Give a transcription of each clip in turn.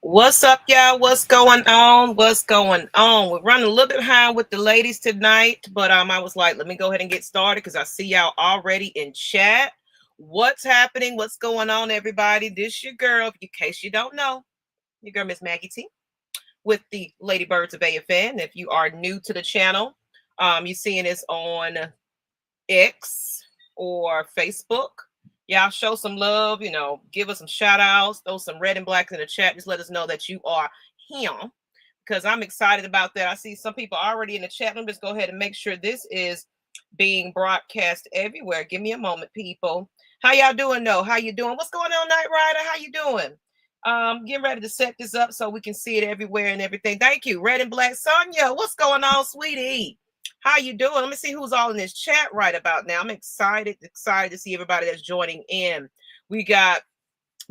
What's up, y'all? What's going on? What's going on? We're running a little bit behind with the ladies tonight, but I was like, let me go ahead and get started because I see y'all already in chat. What's happening? What's going on, everybody? This your girl, in case you don't know, your girl, Ms Maggie T, with the Ladybirds of AFN. If you are new to the channel, you're seeing this on X or Facebook. Y'all show some love, give us some shout outs, throw some red and blacks in the chat. Just let us know that you are here because I'm excited about that. I see some people already in the chat. Let me just go ahead and make sure this is being broadcast everywhere. Give me a moment, people. How y'all doing though? How you doing? What's going on, Nyght Ryder? How you doing? Getting ready to set this up so we can see it everywhere and everything. Thank you. Red and black Sonia. What's going on, sweetie? How you doing? Let me see who's all in this chat right about now. I'm excited to see everybody that's joining in. We got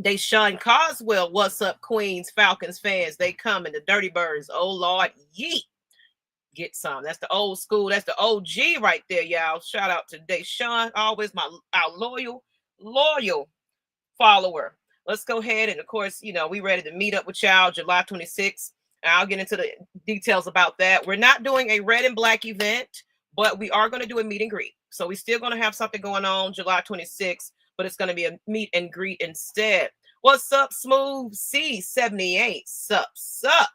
Deshaun Coswell. What's up, Queens, Falcons fans? They coming, the Dirty Birds. Oh, Lord, yeet. Get some. That's the old school. That's the OG right there, y'all. Shout out to Deshaun. Always our loyal follower. Let's go ahead. And, of course, we ready to meet up with y'all July 26th. I'll get into the details about that. We're not doing a red and black event, but we are going to do a meet and greet. So we're still going to have something going on July 26th, but it's going to be a meet and greet instead. What's up, Smooth C78? Sup,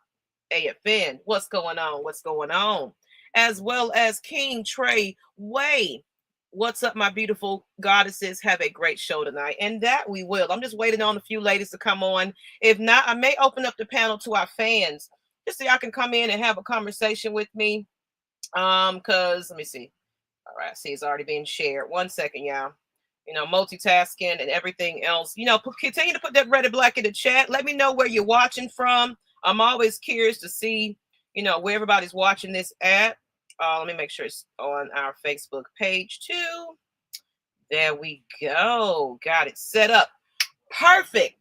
AFN. What's going on? What's going on? As well as King Trey Way. What's up, my beautiful goddesses? Have a great show tonight. And that we will. I'm just waiting on a few ladies to come on. If not, I may open up the panel to our fans just so y'all can come in and have a conversation with me. Because let me see. All right, I see it's already being shared. 1 second, y'all. Multitasking and everything else. Continue to put that red and black in the chat. Let me know where you're watching from. I'm always curious to see, where everybody's watching this at. Let me make sure it's on our Facebook page too. There we go. Got it set up. Perfect.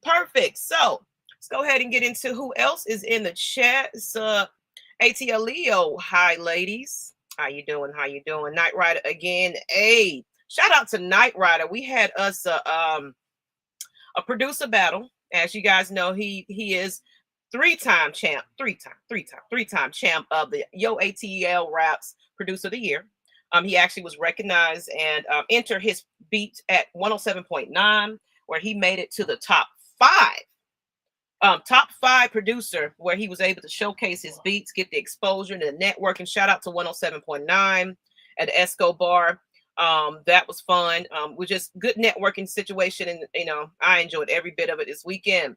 So let's go ahead and get into who else is in the chat. It's ATL Leo. Hi, ladies. How you doing? Nyght Ryder again. Hey, shout out to Nyght Ryder. We had us a producer battle. As you guys know, he is three-time champ of the Yo ATL Raps Producer of the Year. He actually was recognized and entered his beat at 107.9, where he made it to the top five producer, where he was able to showcase his beats, get the exposure and the network. And shout out to 107.9 at the Escobar. That was fun. Was just good networking situation, and I enjoyed every bit of it this weekend.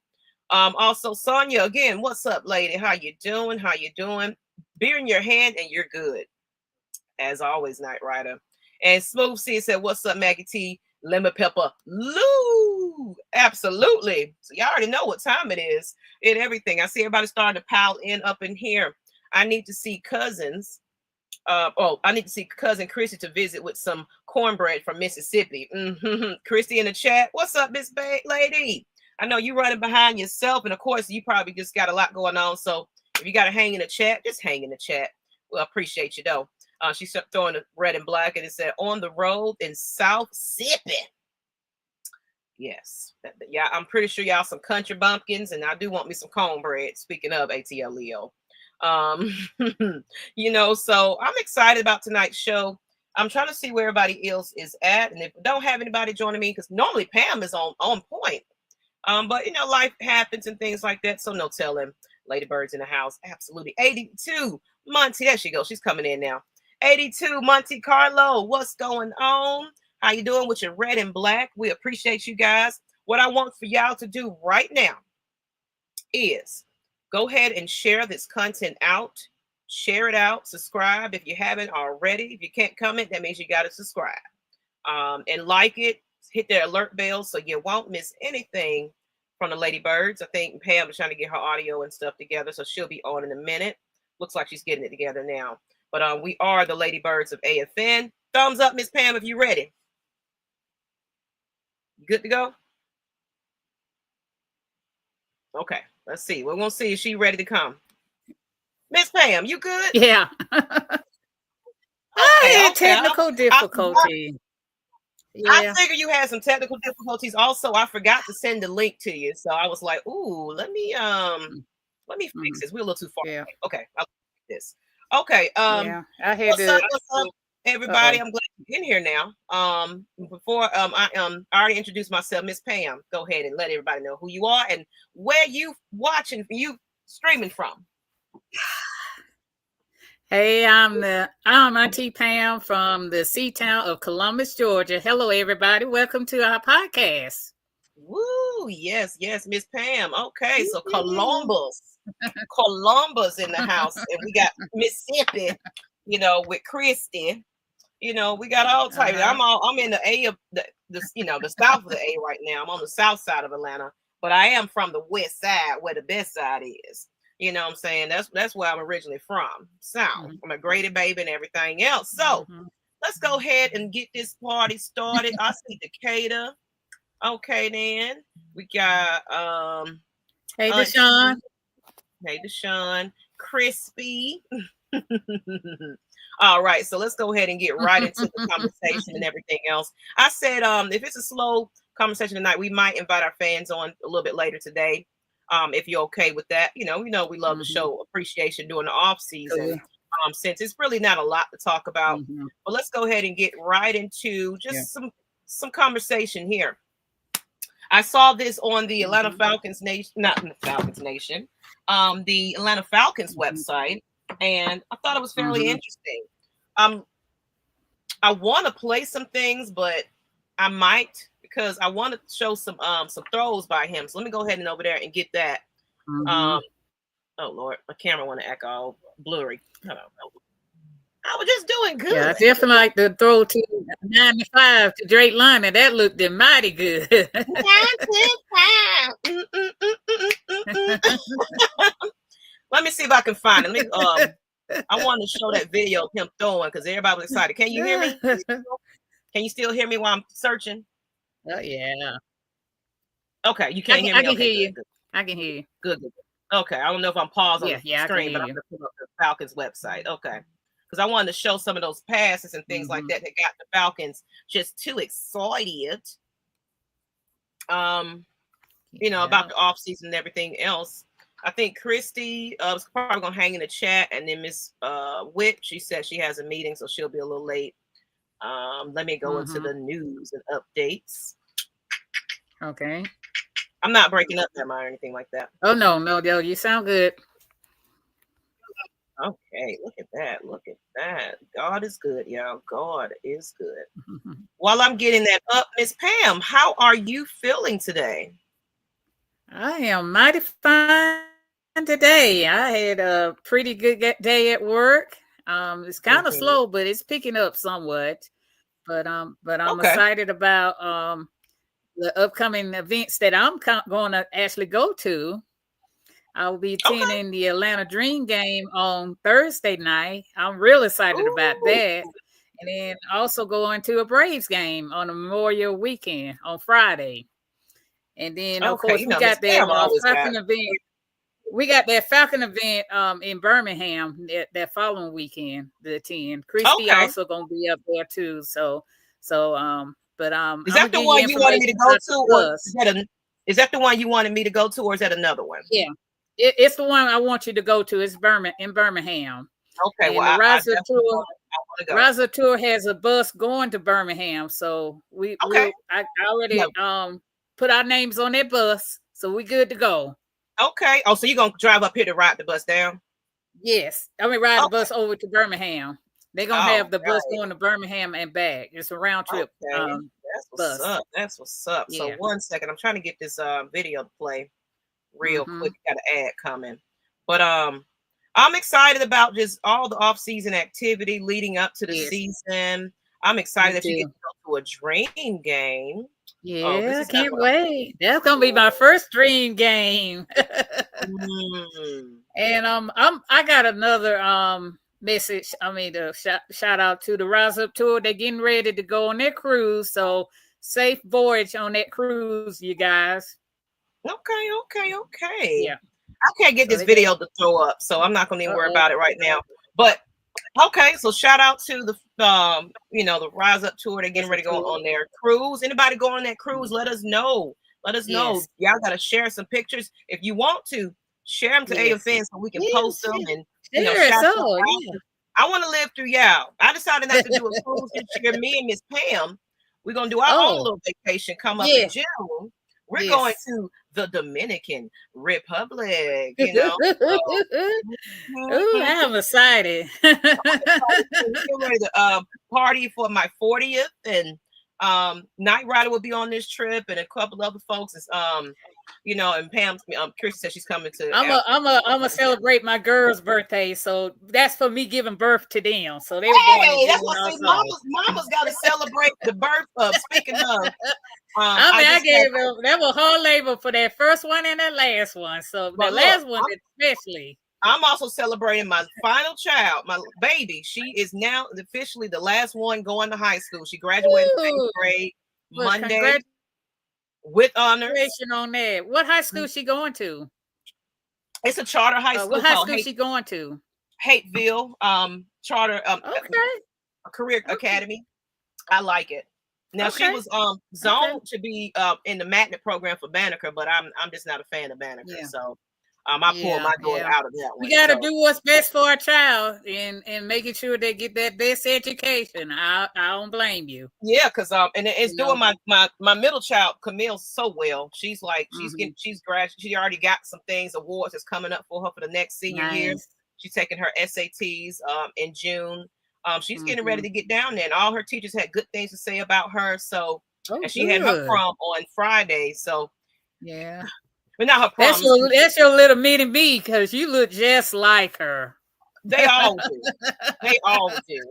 Also, Sonia, again, what's up, lady? How you doing? Beer in your hand and you're good. As always, Nyght Ryder. And Smooth C said, what's up, Maggie T? Lemon pepper. Lou. Absolutely. So y'all already know what time it is and everything. I see everybody starting to pile in up in here. I need to see cousins. I need to see cousin Chrissy to visit with some cornbread from Mississippi. Christy in the chat. What's up, Miss Lady? I know you're running behind yourself, and of course, you probably just got a lot going on. So if you got to hang in the chat, just hang in the chat. Well, I appreciate you, though. She's throwing the red and black, and it said, on the road in South Sippy. Yes. Yeah, I'm pretty sure y'all some country bumpkins, and I do want me some cornbread, speaking of ATL Leo. So I'm excited about tonight's show. I'm trying to see where everybody else is at, and if we don't have anybody joining me, because normally Pam is on point. But life happens and things like that. So no telling. Ladybirds in the house. Absolutely. 82 Monty. There she goes. She's coming in now. 82 Monte Carlo. What's going on? How you doing with your red and black? We appreciate you guys. What I want for y'all to do right now is go ahead and share this content out. Share it out. Subscribe if you haven't already. If you can't comment, that means you got to subscribe. And like it. Hit the alert bell so you won't miss anything from the Ladybirds. I think Pam is trying to get her audio and stuff together, so she'll be on in a minute. Looks like she's getting it together now. But we are the Ladybirds of AFN. Thumbs up, Miss Pam, if you're ready. Good to go? Okay, let's see. We're going to see if she's ready to come. Miss Pam, you good? Yeah. Technical difficulty. Yeah. I figured you had some technical difficulties. Also, I forgot to send the link to you. So I was like, ooh, let me Let me fix this. We're a little too far. Yeah. Okay, I'll fix this. Okay. Yeah, I had What's up, everybody? Uh-oh. I'm glad you're in here now. Before I already introduced myself, Miss Pam. Go ahead and let everybody know who you are and where you watching, you streaming from. Hey, I'm Auntie Pam from the sea town of Columbus, Georgia. Hello, everybody. Welcome to our podcast. Woo! Yes, Miss Pam. Okay, so Columbus in the house, and we got Mississippi. With Christy. We got all types. I'm in the A of the south of the A right now. I'm on the south side of Atlanta, but I am from the west side where the best side is. You know what I'm saying? That's where I'm originally from. South. I'm a graded baby and everything else. So let's go ahead and get this party started. I see Decatur. Okay, then we got hey Deshaun. Hey Deshaun. Crispy. All right, so let's go ahead and get right into the conversation and everything else. I said if it's a slow conversation tonight, we might invite our fans on a little bit later today. If you're okay with that. We we love to show appreciation during the off season. Since it's really not a lot to talk about. But let's go ahead and get right into just some conversation here. I saw this on the Atlanta Falcons Nation, not the Falcons Nation, the Atlanta Falcons website, and I thought it was fairly interesting. I want to play some things, but I might because I want to show some throws by him. So let me go ahead and over there and get that. Oh Lord, my camera want to act all blurry. I was just doing good. Yeah, I definitely like the throw to 95 to Drake London. That looked mighty good. 95. Let me see if I can find it. I want to show that video of him throwing because everybody was excited. Can you hear me? Can you still hear me while I'm searching? Oh yeah. Okay, you can't hear me. I can hear you. I can hear you. Good. Okay, I don't know if I'm paused on the stream, but I'm going to put up the Falcons website. Okay. Because I wanted to show some of those passes and things like that got the Falcons just too excited. About the offseason and everything else. I think Christy is probably going to hang in the chat. And then Miss Witt, she said she has a meeting, so she'll be a little late. Let me go into the news and updates. Okay. I'm not breaking up that or anything like that. Oh, no, you sound good. Okay, look at that. God is good, y'all. God is good. While I'm getting that up, Miss Pam, how are you feeling today? I am mighty fine today. I had a pretty good day at work. It's kind of slow, but it's picking up somewhat. But I'm excited about the upcoming events that I'm going to actually go to. I'll be attending the Atlanta Dream game on Thursday night. I'm real excited about that. And then also going to a Braves game on a Memorial weekend on Friday. And then, of course, we got that Falcon event. We got that Falcon event in Birmingham that following weekend to attend. Christy also going to be up there too. So, is that the one you wanted me to go to, or is that the one you wanted me to go to, or is that another one? Yeah. It's the one I want you to go to. It's in Birmingham. Okay, and the Ryder Tour has a bus going to Birmingham, so I already put our names on that bus, so we good to go. Okay. Oh, so you're gonna drive up here to ride the bus down? Yes, ride the bus over to Birmingham. They're gonna have the bus going to Birmingham and back. It's a round trip. That's what's up. That's what's up. Yeah. So 1 second, I'm trying to get this video to play real quick. Got an ad coming, but I'm excited about just all the off-season activity leading up to the season. I'm excited that you get to go to a Dream game. Yeah, I can't wait. That's gonna be my first Dream game. And I got another message. Shout out to the Rise Up Tour. They're getting ready to go on their cruise, so safe voyage on that cruise, you guys. Okay. Yeah. I can't get this video to throw up, so I'm not going to even worry about it right now. But okay, so shout out to the the Rise Up Tour. They're getting ready to go on their cruise. Anybody going on that cruise? Let us know. Y'all got to share some pictures if you want to. Share them to AFN so we can post them and shout them out. Yeah. I want to live through y'all. I decided not to do a cruise this year. Me and Miss Pam, we're gonna do our own little vacation. Come up in June. We're going to the Dominican Republic. I'm excited. We're ready to party for my 40th, and Nyght Ryder will be on this trip, and a couple other folks is and Pam, Chrissy said she's coming to. I'm a celebrate my girl's birthday, so that's for me giving birth to them. So they that's what I say. Mama's got to celebrate the birth of. Speaking of, I gave them. That was hard labor for that first one and that last one. So the last one especially. I'm also celebrating my final child, my baby. She is now officially the last one going to high school. She graduated 8th grade Monday with honors. On that. What high school is she going to? It's a charter high school. What high school is she going to? Hateville charter a career academy. I like it. Now she was zoned to be in the magnet program for Banneker, but I'm just not a fan of Banneker. Yeah. So I pulled my daughter out of that one. We got to do what's best for our child and making sure they get that best education. I don't blame you. Yeah, because and it's doing my middle child Camille so well. She's like she's graduated. She already got some awards that's coming up for her for the next senior year. She's taking her SATs in June. She's getting ready to get down there, and all her teachers had good things to say about her. So and she had her prom on Friday. So yeah. But not her prom. That's your little mini me, because you look just like her. They all do. They all do.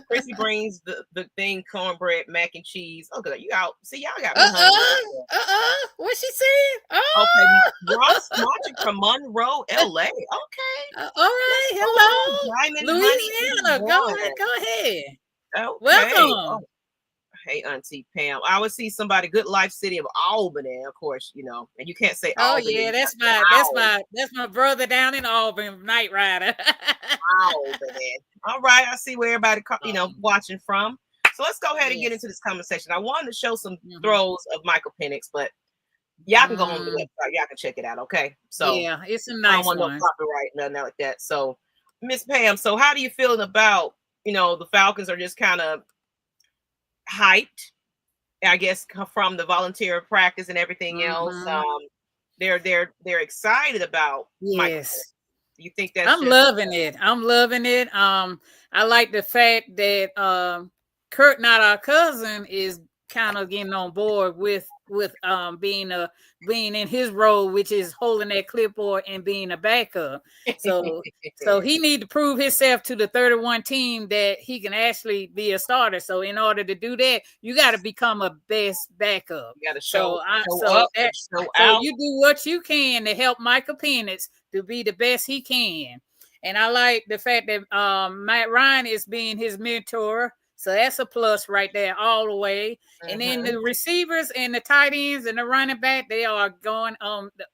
Chrissy brings the thing, cornbread, mac and cheese. Okay, you out. See, y'all got me. What she said? Okay, Ross watching from Monroe, LA. Okay. All right. Hello, Louisiana. Go ahead. Okay. Welcome. Hey, Auntie Pam. I would see somebody. Good Life City of Albany, of course. And you can't say. Oh Albany. Yeah, that's my brother down in Albany, Nyght Ryder. Albany. All right, I see where everybody watching from. So let's go ahead and get into this conversation. I wanted to show some throws of Michael Penix, but y'all can go on the website. Y'all can check it out. Okay. So yeah, it's a nice one. I don't want no copyright, nothing like that. So, Miss Pam, so how do you feeling about the Falcons are just kind of hyped, I guess, from the volunteer practice and everything else. They're excited about. Yes, you think that's? I'm loving it. I like the fact that Kurt, not our cousin, is kind of getting on board with being in his role, which is holding that clipboard and being a backup. So he need to prove himself to the 31 team that he can actually be a starter. So in order to do that, you got to become a best backup. You got to show you do what you can to help Michael Penix to be the best he can. And I like the fact that Matt Ryan is being his mentor. So that's a plus right there all the way. And then the receivers and the tight ends and the running back, they are going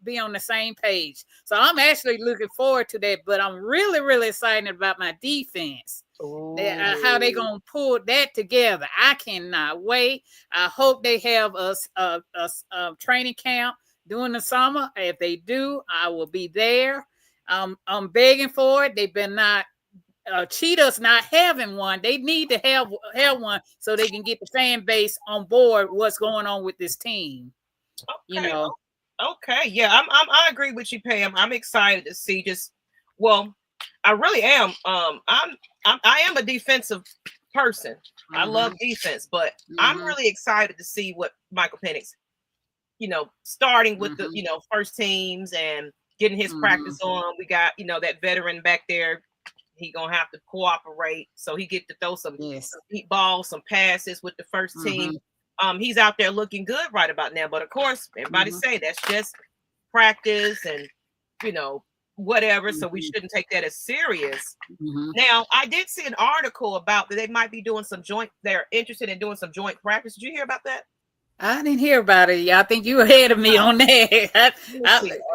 be on the same page. So I'm actually looking forward to that. But I'm really, really excited about my defense. How they going to pull that together. I cannot wait. I hope they have a training camp during the summer. If they do, I will be there. I'm begging for it. They've been not cheat us not having one. They need to have one so they can get the fan base on board what's going on with this team. Okay. Okay. Yeah, I agree with you, Pam. I'm excited to see I really am. I am a defensive person. I love defense, but I'm really excited to see what Michael Penix, starting with the first teams and getting his practice on. We got that veteran back there. He gonna have to cooperate, so he get to throw some deep balls, some passes with the first team. He's out there looking good right about now, but of course, everybody say that's just practice and whatever. So we shouldn't take that as serious. Now, I did see an article about that they might be doing some joint. They're interested in doing some joint practice. Did you hear about that? I didn't hear about it. I think you ahead of me on that.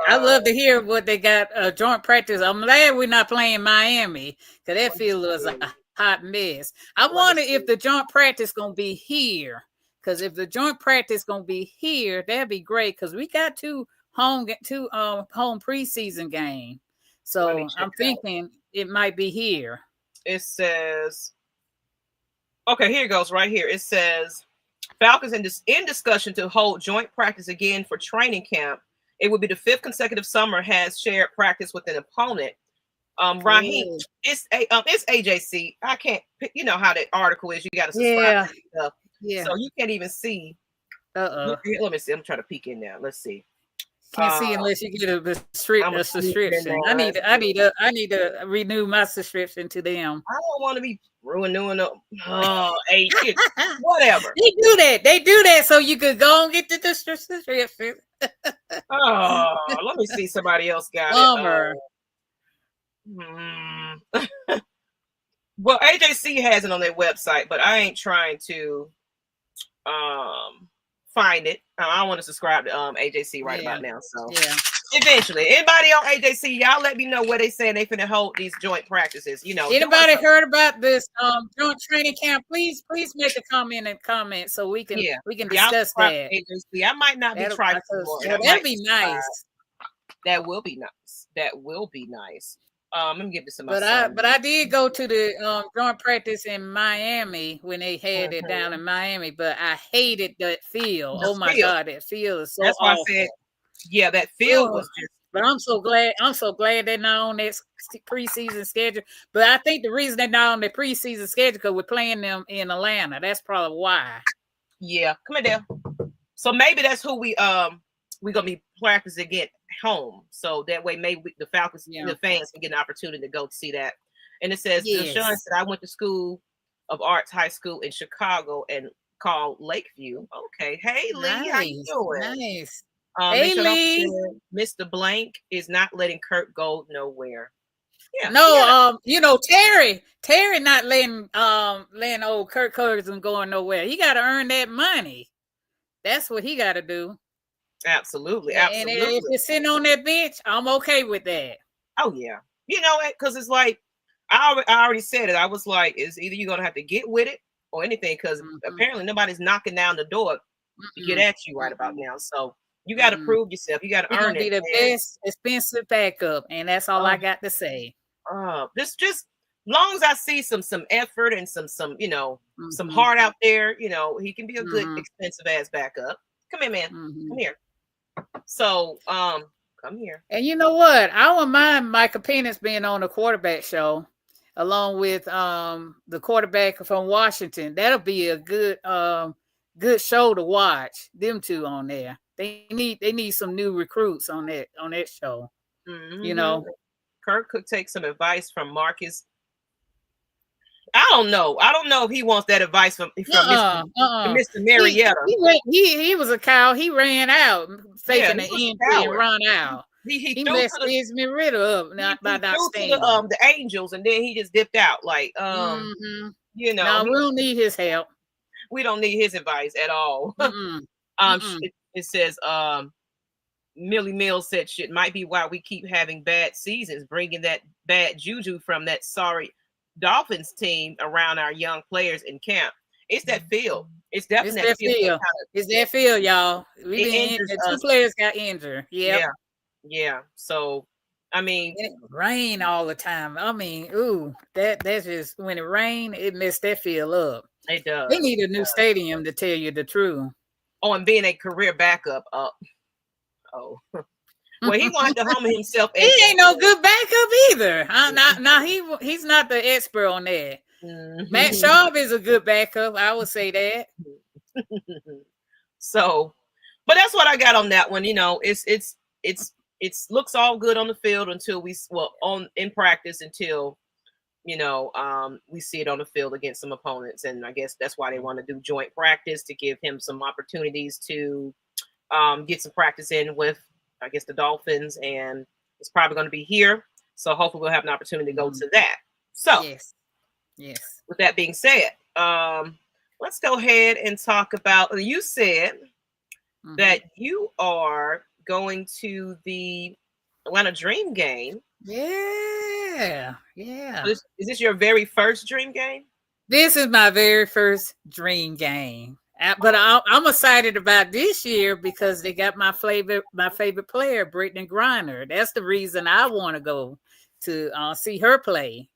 I love to hear what they got joint practice. I'm glad we're not playing Miami because that field was a hot mess. I wonder if the joint practice going to be here, because if the joint practice going to be here, that'd be great because we got 2 home preseason game. So I'm thinking it might be here. It says, okay, here it goes right here. It says Falcons in discussion to hold joint practice again for training camp. It would be the 5th consecutive summer has shared practice with an opponent. Raheem, it's AJC. I can't, you know how that article is. You got to subscribe to stuff. Yeah. So you can't even see. Let me see. I'm trying to peek in there. Let's see. Can't see unless you get a subscription. I need to renew my subscription to them. I don't want to be renewing up. Whatever. They do that so you could go and get the subscription. Let me see. Somebody else got it. Well, AJC has it on their website, but I ain't trying to find it. I don't want to subscribe to AJC right about now. So eventually, anybody on AJC, y'all let me know where they saying they finna hold these joint practices. You know, anybody heard about this joint training camp? Please make a comment so we can discuss that. AJC, I might not be trying. That'd be nice. That will be nice. That will be nice. Let me give this to my son. I did go to the joint practice in Miami when they had it down in Miami, but I hated that field. God, that field is so awful. Why I said, yeah, that field was just. But I'm so glad they're not on that preseason schedule. But I think the reason they're not on the preseason schedule because we're playing them in Atlanta. That's probably why. Yeah, come here, Dale. So maybe that's who we're gonna be practicing again home, so that way maybe the Falcons, the fans can get an opportunity to go see that. And it says, Sean said, I went to School of Arts High School in Chicago and called Lakeview. Okay, hey Lee, how you doing? Nice. Hey Lee. Mr. Blank is not letting Kurt go nowhere. Yeah. No, Terry not letting old Kirk Cousins going nowhere. He got to earn that money. That's what he got to do. Absolutely. And if it's sitting on that bench, I'm okay with that. Oh yeah, you know it, because it's like I already said it. I was like, it's either you're gonna have to get with it or anything, because apparently nobody's knocking down the door to get at you right about now. So you got to prove yourself. You got to earn it. Be the best expensive backup, and that's all I got to say. Just long as I see some effort and some some heart out there, he can be a good expensive ass backup. Come here, man. Come here. So, come here. And you know what? I wouldn't mind Michael Penix being on the quarterback show, along with the quarterback from Washington. That'll be a good show to watch. Them two on there. They need some new recruits on that show. Kirk could take some advice from Marcus. I don't know if he wants that advice from Mr. Marietta. He was a cow. He ran out, faking an injury and run out. He messed Ms Marietta up by not staying. The Angels, and then he just dipped out. Like, no, we don't need his help. We don't need his advice at all. It says, Millie Mills said, "Shit might be why we keep having bad seasons, bringing that bad juju from that sorry Dolphins team around our young players in camp." It's that field. It's definitely that field. It's that field, y'all. The two players got injured. Yeah. So, I mean, it rain all the time. I mean, that's just when it rains, it messed that field up. It does. They need a new stadium, to tell you the truth. Oh, and being a career backup. Well, he wanted to humble himself. He ain't no good backup either. He's not the expert on that. Matt Schaub is a good backup. I would say that. So, but that's what I got on that one. It's looks all good on the field until in practice until we see it on the field against some opponents, and I guess that's why they want to do joint practice, to give him some opportunities to get some practice in with, I guess, the Dolphins, and it's probably going to be here. So hopefully we'll have an opportunity to go to that. So yes. With that being said, let's go ahead and talk about, you said that you are going to the Atlanta Dream game. Yeah. So is this your very first Dream game? This is my very first Dream game. But I'm excited about this year because they got my favorite player, Brittany Griner. That's the reason I want to go to see her play.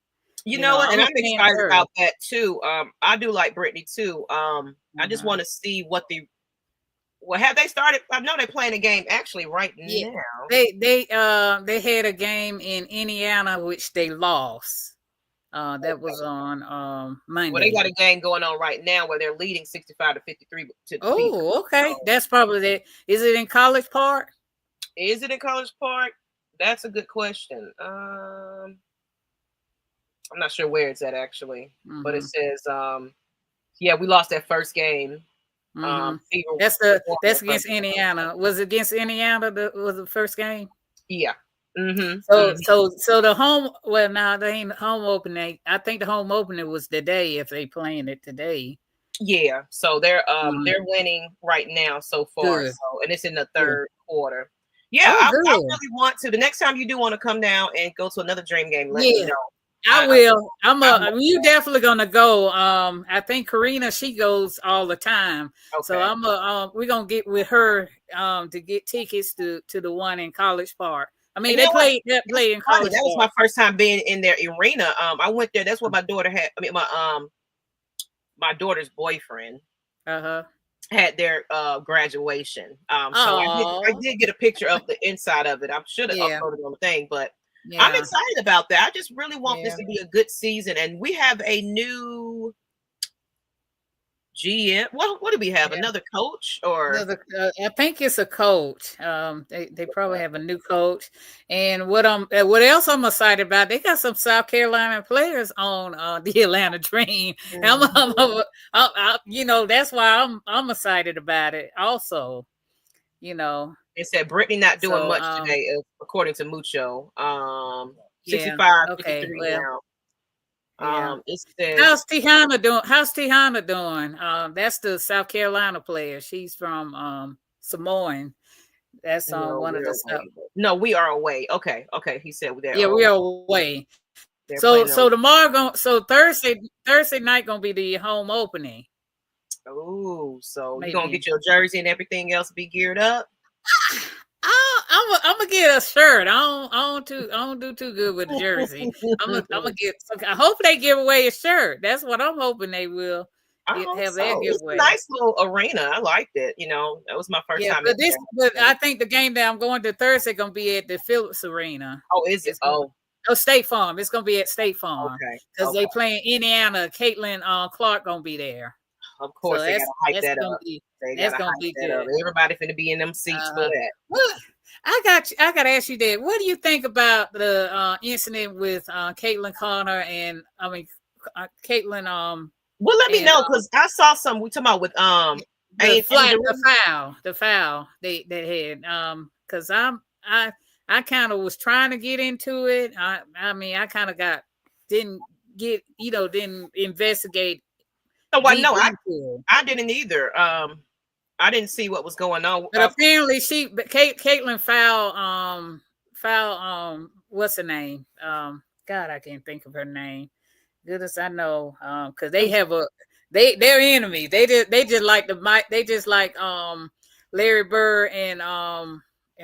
You know what? And I'm excited about that too. I do like Brittany too. I just want to see what have they started? I know they're playing a game actually right now. They had a game in Indiana which they lost. That was on Monday. Well, they got a game going on right now where they're leading 65-53 to okay. So, that's probably it. Is it in College Park? Is it in College Park? That's a good question. I'm not sure where it's at actually, but it says yeah, we lost that first game. That's against Indiana. Was it against Indiana was the first game? Yeah. So the home, well, now they ain't home opening. I think the home opening was today if they playing it today. Yeah, so they're winning right now so far. Good. So, and it's in the third quarter. Yeah, I really want to. The next time you do want to come down and go to another Dream game, let me know. I will. You definitely gonna go. I think Karina, she goes all the time. Okay. So we're gonna get with her to get tickets to the one in College Park. I mean, they play in College. That was my first time being in their arena. I went there. That's what my daughter had. I mean, my daughter's boyfriend had their graduation. So I did get a picture of the inside of it. I should have uploaded on the thing, but I'm excited about that. I just really want this to be a good season, and we have a new GM. What do we have? Another coach, or I think it's a coach. They probably have a new coach. And what else I'm excited about? They got some South Carolina players on the Atlanta Dream. That's why I'm excited about it. Also, it said Brittany not doing much today, according to Mucho. 65-53 now. It says, how's Tihana doing? That's the South Carolina player. She's from Samoan. That's one of the stuff. No, we are away. Okay. He said there. Yeah, we are away. So tomorrow Thursday night gonna be the home opening. Oh, so you're gonna get your jersey and everything else be geared up? I'm gonna get a shirt. I don't do too good with the jersey. I'm gonna get. I hope they give away a shirt. That's what I'm hoping they will have that giveaway. It's a nice little arena. I liked it. That was my first time. But I think the game that I'm going to Thursday gonna be at the Phillips Arena. Oh, is it? State Farm. It's gonna be at State Farm. Okay. Because they playing Indiana. Caitlin Clark gonna be there. Of course, they gotta hype that up. That's gonna be good. Everybody finna be in them seats for that. Well, I gotta ask you that. What do you think about the incident with Caitlin Connor and Caitlin? Well, let me know, because I saw some. We talking about with the foul they had. Because I kind of was trying to get into it. I mean, I kind of didn't investigate. No, I didn't either. I didn't see what was going on. But apparently, Caitlin foul. What's her name? God, I can't think of her name. Good as I know, because they have they're enemies. They just like Larry Bird and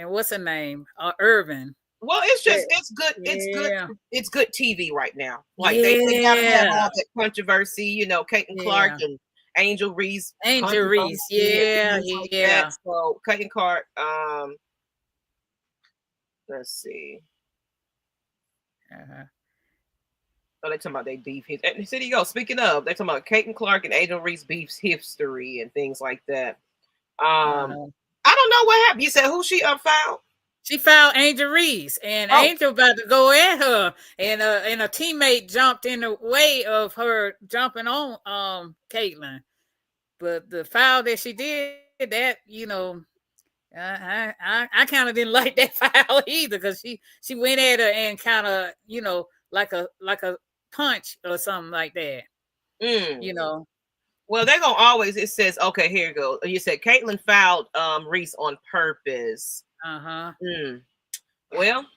what's her name? Irvin. Well, it's good. It's good TV right now. Like they gotta have all that controversy, Caitlin Clark and Angel Reese. Yeah. That. So Caitlin Clark, let's see. Oh, they're talking about they beef. And there you go. Speaking of, they're talking about Caitlin Clark and Angel Reese beef's history and things like that. I don't know what happened. You said who she fouled? She fouled Angel Reese, and Angel about to go at her, and a teammate jumped in the way of her jumping on Caitlin. But the foul that she did, that I kind of didn't like that foul either, because she went at her and kind of like a punch or something like that. Well, they're gonna always. It says okay. Here you go. You said Caitlin fouled Reese on purpose. Well, I'm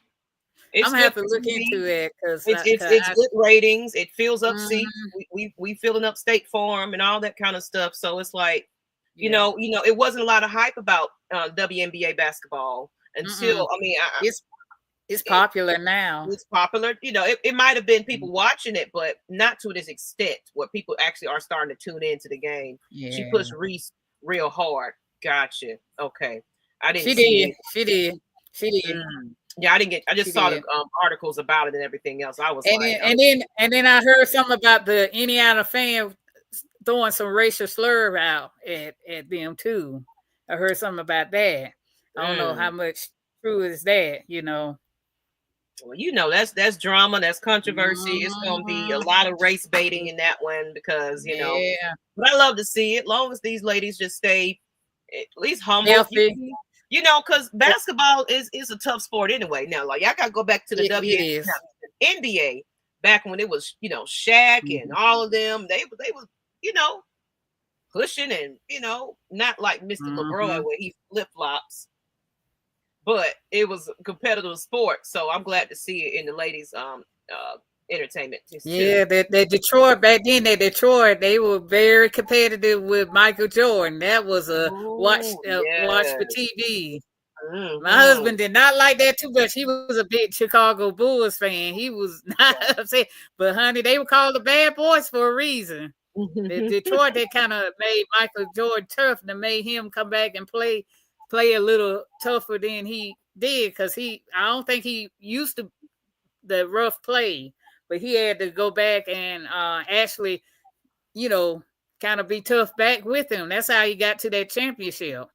gonna have to look into it because it's good ratings. It fills up seats. We filling up State Farm and all that kind of stuff. So it's like You know, it wasn't a lot of hype about WNBA basketball until it's popular now. It's popular. You know, it might have been people watching it, but not to this extent where people actually are starting to tune into the game. Yeah. She pushed Reese real hard. Gotcha. Okay. I didn't She see did. it. She did. Yeah, I didn't get. I just saw the articles about it and everything else. I was and then I heard something about the Indiana fan throwing some racial slur out at them too. I heard something about that. I don't know how much true is that. You know. Well, you know, that's drama, that's controversy. It's gonna be a lot of race baiting in that one because you know. But I love to see it. Long as these ladies just stay at least humble. Healthy. You know, because basketball is a tough sport anyway. Now, like I gotta go back to the WNBA back when it was, you know, Shaq and all of them. They was, you know, pushing and you know, not like Mr. LeBron where he flip flops. But it was a competitive sport, so I'm glad to see it in the ladies' entertainment. Yeah, the Detroit back then. They were very competitive with Michael Jordan. That was a watch for TV. My husband did not like that too much. He was a big Chicago Bulls fan. He was not upset, but honey, they were called the bad boys for a reason. The Detroit, they kind of made Michael Jordan tough and made him come back and play a little tougher than he did because I don't think he used to the rough play, but he had to go back and actually, you know, kind of be tough back with him. That's how he got to that championship.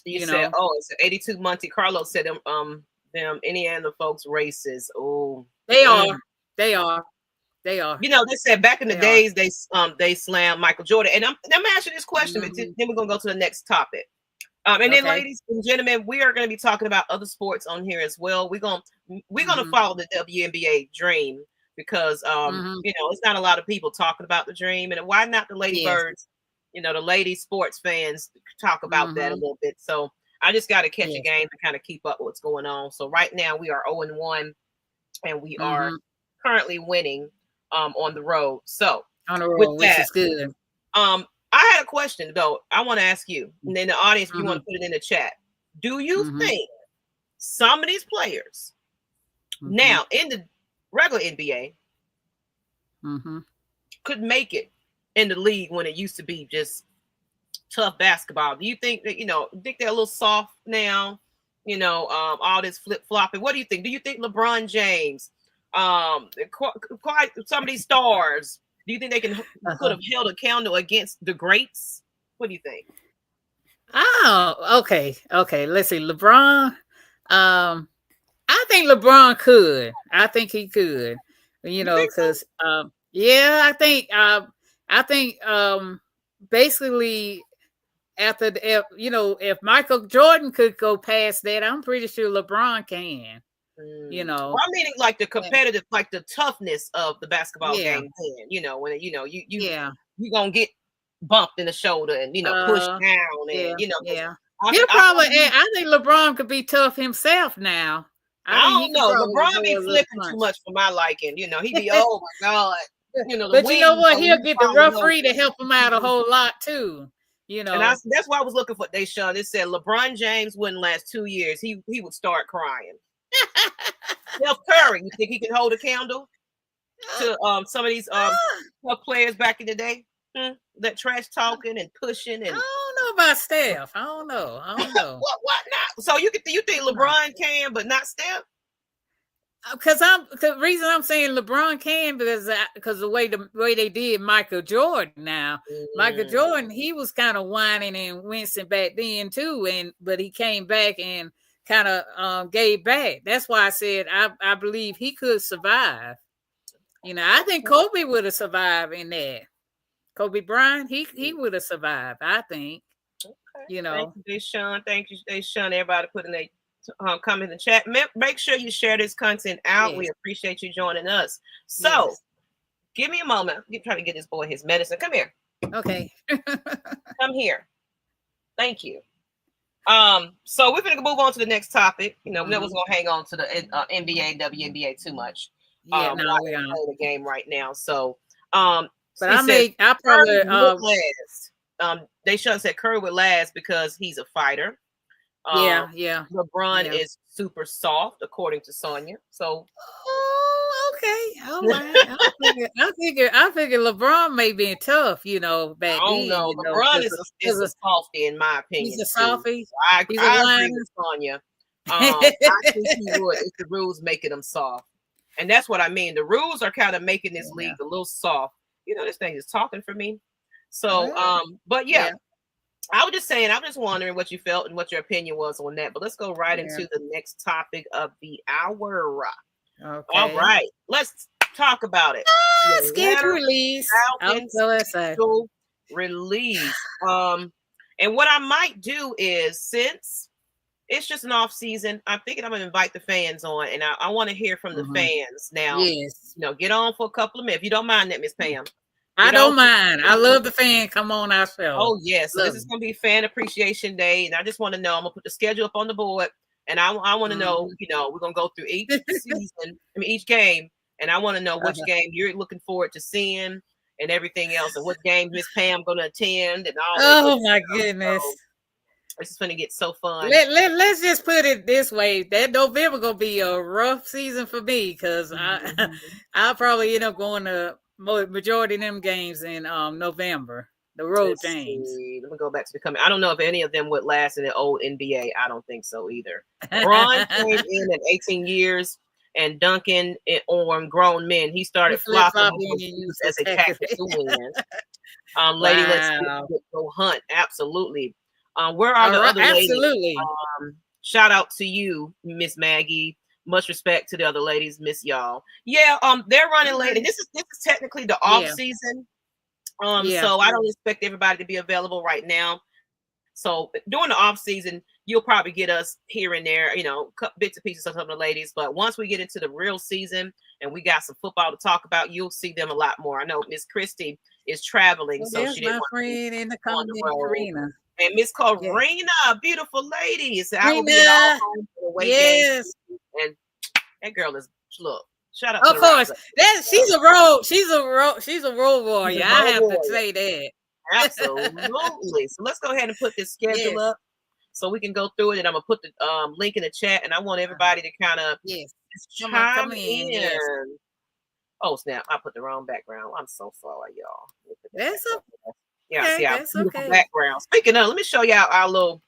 You said, oh, it's 82 Monte Carlo said them Indiana folks racist. Oh, they are. You know, they said back in the days they slammed Michael Jordan. And I'm asking this question, but then we're gonna go to the next topic. And then, ladies and gentlemen, we are going to be talking about other sports on here as well. We're gonna follow the WNBA dream because you know, it's not a lot of people talking about the dream, and why not the Lady Birds? You know, the lady sports fans talk about that a little bit. So I just got to catch a game to kind of keep up with what's going on. So right now we are 0-1, and we are currently winning on the road. So on the road, which is good. I had a question though. I want to ask you, and then the audience, if you want to put it in the chat. Do you think some of these players now in the regular NBA could make it in the league when it used to be just tough basketball? Do you think that, you know, think they're a little soft now? You know, all this flip flopping. What do you think? Do you think LeBron James, quite some of these stars? Do you think they could have held a candle against the greats? What do you think? Oh, okay. Let's see. LeBron. I think LeBron could. I think he could. You know, because I think basically after if Michael Jordan could go past that, I'm pretty sure LeBron can. You know, well, I'm meaning like the competitive, like the toughness of the basketball game. Then, you know, when you gonna get bumped in the shoulder and pushed down and I think LeBron could be tough himself now. I don't know. LeBron be flipping too much for my liking. You know, he be oh my god. You know, but you know what? He'll get the referee to help him out a whole lot too. You know, and that's why I was looking for Deshaun. It said LeBron James wouldn't last 2 years. He would start crying. Steph Curry, you think he can hold a candle to some of these players back in the day? That trash talking and pushing and I don't know about Steph. I don't know. what not? So you think LeBron can, but not Steph? Because the reason I'm saying LeBron can because the way they did Michael Jordan now. Michael Jordan, he was kind of whining and wincing back then too, but he came back and kind of gave back. That's why I said I believe he could survive. You know, I think Kobe would have survived in that. Kobe Bryant, he would have survived, I think. Okay. You know. Thank you, Deshaun. Everybody put in a comment in the chat. Make sure you share this content out. Yes. We appreciate you joining us. So give me a moment. I'm trying to get this boy his medicine. Come here. Okay. Come here. Thank you. So we're gonna move on to the next topic. You know, we never gonna hang on to the NBA, WNBA too much. Yeah, no, we are playing the game right now. So, but I probably they should have said Curry would last because he's a fighter. Yeah. LeBron is super soft, according to Sonya. So, okay, all right. I figure LeBron may be tough, back I don't then. know. LeBron is a softie, in my opinion. He's a softie. I agree with Sonya. I think he would if the rules making him soft, and that's what I mean. The rules are kind of making this league a little soft. This thing is talking for me. So, but yeah. I was just saying, I'm just wondering what you felt and what your opinion was on that. But let's go right into the next topic of the hour. Okay. All right, let's talk about it. Schedule release. Schedule release. And what I might do is, since it's just an off season, I'm thinking I'm gonna invite the fans on, and I want to hear from the fans now. Yes. Get on for a couple of minutes if you don't mind that, Miss Pam. I don't mind. I love the fan. Come on our show. Oh, yes. So this is going to be Fan Appreciation Day. And I just want to know, I'm going to put the schedule up on the board. And I want to know, we're going to go through each season, each game. And I want to know which game you're looking forward to seeing and everything else. And what game Miss Pam going to attend and all that. Oh, my goodness. So this is going to get so fun. Let's just put it this way. That November going to be a rough season for me because I'll probably end up going to majority of them games in November, the road games. Let me go back to the comment. I don't know if any of them would last in the old NBA. I don't think so either. Ron came in at 18 years, and Duncan on grown men. He started flopping as a tactic to win. Lady, let's go hunt. Absolutely. Where are the other ladies? Absolutely. Shout out to you, Ms Maggie. Much respect to the other ladies, miss y'all. Yeah, they're running late, and this is technically the off season. So I don't expect everybody to be available right now. So during the off season, you'll probably get us here and there, bits and pieces of some of the ladies. But once we get into the real season and we got some football to talk about, you'll see them a lot more. I know Miss Christie is traveling, so she didn't want friend in the comment, Karina. And Miss Karina, beautiful ladies. I will be at all times for the away games. And that girl is shout out. Of course, she's a road warrior. I have to say that. Absolutely. So let's go ahead and put this schedule up so we can go through it. And I'm gonna put the link in the chat, and I want everybody to kind of chime in. Yes. Oh snap! I put the wrong background. I'm so sorry, y'all. That's okay. Yeah, see our beautiful background. Speaking of, let me show y'all our little.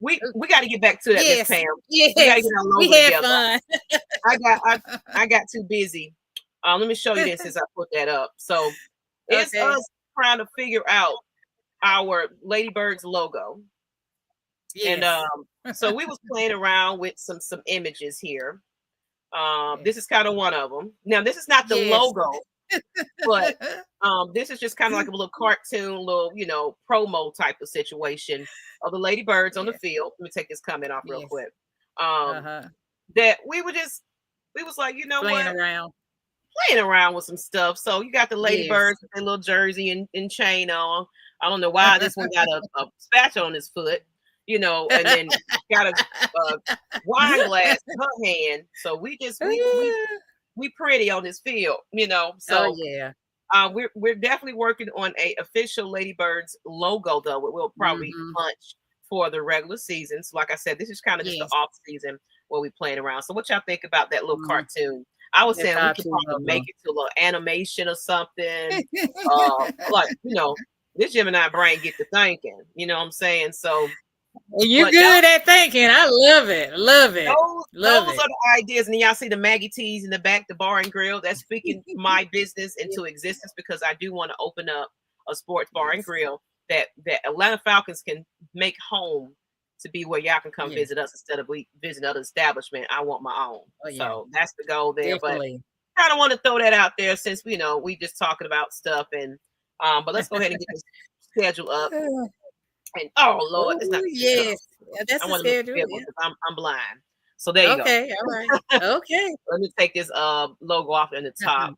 We got to get back to that, Miss Pam. Yes, we got to get our logo together. Fun. I got too busy. Let me show you this since I put that up. So it's us trying to figure out our Ladybirds logo. Yes. And so we was playing around with some images here. This is kind of one of them. Now this is not the logo, but this is just kind of like a little cartoon, little promo type of situation of the Ladybirds on the field. Let me take this comment off real quick. That we was like, playing around with some stuff. So you got the Ladybirds with their little jersey and chain on. I don't know why this one got a spatula on his foot, and then got a wine glass in her hand. So we pretty on this field, So we're definitely working on a official Ladybirds logo, though. We'll probably punch for the regular season. So like I said, this is kind of just the off season where we playing around. So what y'all think about that little cartoon? I was saying we could probably make it to a little animation or something. This Gemini brain get to thinking. You know what I'm saying? So you're good at thinking. I love it. Love it. Those are the ideas. And then y'all see the Maggie T's in the back, the bar and grill. That's speaking my business into existence because I do want to open up a sports bar and grill that Atlanta Falcons can make home to be where y'all can come visit us instead of we visit other establishment. I want my own. So that's the goal there. Definitely. But I don't want to throw that out there since we just talking about stuff and but let's go ahead and get this schedule up. And oh Lord, it's not that's the schedule. I'm blind. So there you go. Okay, all right. Okay. Let me take this logo off in the top.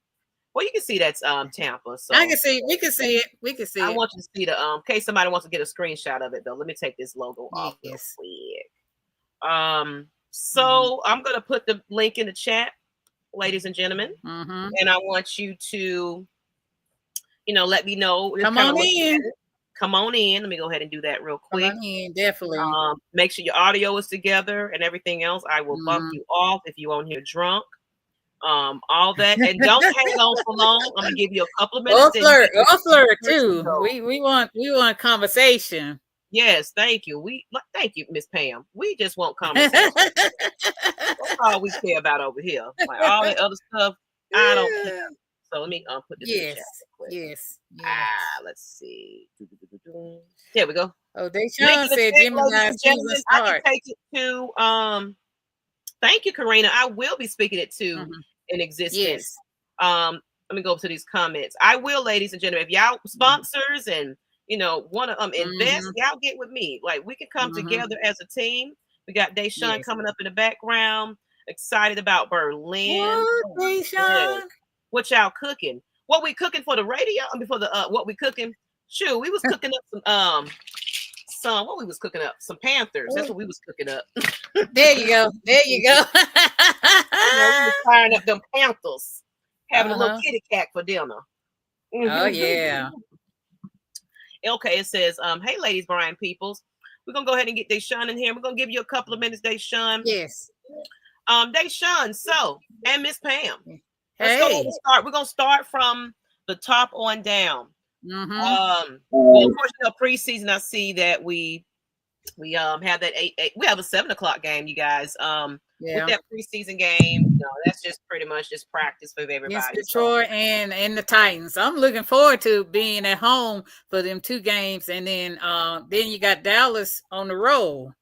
Well, you can see that's Tampa. So I can see. We can see it. We can see it. I want you to see the in case somebody wants to get a screenshot of it though. Let me take this logo off real quick. So I'm gonna put the link in the chat, ladies and gentlemen, and I want you to, let me know. Come on in. come on in. Let me go ahead and do that real quick. Come on in, definitely. Make sure your audio is together and everything else. I will bump you off if you on here drunk. All that, and don't hang on for long. I'm gonna give you a couple of minutes. Or flirt too. We want conversation. Yes, thank you. Thank you, Miss Pam. We just want conversation. That's all we care about over here. Like all the other stuff, I don't care. So let me put this in the chat real quick. Yes. Let's see. There we go. Oh, Deshaun said Gemini season start. I can take it to thank you, Karina. I will be speaking it to in existence. Yes. Let me go to these comments. I will, ladies and gentlemen. If y'all sponsors and want to invest, y'all get with me. Like we can come together as a team. We got Deshaun coming up in the background. Excited about Berlin. Deshaun. What y'all cooking? What we cooking for the radio? Before the what we cooking? Shoot, we was cooking up some what we was cooking up? Some Panthers. That's what we was cooking up. There you go. We was firing up them Panthers. Having a little kitty cat for dinner. Oh yeah. Okay, it says, hey ladies, Brian Peoples. We're gonna go ahead and get Deshaun in here. We're gonna give you a couple of minutes, Deshaun. Yes. Deshaun, and Miss Pam. Hey. Let's go ahead and start. We're gonna start from the top on down. Well, of course, preseason. I see that we have that 8. We have a 7 o'clock game, you guys. With that preseason game, that's just pretty much just practice for everybody. Yes, Detroit and the Titans. I'm looking forward to being at home for them 2 games, and then you got Dallas on the road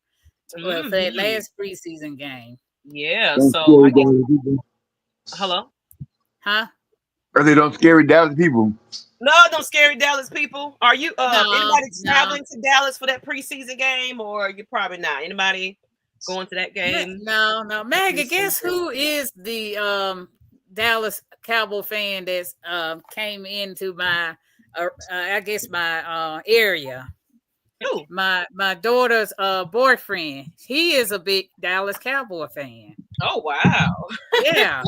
for that last preseason game. Yeah. So, hello. Huh? Are they don't scary Dallas people? No, don't scary Dallas people. Are you anybody traveling to Dallas for that preseason game, or you're probably not? Anybody going to that game? No. Maggie, guess who is the Dallas Cowboy fan that's came into my my area? Who? My daughter's boyfriend. He is a big Dallas Cowboy fan. Oh wow. Yeah.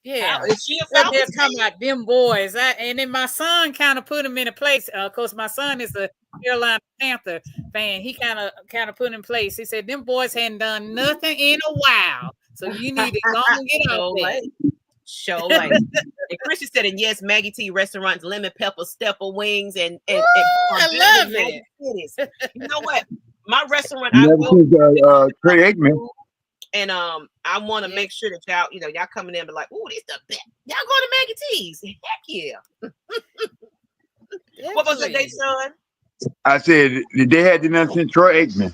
Yeah, is she a Falcons they're talking about them boys. And then my son kind of put him in a place. Of course, my son is a Carolina Panther fan. He kind of put in place. He said them boys hadn't done nothing in a while, so you need to go and get out there. Show like and Christian said, and yes, Maggie T restaurants, lemon pepper, stepper wings, and I love it. You know what? My restaurant, Trey Aikman. And I want to make sure that y'all coming in and be like, "Ooh, these the best." Y'all go to Maggie T's. Heck yeah. What was it, Deshaun? I said they had nothing since Troy Aikman.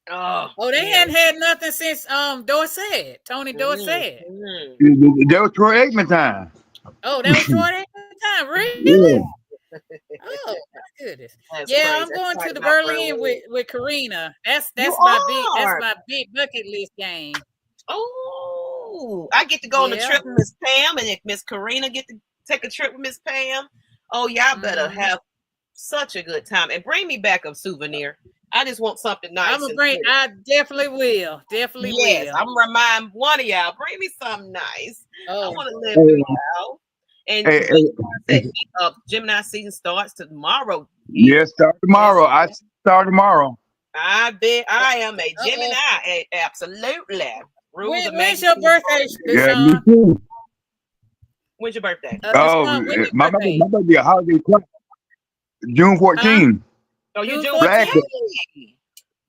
Oh, they hadn't had nothing since Dorsett, Tony Dorsett. That was Troy Aikman time. Oh, that was Troy Aikman time, really? Yeah. Oh my goodness! That's yeah, crazy. I'm going to the Berlin with Karina. That's my big bucket list game. Oh, I get to go on the trip with Miss Pam, and if Miss Karina get to take a trip with Miss Pam, oh y'all better have such a good time and bring me back a souvenir. I just want something nice. I definitely will. Definitely will. I'm gonna remind one of y'all. Bring me something nice. I want to live through y'all. And Gemini season starts tomorrow. Yes, start tomorrow. I start tomorrow. I bet I am a Gemini. Absolutely. When's your birthday? Yeah, me too. When's your birthday? My birthday a holiday club. June 14th. Oh, you June 14th?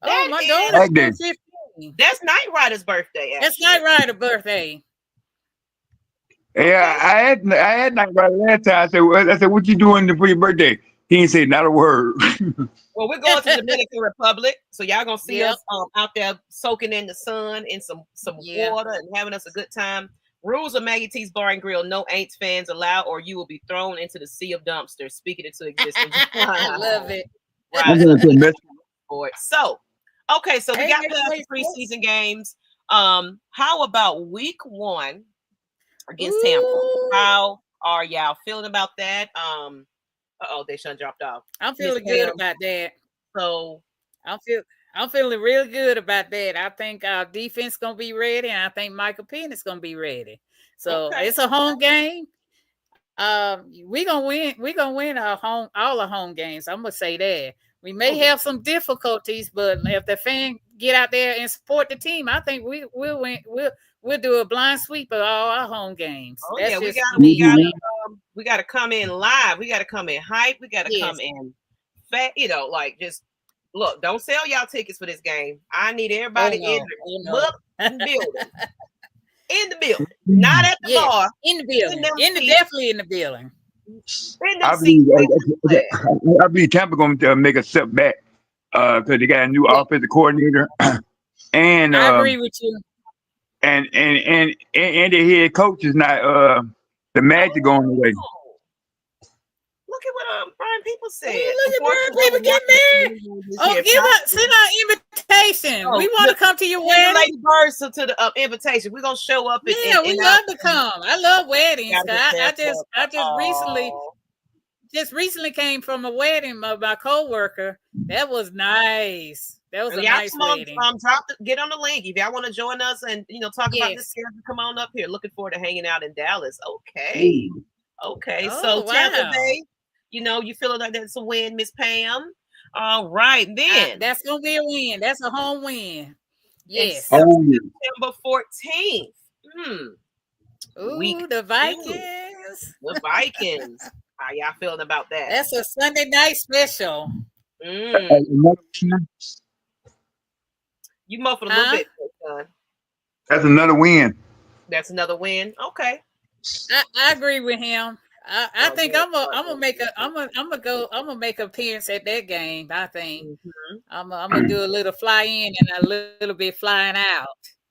Oh, my daughter's 15. That's Nyght Ryder's birthday. That's Nyght Ryder's birthday. Yeah, I had Nyght Ryder last time. I said, what you doing for your birthday? He didn't say not a word. Well, we're going to the Dominican Republic, so y'all gonna see us out there soaking in the sun in some water and having us a good time. Rules of Maggie T's Bar and Grill: no Aints fans allowed, or you will be thrown into the sea of dumpsters. Speaking it to existence. I love it. Right. So we got the preseason games. How about week 1 against Tampa? How are y'all feeling about that? Deshaun dropped off. I'm feeling good about that. So I'm feeling really good about that. I think our defense gonna be ready, and I think Michael Penix gonna be ready. So it's a home game. We gonna win. We gonna win all our home games. I'm gonna say that. We may have some difficulties, but if the fan get out there and support the team, I think we'll win. We'll do a blind sweep of all our home games. Oh That's yeah, we gotta come in live. We gotta come in hype. We gotta come in fat. Like just look. Don't sell y'all tickets for this game. I need everybody in the building. In the building, not at the bar. In the building. Definitely in the building. I believe Tampa going to make a step back because they got a new offensive coordinator, and I agree with you. And their head coach is not the Magic going away. Look at what Brian People said. Look at Brian People getting there. Send our invitation. We want to come to your wedding. Lady Bird to the invitation. We're gonna show up. We love to come. I love weddings. I just recently came from a wedding of my coworker. That was nice. That was a nice wedding. Get on the link if y'all want to join us and talk about this. Come on up here. Looking forward to hanging out in Dallas. Okay. So Tampa Bay. You feeling like that's a win, Miss Pam? All right, then. That's gonna be a win. That's a home win. Yes. September 14th. The Vikings. The Vikings. How y'all feeling about that? That's a Sunday night special. You muffled a little bit, son. That's another win. That's another win. Okay. I agree with him. I think I'm gonna make an appearance at that game. I think I'm gonna do a little fly in and a little bit flying out.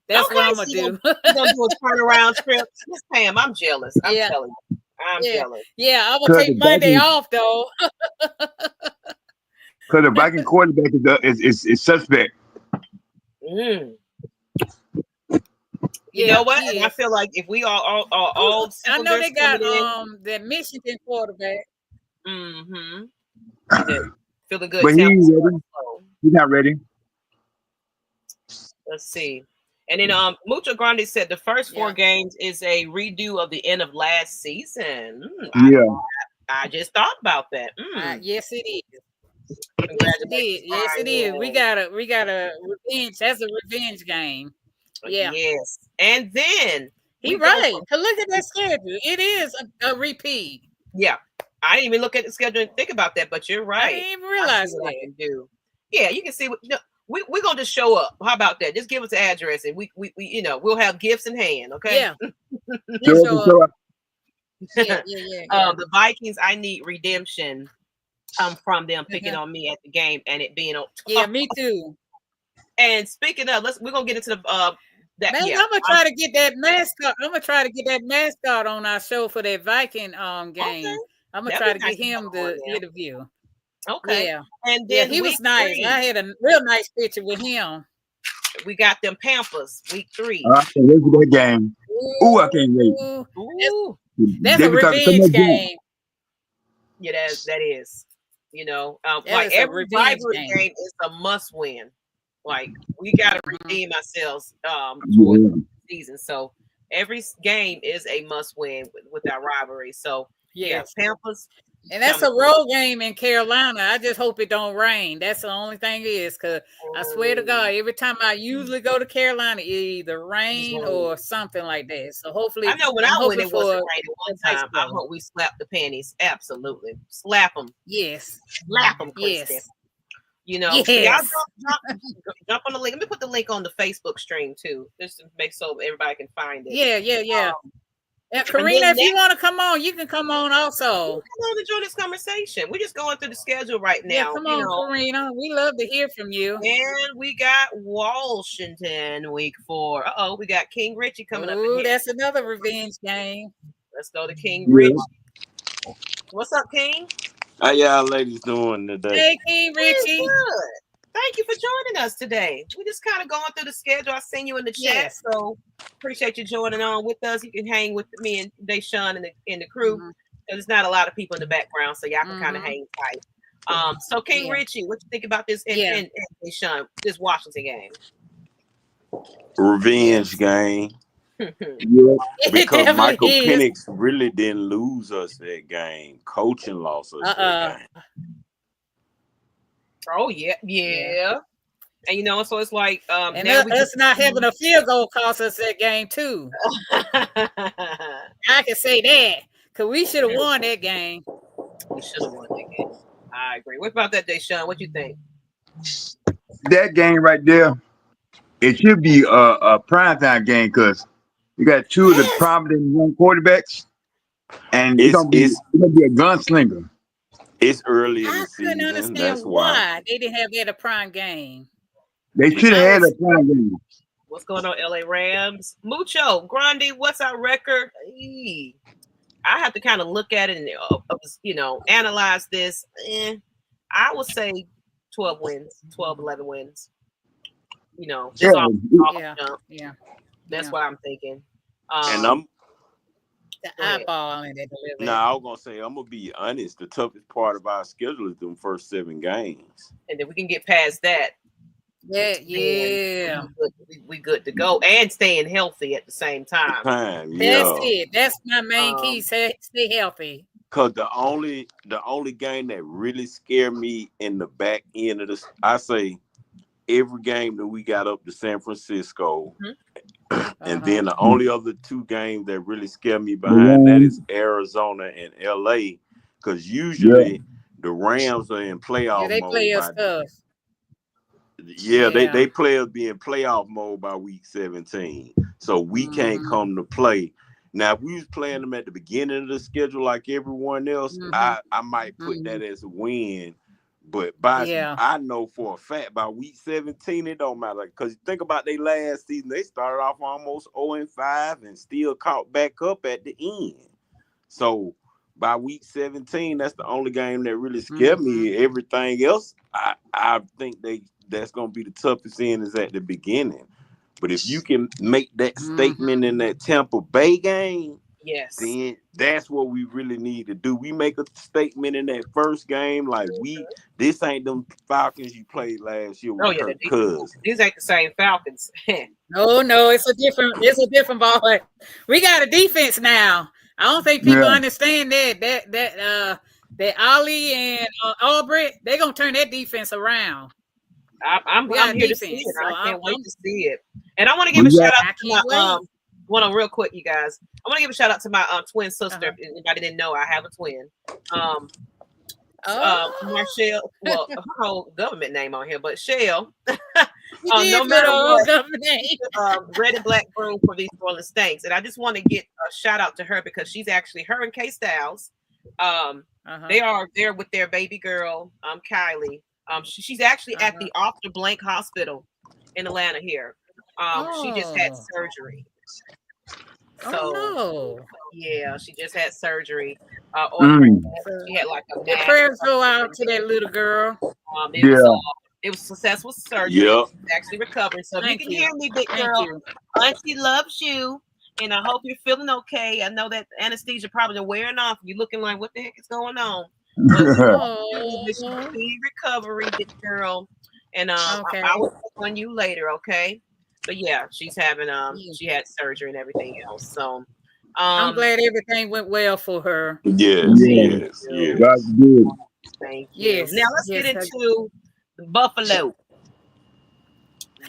That's what I'm gonna do. You're gonna do a turnaround trip. Miss Pam, I'm jealous. I'm telling you. I'm jealous. Yeah, I'm gonna take Monday off though. Because the Viking quarterback is suspect. You know what? And I feel like if we all I know they got that Michigan quarterback. Feeling good. But he's not ready. Let's see. And then Mucho Grande said the first 4 games is a redo of the end of last season. I just thought about that. Yes, it is. Yes, it is. We got a revenge. That's a revenge game. Yeah. Yes. And then he's right. Look at that schedule. It is a repeat. Yeah. I didn't even look at the schedule and think about that, but you're right. I didn't even realize that. I can do. Yeah, you can see what we're gonna just show up. How about that? Just give us the address and we we'll have gifts in hand, okay? Yeah. The Vikings, I need redemption from them picking on me at the game and it being me too. And speaking of, we're gonna get into the I'm gonna try to get that mascot. I'm gonna try to get that mascot on our show for that Viking game. Okay. I'm gonna try to get him the interview. Okay. Yeah. And then he was nice. I had a real nice picture with him. We got them Pampers week 3. I can't wait for that game. Ooh, I can't wait. That's a revenge game. Yeah, that is. Like every rivalry game is a must win. Like we gotta redeem ourselves towards the season. So every game is a must win with our rivalry. So Pampers. And that's a road game in Carolina. I just hope it don't rain. That's the only thing it is, because I swear to God, every time I usually go to Carolina, it either rain or something like that. So hopefully, I know when I went, it wasn't raining one time. I hope we slap the panties. Absolutely, slap them. Yes, slap them. Yes. So y'all jump on the link. Let me put the link on the Facebook stream too, just to make so everybody can find it. Yeah. Karina, if you want to come on, you can come on also. Come on to join this conversation. We're just going through the schedule right now. Yeah, come on, Karina. We love to hear from you. And we got Washington week 4. We got King Richie coming up. Ooh, that's another revenge game. Let's go to King Richie. What's up, King? How y'all ladies doing today? Hey, King Richie. Good. Thank you for joining us today. We're just kind of going through the schedule. I seen you in the chat, so appreciate you joining on with us. You can hang with me and Deshaun and the crew. There's not a lot of people in the background, so y'all can kind of hang tight. So King Richie, what you think about this and Deshaun, this Washington game? Revenge game. Yeah. Because Michael is. Penix really didn't lose us that game. Coaching lost us that game. Oh yeah. And you know, so it's like and now us not having a field goal cost us that game too. I can say that because we should have won that game. We should have won that game. I agree. What about that, Deshaun? What you think? That game right there, it should be a primetime game because you got two of the prominent young quarterbacks, and it's gonna be a gunslinger. It's early in I the couldn't season. understand That's why they didn't have that a prime game. They should have had a prime game. What's going on, LA Rams? Mucho Grande, what's our record? I have to kind of look at it and analyze this. I would say 12 wins, 12, 11 wins. You know, this Yeah. That's what I'm thinking. And I'm the eyeball in it. I was gonna say I'm gonna be honest. The toughest part of our schedule is them first 7 games, and then we can get past that. Yeah. We good to go and staying healthy at the same time. That's it. That's my main key. Stay healthy. Cause the only game that really scared me in the back end of this, I say every game that we got up to San Francisco, and then the only other 2 games that really scare me behind that is Arizona and LA, because usually the Rams are in playoff mode. They play us tough. They play us be in playoff mode by week 17, so we can't come to play. Now, if we was playing them at the beginning of the schedule like everyone else, I might put that as a win. But I know for a fact by week 17 it don't matter, because think about their last season, they started off almost 0-5 and still caught back up at the end. So by week 17, that's the only game that really scared me. Everything else, I think that's gonna be the toughest end is at the beginning. But if you can make that statement in that Tampa Bay game, then that's what we really need to do. We make a statement in that first game, like this ain't them Falcons you played last year with Kirk Cousins. These ain't the same Falcons. No, it's a different ball. We got a defense now. I don't think people understand that Ollie and Aubrey, they're gonna turn that defense around. I'm here to see it. I can't wait to see it. And I want to give a shout out to my real quick, you guys. I want to give a shout out to my twin sister. If anybody didn't know, I have a twin. Marshall, well, her whole government name on here, but Shell. No matter what, red and black room for these Rolling Stanks. And I just want to get a shout out to her because she's actually her and K Styles. They are there with their baby girl, Kylie. She's actually at the Off the Blank Hospital in Atlanta here. She just had surgery. So she just had surgery. She had like a prayers go out to that little girl. It was successful surgery. She's actually recovering. So if you can hear me, big girl, Auntie loves you. And I hope you're feeling okay. I know that anesthesia probably wearing off. You're looking like, what the heck is going on? Recovery, big girl. And I will check on you later, okay? But yeah, she's having she had surgery and everything else. So I'm glad everything went well for her. Yes. That's good. Thank you. Yes. Now let's get into Buffalo.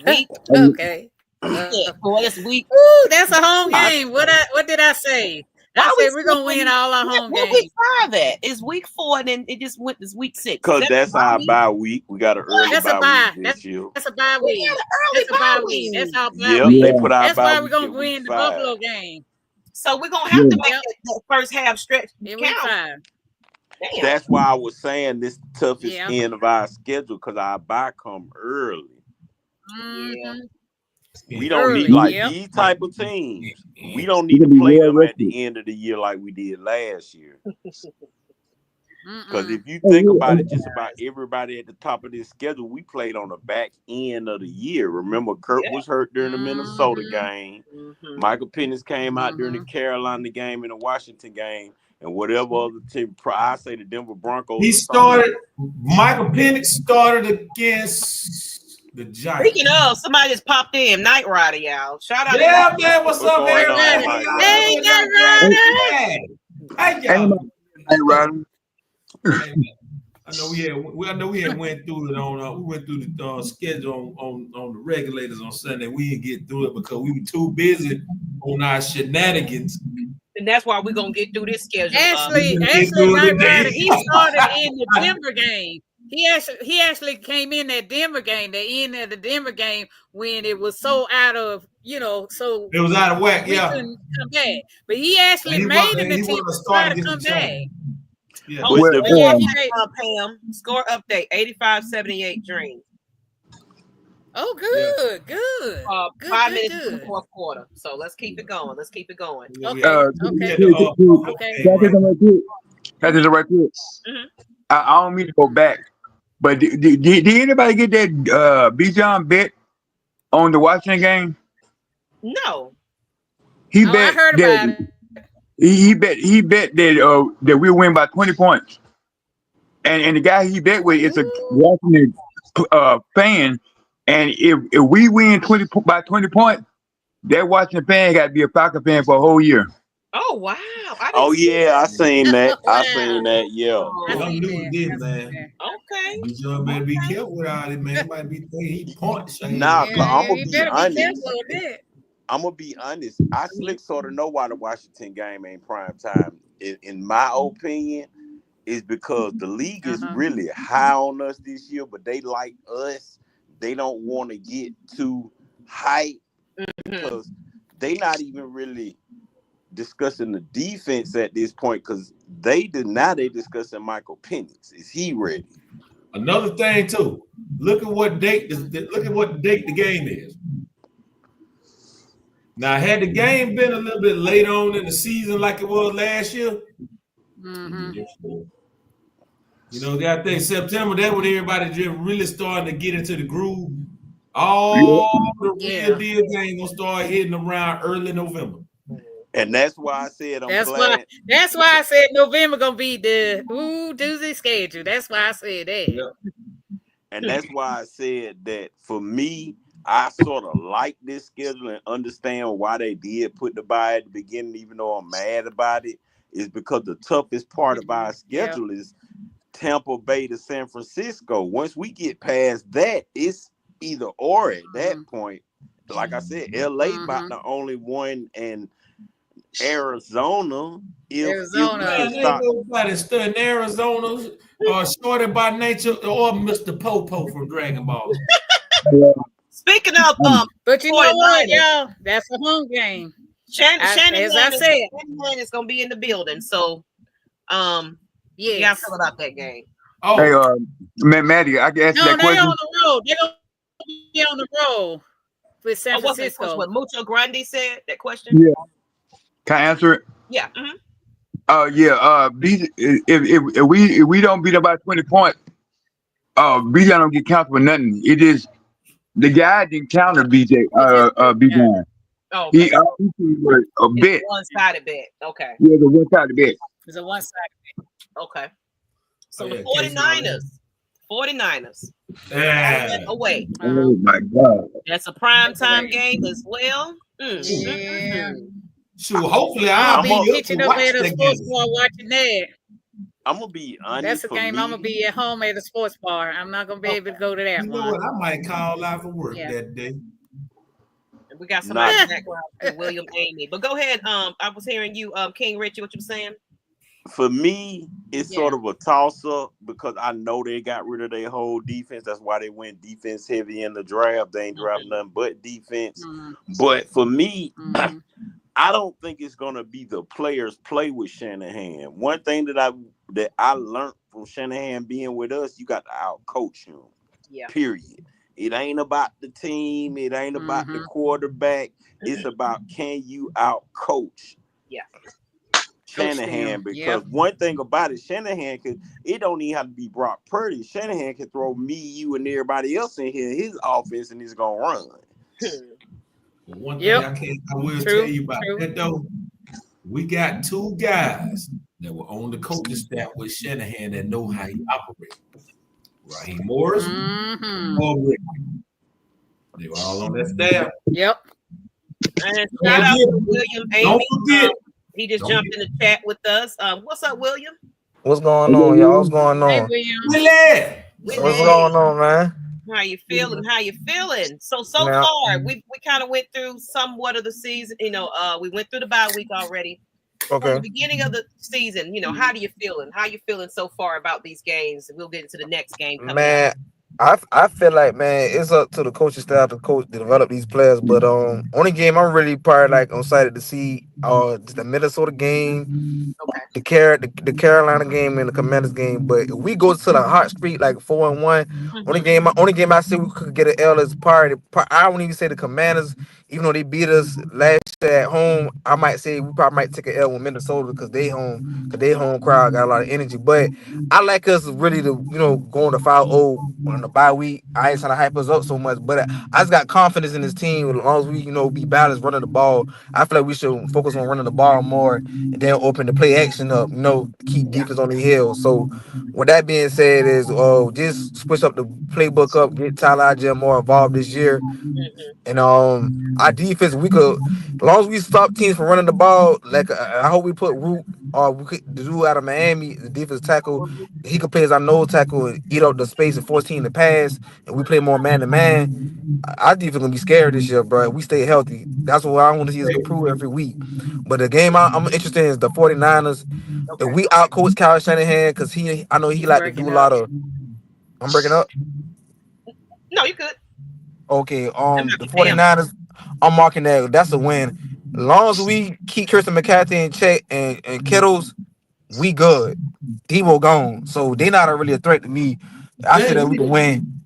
Okay. This week. Ooh, that's a home game. What did I say? I said we're gonna win all our home games. Week 5 at? It's week 4, and then it just went this week 6. Because that's our bye week. We got an early bye week this year. That's a bye week. That's a bye week. That's our bye week. They put our that's why we're gonna win the Buffalo game. So we're gonna have to make that first half stretch count. That's why I was saying this toughest end of our schedule, because our bye come early. We don't need these type of teams. We don't need to play them at the end of the year like we did last year. Because if you think about it, just about everybody at the top of this schedule, we played on the back end of the year. Remember, Kurt was hurt during the Minnesota game. Michael Penix came out during the Carolina game and the Washington game. And whatever other team, I say the Denver Broncos. Michael Penix started against The Giants. Speaking of, somebody just popped in. Nyght Ryder, y'all. Shout out. Yeah, man. What's up, going man? on, Hey, Nyght Hey, Hey, Ryder. I know we had went through it on. We went through the schedule on the regulators on Sunday. We didn't get through it because we were too busy on our shenanigans. And that's why we're gonna get through this schedule. Actually, Nyght Ryder, he started in the Denver game. He actually came in that Denver game, the end of the Denver game when it was so out of, so it was out of whack. We Yeah, couldn't come back, but he actually made an attempt to try to come back. Yeah. Pam, score update 85-78 Dreams. Oh, good, good. 5 minutes in the fourth quarter. So let's keep it going. Okay. That is right quick. I don't mean to go back, but did anybody get that Bijan bet on the Washington game? No. He bet I heard about it. He bet that we'll win by 20 points. And the guy he bet with is a Washington fan. And if we win by 20 points, that Washington fan got to be a Falcons fan for a whole year. Oh wow! I seen that. I seen that. Yeah. I'm new to this, man. Okay. You better be careful with all this, man. It might be he points. Nah, I'm gonna you be better honest. careful with that. I'm gonna be honest. I slick sort of know why the Washington game ain't prime time. In my opinion, is because the league is really high on us this year, but they like us. They don't want to get too hype because they not even really discussing the defense at this point because they discussing Michael Penix. Is he ready? Another thing too. Look at what date the game is. Now, had the game been a little bit later on in the season like it was last year, I think September, that's when everybody just really starting to get into the groove. All the real deal game gonna start hitting around early November. And that's why I said That's why I said November gonna be the doozy schedule. That's why I said that. Yeah. And that's why I said that for me, I sort of like this schedule and understand why they did put the bye at the beginning, even though I'm mad about it, is because the toughest part of our schedule is Tampa Bay to San Francisco. Once we get past that, it's either or at that point. Like I said, LA about the only one, and Arizona. Ain't nobody studying Arizona or Shorty by Nature or Mr. Popo from Dragon Ball. Speaking of but you know what, y'all? That's a home game. Shanahan is gonna be in the building. So yeah, feel about that game. Oh, hey, Maddie, I can ask you that question. No, they're on the road. They're gonna be on the road with San Francisco. What Mucho Grande said that question? Yeah. Can I answer it? Yeah. If we don't beat about 20 points, BJ don't get counted for nothing. It is the guy didn't counter BJ. BJ. Oh, okay. He was a bet. One-sided bet. Okay. Yeah, the one-sided bet. It's a one-sided bet. Okay. So the 49ers. Yeah. Away. Oh my God. That's a prime time game as well. Yeah. So hopefully I'll be pitching up at a sports bar watching that. I'm gonna be honest. That's a game I'm gonna be at home at a sports bar. I'm not gonna be able to go to that one. You know what? I might call out for work that day. We got somebody in the background, William Amy. But go ahead. I was hearing you, King Richie, what you were saying. For me, it's sort of a toss-up because I know they got rid of their whole defense. That's why they went defense heavy in the draft. They ain't drafting nothing but defense. But for me, I don't think it's gonna be the players play with Shanahan. One thing that I learned from Shanahan being with us, you got to out-coach him. Yeah. Period. It ain't about the team. It ain't about the quarterback. It's about can you out-coach Shanahan? Because one thing about it, Shanahan it don't even have to be Brock Purdy. Shanahan can throw me, you, and everybody else in here his offense, and he's gonna run. One thing I will tell you about that though, we got two guys that were on the coaching staff with Shanahan that know how he operates. Raheem Morris or Rick. They were all on that staff. Yep. And shout out to William Amy. Don't forget. He just jumped in the chat with us. What's up, William? What's going on, y'all? What's going Hey, on? William. What's going on, man? How you feeling? How you feeling? So Man, far, we kind of went through somewhat of the season. You know, we went through the bye week already. From the beginning of the season, you know, how do you feeling? How you feeling so far about these games? We'll get into the next game coming man, I feel like, man, it's up to the coaching staff to develop these players. But only game I'm really probably like excited to see the Minnesota game, the Carolina game, and the Commanders game. But if we go to the hot streak like 4-1, only game I see we could get an L is probably I wouldn't even say the Commanders, even though they beat us last year at home. I might say we probably might take an L with Minnesota because they home crowd got a lot of energy. But I like us really to go on the 5-0 on the bye week. I ain't trying to hype us up so much, but I just got confidence in this team. As long as we be balanced running the ball, I feel like we should focus on running the ball more and then open the play action up. Keep defense on the heels. So with that being said, is just switch up the playbook up, get Tyler Algier more involved this year, and our defense we could, as long as we stop teams from running the ball. Like I hope we put Root or we could do out of Miami, the defense tackle. He could play as our nose tackle and eat up the space and 14 to pass, and we play more man to man. Our defense gonna be scared this year, bro. We stay healthy. That's what I want to see us improve every week. But the game I'm interested in is the 49ers. If we outcoach Kyle Shanahan, because I know he like to do a lot of. I'm breaking up. No, you could. Okay, the 49ers, I'm marking that. That's a win. As long as we keep Christian McCaffrey in check and Kittles, we good. Debo gone, so they not really a threat to me. I feel that we can win.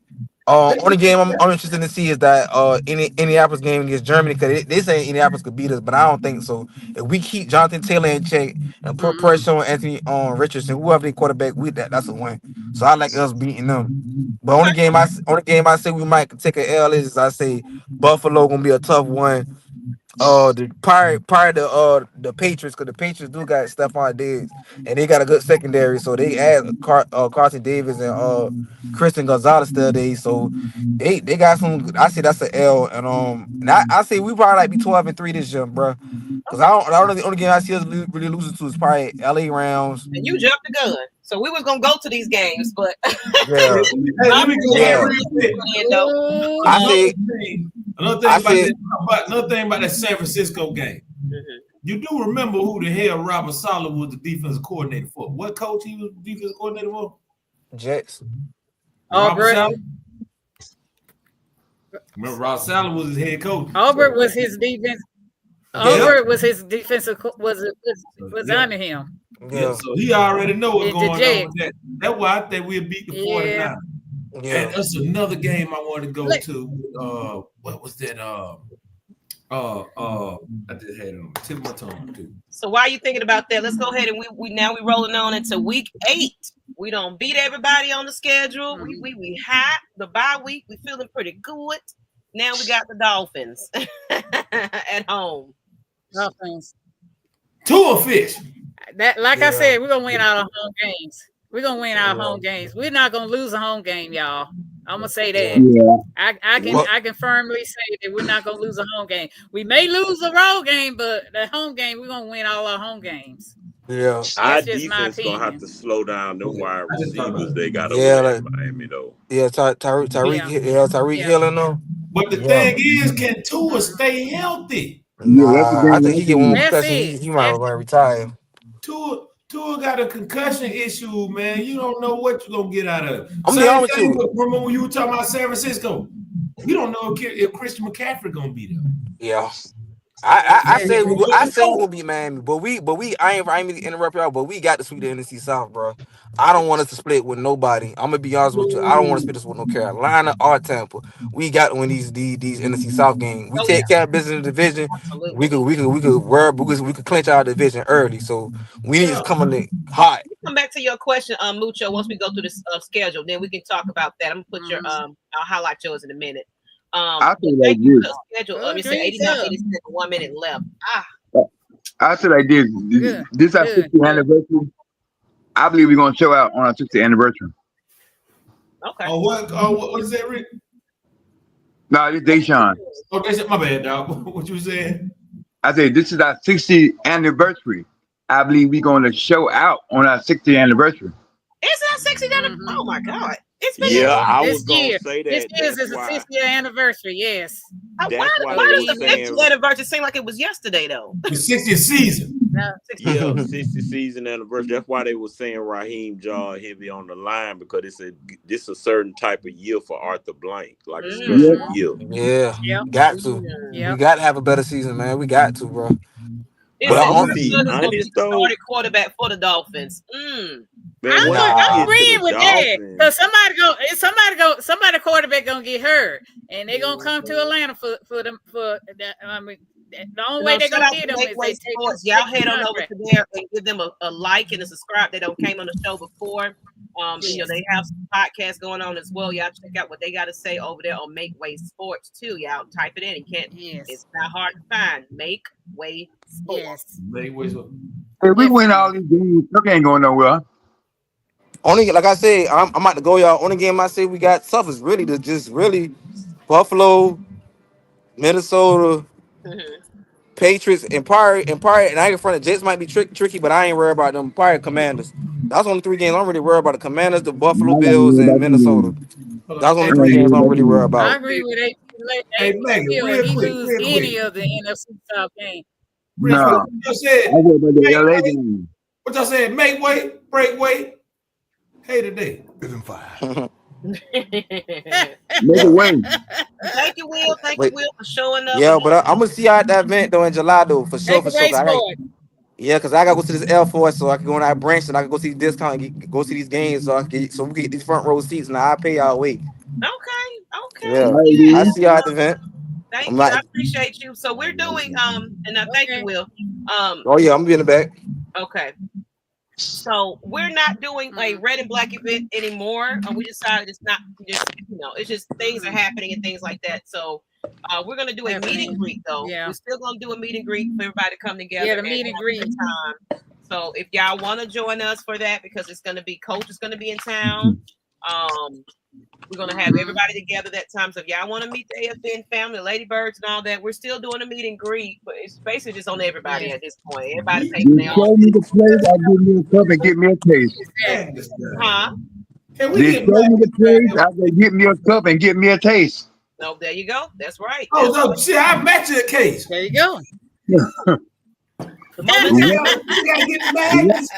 Only game I'm interested to see is that Indianapolis game against Germany, because they say Indianapolis could beat us, but I don't think so. If we keep Jonathan Taylor in check and put pressure on Anthony Richardson, whoever they quarterback with, that's a win. So I like us beating them. But only game I say we might take an L is I say Buffalo gonna be a tough one. Prior to the Patriots, because the Patriots do got Stephon Diggs and they got a good secondary, so they add Carson Davis and Christian Gonzalez still there, so they got some. I say that's an L, and I say we probably like be 12-3 this year, bro. Because I don't know, the only game I see us really losing to is probably LA Rams. And you jumped the gun, so we was gonna go to these games, but yeah. Let me go ahead real quick. Another thing about that San Francisco game. You do remember who the hell Robert Saleh was the defensive coordinator for? What coach he was the defensive coordinator for? Jets. Albert Saleh? Remember Robert Saleh was his head coach. Albert was his defense. Albert was his defensive was under him. Yeah, so he already know what's going on with that. That's why I think we'll beat the 49. Yeah. And that's another game I want to go to. What was that? I just had it on the tip of my tongue too. So while you thinking about that, let's go ahead and we rolling on into week 8. We don't beat everybody on the schedule. We hot the bye week. We feeling pretty good. Now we got the Dolphins at home. Dolphins. Two fish. That, like I said, we're gonna win our home games. We're gonna win our home games. We're not gonna lose a home game, y'all. I'm gonna say that. Yeah. I can firmly say that we're not gonna lose a home game. We may lose a road game, but the home game, we're gonna win all our home games. Yeah, our defense gonna have to slow down the wide receivers. They got in Miami though. Yeah, Tyreek Hill and them. But the thing is, can Tua stay healthy? Nah, I think he get one concussion. He might want to retire. Tua got a concussion issue, man. You don't know what you're gonna get out of it. I'm be honest with you. Remember when you were talking about San Francisco? We don't know if Christian McCaffrey gonna be there. Yeah. I say we're gonna beat Miami, but I ain't mean to interrupt y'all, but we got to sweep the NFC South, bro. I don't want us to split with nobody. I'm gonna be honest with you. I don't want to split this with no Carolina or Tampa. We got to win these NFC South games. We take care of business in the division. We could clinch our division early. So we need to come in hot. Come back to your question, Mucho. Once we go through this schedule, then we can talk about that. I'm gonna put your I'll highlight yours in a minute. I feel like this. Schedule. You said 89, 87, 1 minute left. I feel like this. This our 50th anniversary. I believe we're gonna show out on our 50th anniversary. Okay. What is that, Rick? No, it's Deshaun. Oh, that's my bad, dog. What you saying? I said this is our 60th anniversary. I believe we're going to show out on our 60th anniversary. Is that 60 dollars? Oh my God. It's been Yeah, that I This was gonna year. say This that. year That's is a why. 60th anniversary. Yes. why That's why why they does were the 60th saying. anniversary seem like it was yesterday though? The 60th season. No. Yeah, 60th season anniversary. That's why they were saying Raheem jaw heavy on the line because this a certain type of year for Arthur Blank, like a special year. Yeah, Yep. got to. Yep. We got to have a better season, man. We got to, bro. It But says I'm Doug See, is going to be honest the though, starting quarterback for the Dolphins. man, once Nah. you I'm get to agreeing the with that Dolphins, because somebody quarterback gonna get hurt, and they're gonna come to Atlanta for that. I mean, the only way they're shout gonna out get to them Make is Way they take Sports. the Y'all head on over contract. to there and give them a like and a subscribe. They don't came on the show before. They have some podcasts going on as well. Y'all check out what they got to say over there on Make Way Sports too. Y'all type it in. You can't. Yes. It's not hard to find. Make Way Sports. Yes. Make way so. Hey, we win all these games. Tuck ain't going nowhere. only, like I said, I'm about to go, y'all. Only game I say we got tough is really Buffalo, Minnesota, Patriots, and Pirate. And I ain't in front of Jets might be tricky, but I ain't worried about them Pirate Commanders. That's only 3 games I'm really worried about: the Commanders, the Buffalo I gotta Bills, hear and about the Minnesota. game. That's only I 3 gotta hear games I'm about really the worried game. I about. agree with Hey, Maggie, Hill. real He quick, lose real any quick. of the NFC South game. Real No, quick. What y'all said? I go about the Make LA way. game. What y'all said? Make way, break way. Hey today. Make a Yeah. way. Thank you, Will. Thank you, But Will, for showing up. yeah, but I'm gonna see y'all at that event though in July though, for sure, Make for a sure. race for it. Yeah, cause I gotta go to this Air Force so I can go on that branch and I can go see the discount and go see these games so we can get these front row seats and I pay y'all way. Okay. Yeah, All right, Yeah. I dude. see y'all at the event. Thank I'm you. I not. appreciate you. So we're doing and I thank you, Will. Oh yeah, I'm gonna be in the back. Okay. So we're not doing a red and black event anymore. We decided it's not just it's just things are happening and things like that. So we're gonna do a meet and greet though. Yeah. We're still gonna do a meet and greet for everybody to come together. Yeah, the meet and greet. Time. So if y'all want to join us for that, because it's gonna be Coach is gonna be in town. We're gonna have everybody together that time. So if y'all want to meet the AFN family, Ladybirds and all that, we're still doing a meet and greet, but it's basically just on everybody at this point. Everybody pays Just their own. show me the place. I'll give me a cup and get me a taste. Huh? Can we Just get show me the place. Black? I'll go get me a cup and get me a taste. No, there you go. That's right. Oh, no, shit, I match your case. There you go. The momentum. You gotta get the bags.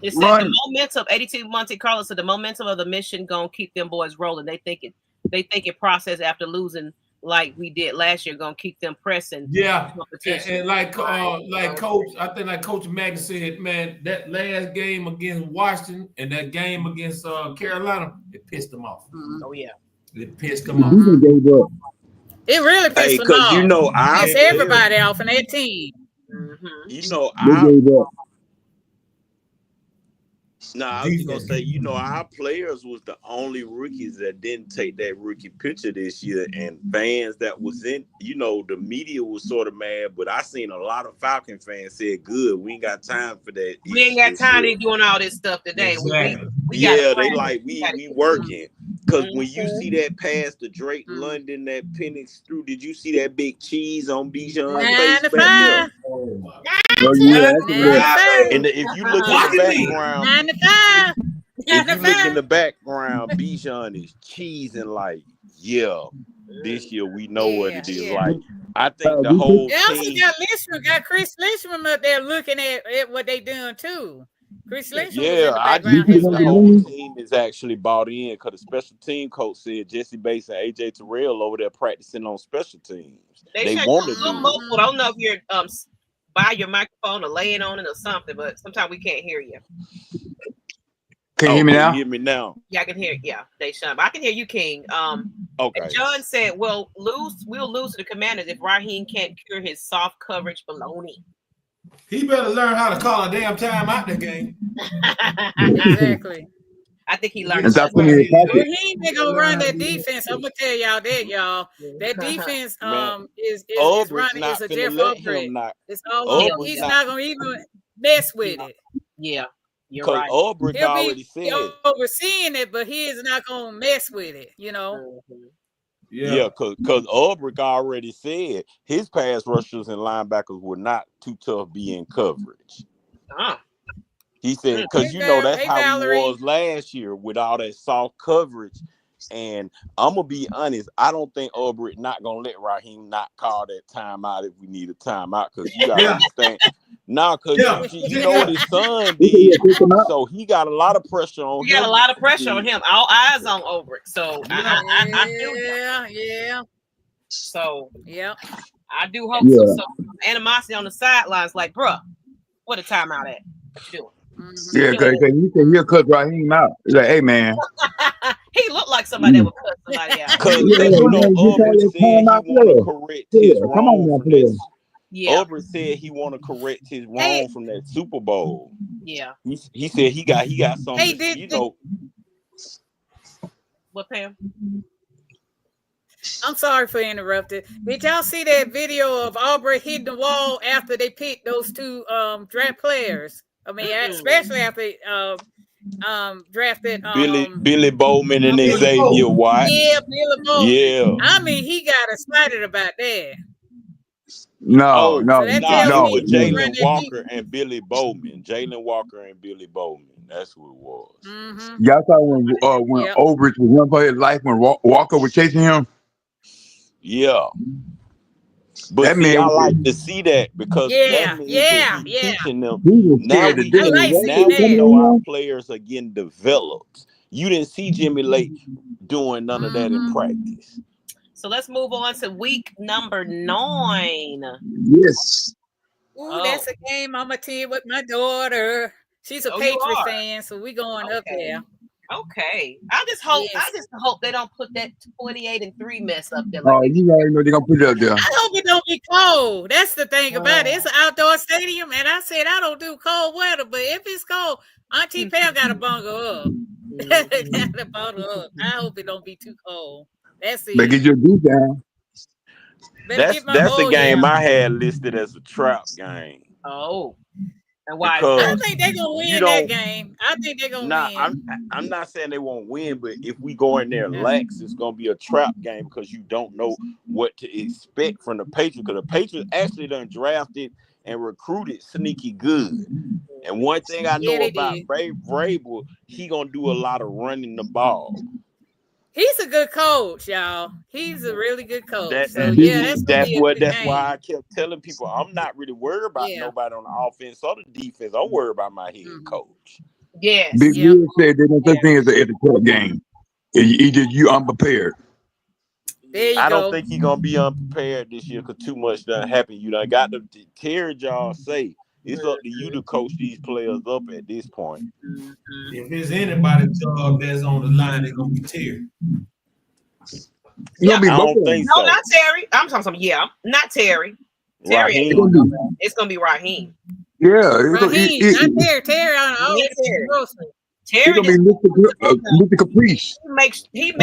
It said the momentum. 82 Monte Carlo said the momentum of the mission gonna keep them boys rolling. They think it process after losing like we did last year gonna keep them pressing. Yeah, and like Coach, I think like Coach Maggie said, man, that last game against Washington and that game against Carolina, it pissed them off. Oh yeah, it pissed them off. It really pissed them off. It's everybody off in that team. I was gonna say, our players was the only rookies that didn't take that rookie picture this year, and fans that was in, the media was sort of mad, but I seen a lot of Falcon fans said, "Good, we ain't got time for that. We ain't got time to doing all this stuff today." Exactly. We working. Because when you see that pass to Drake London, that Penix through, did you see that big cheese on Bijan's face back there? And if you look in the background, 95. if you look in the background, Bijan is cheesing like, this year we know what it is like. I think the whole team. Got Chris Lishman up there looking at what they doing too. Chris Lynch I think the whole team is actually bought in because the special team coach said Jesse Bates and AJ Terrell over there practicing on special teams. They want to do it. I don't know if you're by your microphone or laying on it or something, but sometimes we can't hear you. Can you hear me now? Hear me now? Yeah, I can hear. Yeah, Deshaun, but I can hear you, King. Okay. John said, "We'll lose to the Commanders if Raheem can't cure his soft coverage baloney." He better learn how to call a damn time out the game. Exactly. I think he learned. He ain't gonna run that defense. I'm gonna tell y'all that, y'all. That defense is running. It's a different upgrade. It's all. He's not gonna even mess with it. Yeah, you're right. Aubrey already said overseeing it, but he is not gonna mess with it. Yeah, because Ulbrich already said his pass rushers and linebackers were not too tough being coverage. He said, because that's how Valerie. he was last year with all that soft coverage. And I'm gonna be honest, I don't think Ulbrich not gonna let Raheem not call that timeout if we need a timeout, because you gotta understand. Nah, because you know what his son did, so he got a lot of pressure on him. He got a lot of pressure on him. All eyes on Ulbrich. So I feel yeah. So yeah, I do hope so. So animosity on the sidelines, like, bruh, what a timeout at? What you doing? Yeah, because you said he'll cut Raheem out. He's like, hey man. He looked like somebody that would cut somebody out. Because Ulbrich said he want to correct his wrong from that. Ulbrich said he want to correct his wrong from that Super Bowl. Yeah. He said he got something. What, Pam? I'm sorry for interrupting. Did y'all see that video of Aubrey hitting the wall after they picked those two draft players? I mean, especially after drafted Billy Bowman and Xavier White. Yeah, Billy Bowman. Yeah. I mean, he got excited about that. No. It was Jalen Walker and Billy Bowman. Jalen Walker and Billy Bowman. That's who it was. Y'all saw when Ulbrich was running for his life when Walker was chasing him? Yeah. But that I like to see that because that means that he's teaching them. Now we know our players are getting developed. You didn't see Jimmy Lake doing none of that in practice. So let's move on to week number 9. Yes. Ooh, that's a game I'm attending with my daughter. She's a Patriot fan, so we going up there. Okay. I just hope they don't put that 28-3 mess up there. You already know they're gonna put it up there. I hope it don't be cold. That's the thing about it. It's an outdoor stadium, and I said I don't do cold weather, but if it's cold, Auntie Pam got to bundle up. I hope it don't be too cold. That's it. But get your boot down. That's the game I had listed as a trap game. Oh. And why? I think they're gonna win that game. I think they're gonna win. I'm not saying they won't win, but if we go in there lax, it's gonna be a trap game because you don't know what to expect from the Patriots. Because the Patriots actually done drafted and recruited sneaky good. And one thing I know about Vrabel, he gonna do a lot of running the ball. He's a good coach, y'all. He's a really good coach. That's why I kept telling people I'm not really worried about nobody on the offense or the defense. I'm worried about my head coach. Yes. Big Will said there's no such thing as a trap game. You unprepared. I don't think he's gonna be unprepared this year because too much done happened. You done got to tear y'all say. It's up to you to coach these players up at this point. If there's anybody's job that's on the line, it's gonna be Terry. I don't think so. No, not Terry. I'm talking not Terry. Terry, it's gonna be Raheem. Yeah, Raheem, not Terry. Terry on Terry gonna be Mr. Caprice. He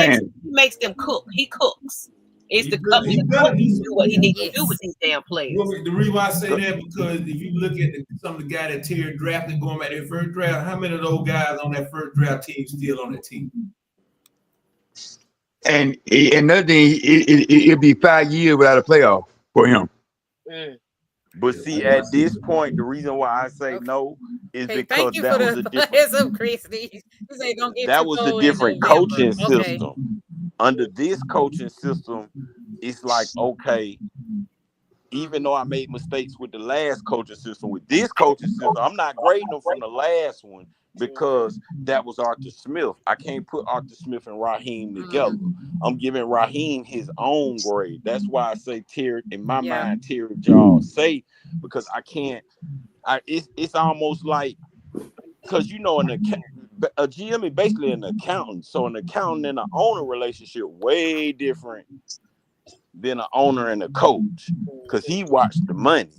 makes them cook. He cooks. It's the coach to do what he needs to do with these damn players. The reason why I say that because if you look at some of the guys that Terry drafted going back to their first draft, how many of those guys on that first draft team still on that team? And another thing, it'll be 5 years without a playoff for him. But see, at this point, the reason why I say no is because that was a different coaching system. Under this coaching system, it's like, okay, even though I made mistakes with the last coaching system, with this coaching system, I'm not grading them from the last one because that was Arthur Smith. I can't put Arthur Smith and Raheem together. I'm giving Raheem his own grade. That's why I say Terry, in my mind, Terry Jaws say, because I can't, it's almost like, because a GM is basically an accountant. So an accountant and an owner relationship way different than an owner and a coach because he watched the money.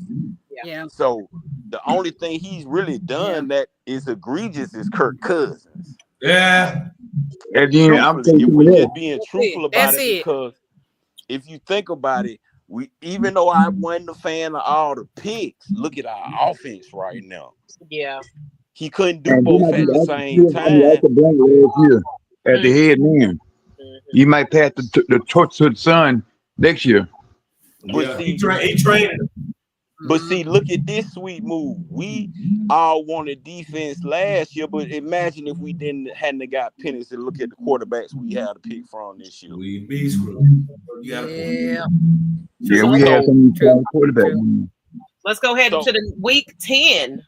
Yeah. So the only thing he's really done that is egregious is Kirk Cousins. Yeah. And then if we're just being truthful about it, because if you think about it, even though I wasn't a fan of all the picks, look at our offense right now. Yeah. He couldn't do both at the same time. At the head man. you might pass the torch to the son next year. But Yeah, see, he trained. But see, look at this sweet move. We all wanted defense last year, but imagine if we hadn't got Penix and look at the quarterbacks we had to pick from this year. We be screwed. Yeah. Yeah, we had some quarterbacks. Let's go ahead to the week 10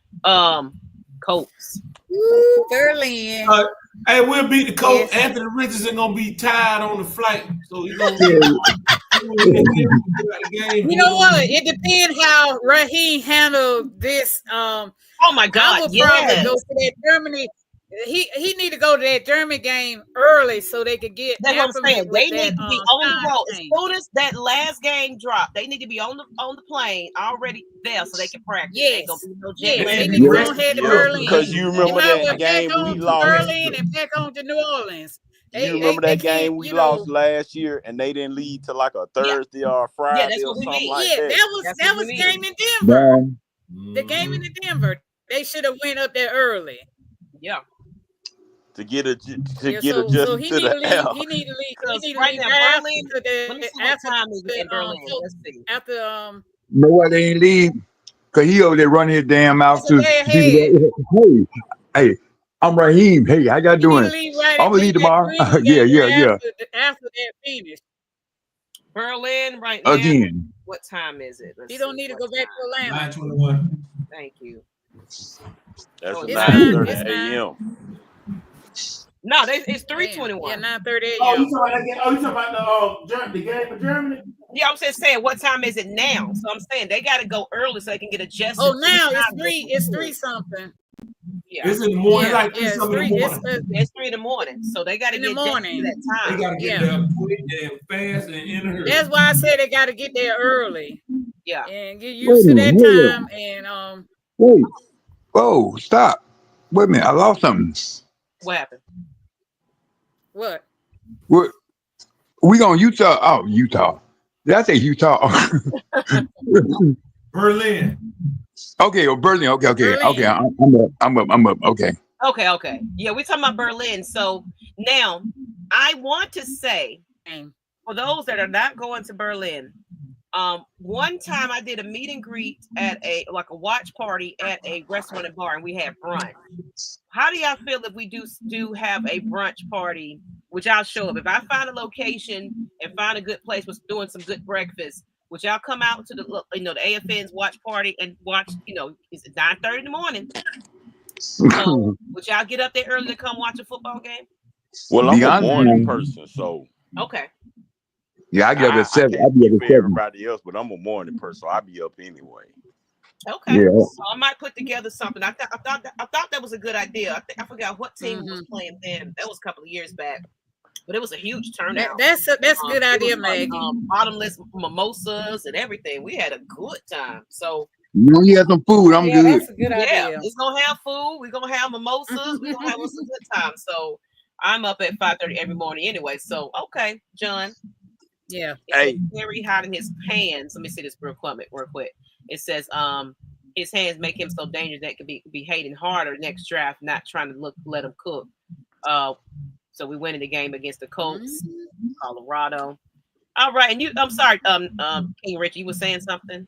Colts. Woo, Berlin. Hey, we'll beat the Colts. Yes. Anthony Richardson gonna be tired on the flight, so he's gonna. You know what? It depends how Raheem handled this. Oh my God! I would probably go to that Germany. He need to go to that German game early so they could get. That's what I'm saying. They need to be on the road as soon as that last game dropped. They need to be on the plane already there so they can practice. Yes, they need to go ahead to Berlin because you remember that game we lost. Berlin and back on to New Orleans. You remember that game we lost last year, and they didn't lead to like a Thursday or a Friday or something like that. That was the game in Denver. The game in Denver. They should have went up there early. Yeah. To get adjusted so he to the L. He need to leave. He need to leave Berlin. Let me see what time is it in Berlin. Let's see. After No, why they ain't leave? Cause he over there running his damn mouth to hey, I'm Raheem. Hey, how y'all doing? I'm gonna leave tomorrow. Yeah. After that finish. Berlin right now. Again. What time is it? He don't need to go back to Atlanta. 9:21. Thank you. That's 9:30 a.m. No, it's 3:21. Yeah, 9:30 a.m. Oh, you talking about the game of Germany? Yeah, I'm just saying, what time is it now? So I'm saying they got to go early so they can get adjusted. Oh, now it's three something. Yeah. It's in the morning, it's 3 in the morning. So they got to get adjusted that time. They got to get there quick and fast and in a hurry. That's why I said they got to get there early. Yeah, and get used to that time. And wait, whoa, stop! Wait a minute, I lost something. What happened? What? We going Utah? Oh, Utah. Did I say Utah? Berlin. Okay, Berlin. Okay. Berlin. Okay, I'm up. Okay. Okay. Yeah, we're talking about Berlin. So now I want to say, for those that are not going to Berlin, one time I did a meet and greet at a watch party at a restaurant and bar, and we had brunch. How do y'all feel if we do have a brunch party, which I'll show up? If I find a location and find a good place with doing some good breakfast, would y'all come out to the AFN's watch party and watch, it's 9:30 in the morning. So would y'all get up there early to come watch a football game? Well, I'm a morning person, so okay. Yeah, I get up at 7. I'll be up at 7. Everybody else, but I'm a morning person, so I'll be up anyway. Okay, so I might put together something. I thought that was a good idea. I forgot what team was playing then. That was a couple of years back, but it was a huge turnout. That's a good idea, Maggie. Bottomless mimosas and everything. We had a good time. So you have some food. I'm good. That's a good idea. Yeah, it's gonna have food. We're gonna have mimosas. We're gonna have some good time. So I'm up at 5:30 every morning anyway. So okay, John. Yeah. It's very hot in his hands. Let me see this real quick. It says his hands make him so dangerous that could be hating harder next draft, not trying to let him cook. So we went in the game against the Colts, Colorado. All right, and I'm sorry, King Richie, you were saying something?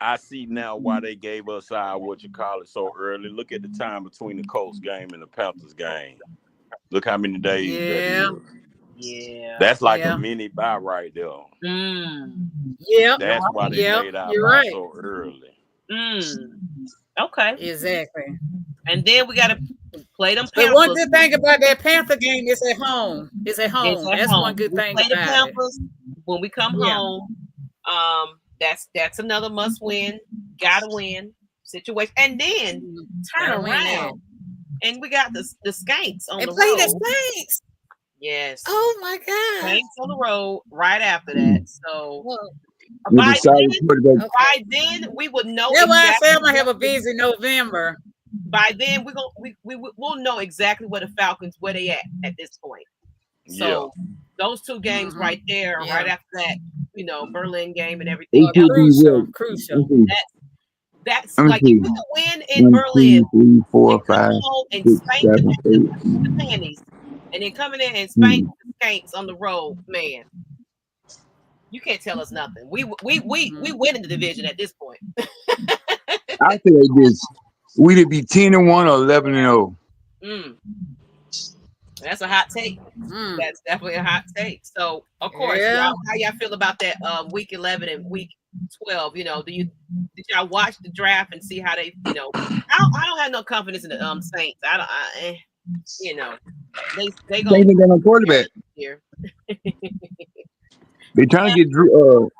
I see now why they gave us so early. Look at the time between the Colts game and the Panthers game. Look how many days that is. Yeah, that's like a mini bye right there. Yeah, that's why they made our bye so early. Okay, exactly. And then we got to play them. But one good thing about that Panther game is at home. It's at home. That's one good thing about the Panthers when we come home. That's another must win. Gotta win situation, and then turn around. And we got the Skanks on the road. Play the Skanks. Yes. Oh my God. Skanks on the road right after that. So by then we would know. That's why I say I'm gonna have a busy November. By then we'll know exactly where the Falcons where they at this point. So those two games right there, right after that, Berlin game and everything. Crucial. That's like you put the win in Berlin. 2, 3, 4, 5, 6, 7, 8. The panties. and then coming in and spank the Skanks on the road, man. You can't tell us nothing. We win in the division at this point. I say this: we'd it be 10-1 or 11-0. That's a hot take. That's definitely a hot take. So, of course, y'all, how y'all feel about that week 11 and week 12? You know, did y'all watch the draft and see how they? You know, I don't have no confidence in the Saints. You know, they gonna quarterback here. They trying to get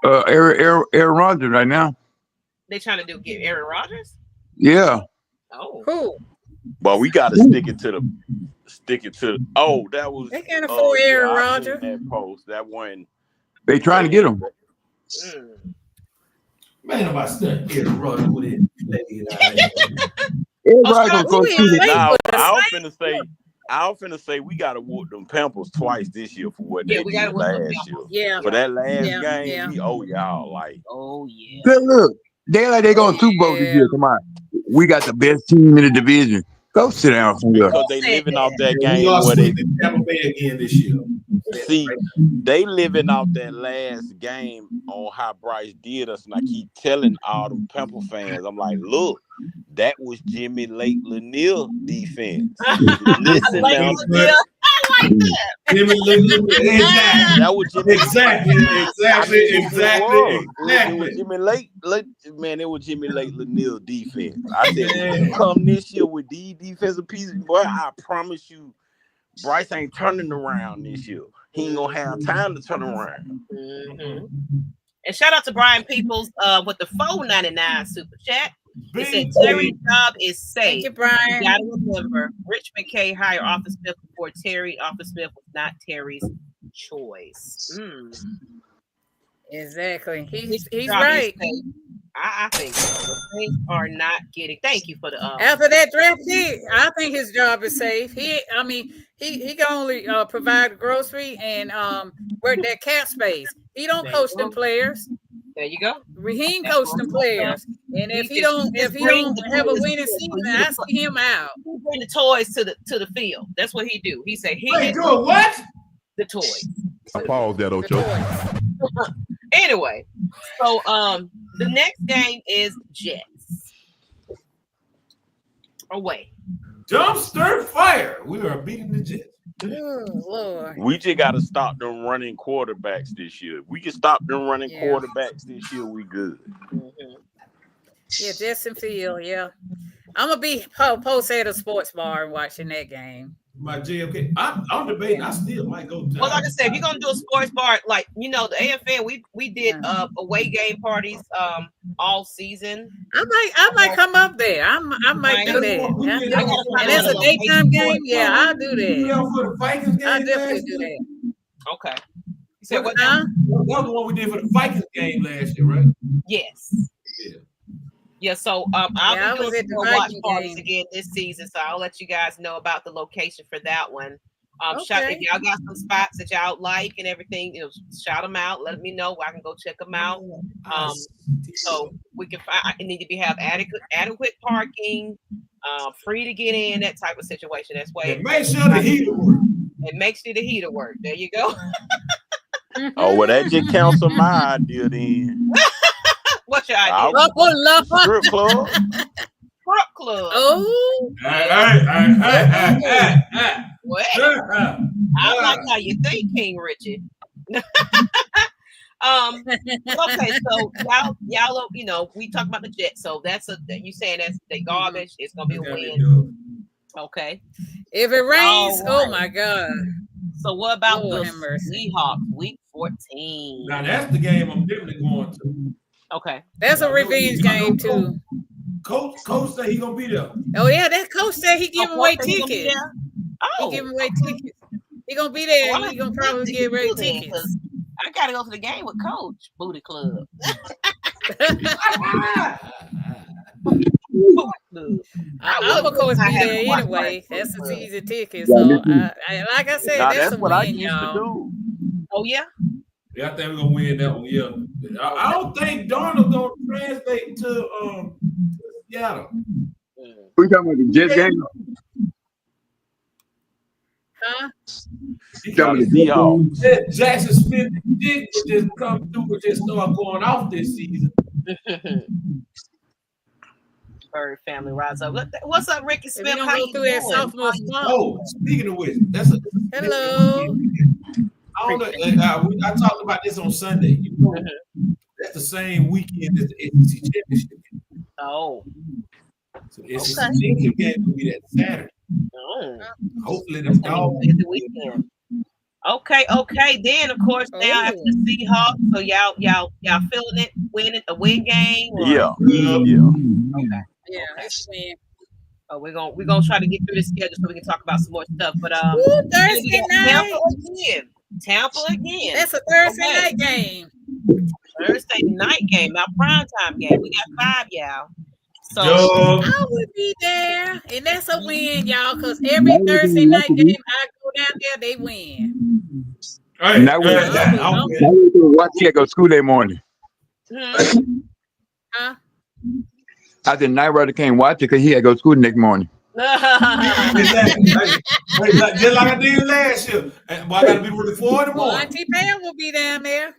Aaron Rodgers right now. They trying to get Aaron Rodgers. Yeah. Oh. Who? But we got to stick it to. Oh, that was. They can't afford Aaron Rodgers. That post, that one. They trying to get him. Man, I'm about to start Aaron Rodgers with it. I was finna say we gotta whoop them Pampers twice this year for what they did last year. Yeah. For that last game, we owe y'all like. Oh yeah. Look, they going Super Bowl this year. Come on, we got the best team in the division. Go sit down somewhere. Because they living off that game where they Tampa Bay again this year. See, they living off that last game on how Bryce did us, and I keep telling all them Pamper fans, I'm like, look, that was Jimmy Lanier defense. Listen now. I like that. Jimmy Lanier, exactly. That was Jimmy. Exactly. It was Jimmy man. It was Jimmy Lanier defense. I said, when you come this year with these defensive pieces, boy, I promise you, Bryce ain't turning around this year. He ain't gonna have time to turn around. And shout out to Brian Peoples with the $4.99 super chat. He said Terry's job is safe. Thank you, Brian. You gotta remember, Rich McKay hired Arthur Smith before Terry. Arthur Smith was not Terry's choice. Exactly. He's right. I think so. The Saints are not getting. Thank you for the. After that draft pick, I think his job is safe. He can only provide grocery and work that cap space. He don't coach them players. There you go. He ain't coach them players. And if he don't have a winning season, I see him out. He bring the toys to the field. That's what he do. He said he doing what? The toys. I paused that, Ocho. Anyway, so the next game is Jets away. Dumpster fire. We are beating the Jets. Oh, Lord. We just got to stop them running quarterbacks this year. If we can stop them running quarterbacks this year, we good. Yeah, Justin Field, yeah. I'm going to be post at a sports bar and watching that game. My JFK, I'm debating. I still might go. Well, like I said, if you're gonna do a sports bar, like the AFN, we did away game parties all season. I might come up there. I might do that. And it's a daytime game. Yeah, I'll do that. For the Vikings game, I'll definitely do that. Okay. You said what? That was the one we did for the Vikings game last year, right? Yes. Yeah, so I'll be doing some watch parties again this season, so I'll let you guys know about the location for that one. If y'all got some spots that y'all like and everything, shout them out. Let me know. I can go check them out. So we can find. I need to have adequate parking, free to get in, that type of situation. That's why. Make sure the heater work. And make sure the heater work. There you go. Oh, well, that just counts on my idea then. What's your idea? Strip club. Strip club. Oh. What? I like how you think, King Richard. Okay, so y'all, we talk about the Jets. So you saying that's the garbage. It's gonna be a win. Okay. If it rains, oh my God. So what about the Seahawks week 14? Now that's the game I'm definitely going to. Okay. That's a revenge game too. Coach said he gonna be there. Oh yeah, that coach said he giving away tickets. Oh, he giving away tickets. He gonna be there. He gonna probably give away tickets. I gotta go to the game with Coach Booty Club. I'm of course be there anyway. That's a season ticket. So like I said, that's what win, I used to do. Oh yeah. Yeah, I think we're gonna win that one. Yeah, I don't think Darnold's gonna translate to Seattle. We talking about the Jets game? Huh? He Some of got the good Seahawks. games. Jackson Smith Jig would just come through and just start going off this season. Bird family rise up. What's up, Ricky If you Smith? don't How go you through that doing? sophomore slump. Oh, speaking of which, that's a Hello. I don't know. I talked about this on Sunday. You know, that's the same weekend as the SEC championship. Oh, So the SEC championship game will be that Saturday. oh. Hopefully, That's them gonna dogs. be a busy weekend. Okay. Then of course now after the Seahawks, so y'all feeling it, winning a win game? Or? Yeah. Yeah, it's win. Oh, we're gonna try to get through this schedule so we can talk about some more stuff. But Woo, Thursday night. Tampa again. That's a Thursday night game. Thursday night game, our primetime game. We got 5, y'all. So I would be there, and that's a win, y'all. Because every Thursday night game I go down there, they win. Hey, Now we watch you go to school that morning. Huh? I said Ryder can't watch it because he had to go to school the next morning. Exactly. Just like I did last year. Boy, I gotta be ready 4 in the morning. Auntie Pam will be down there.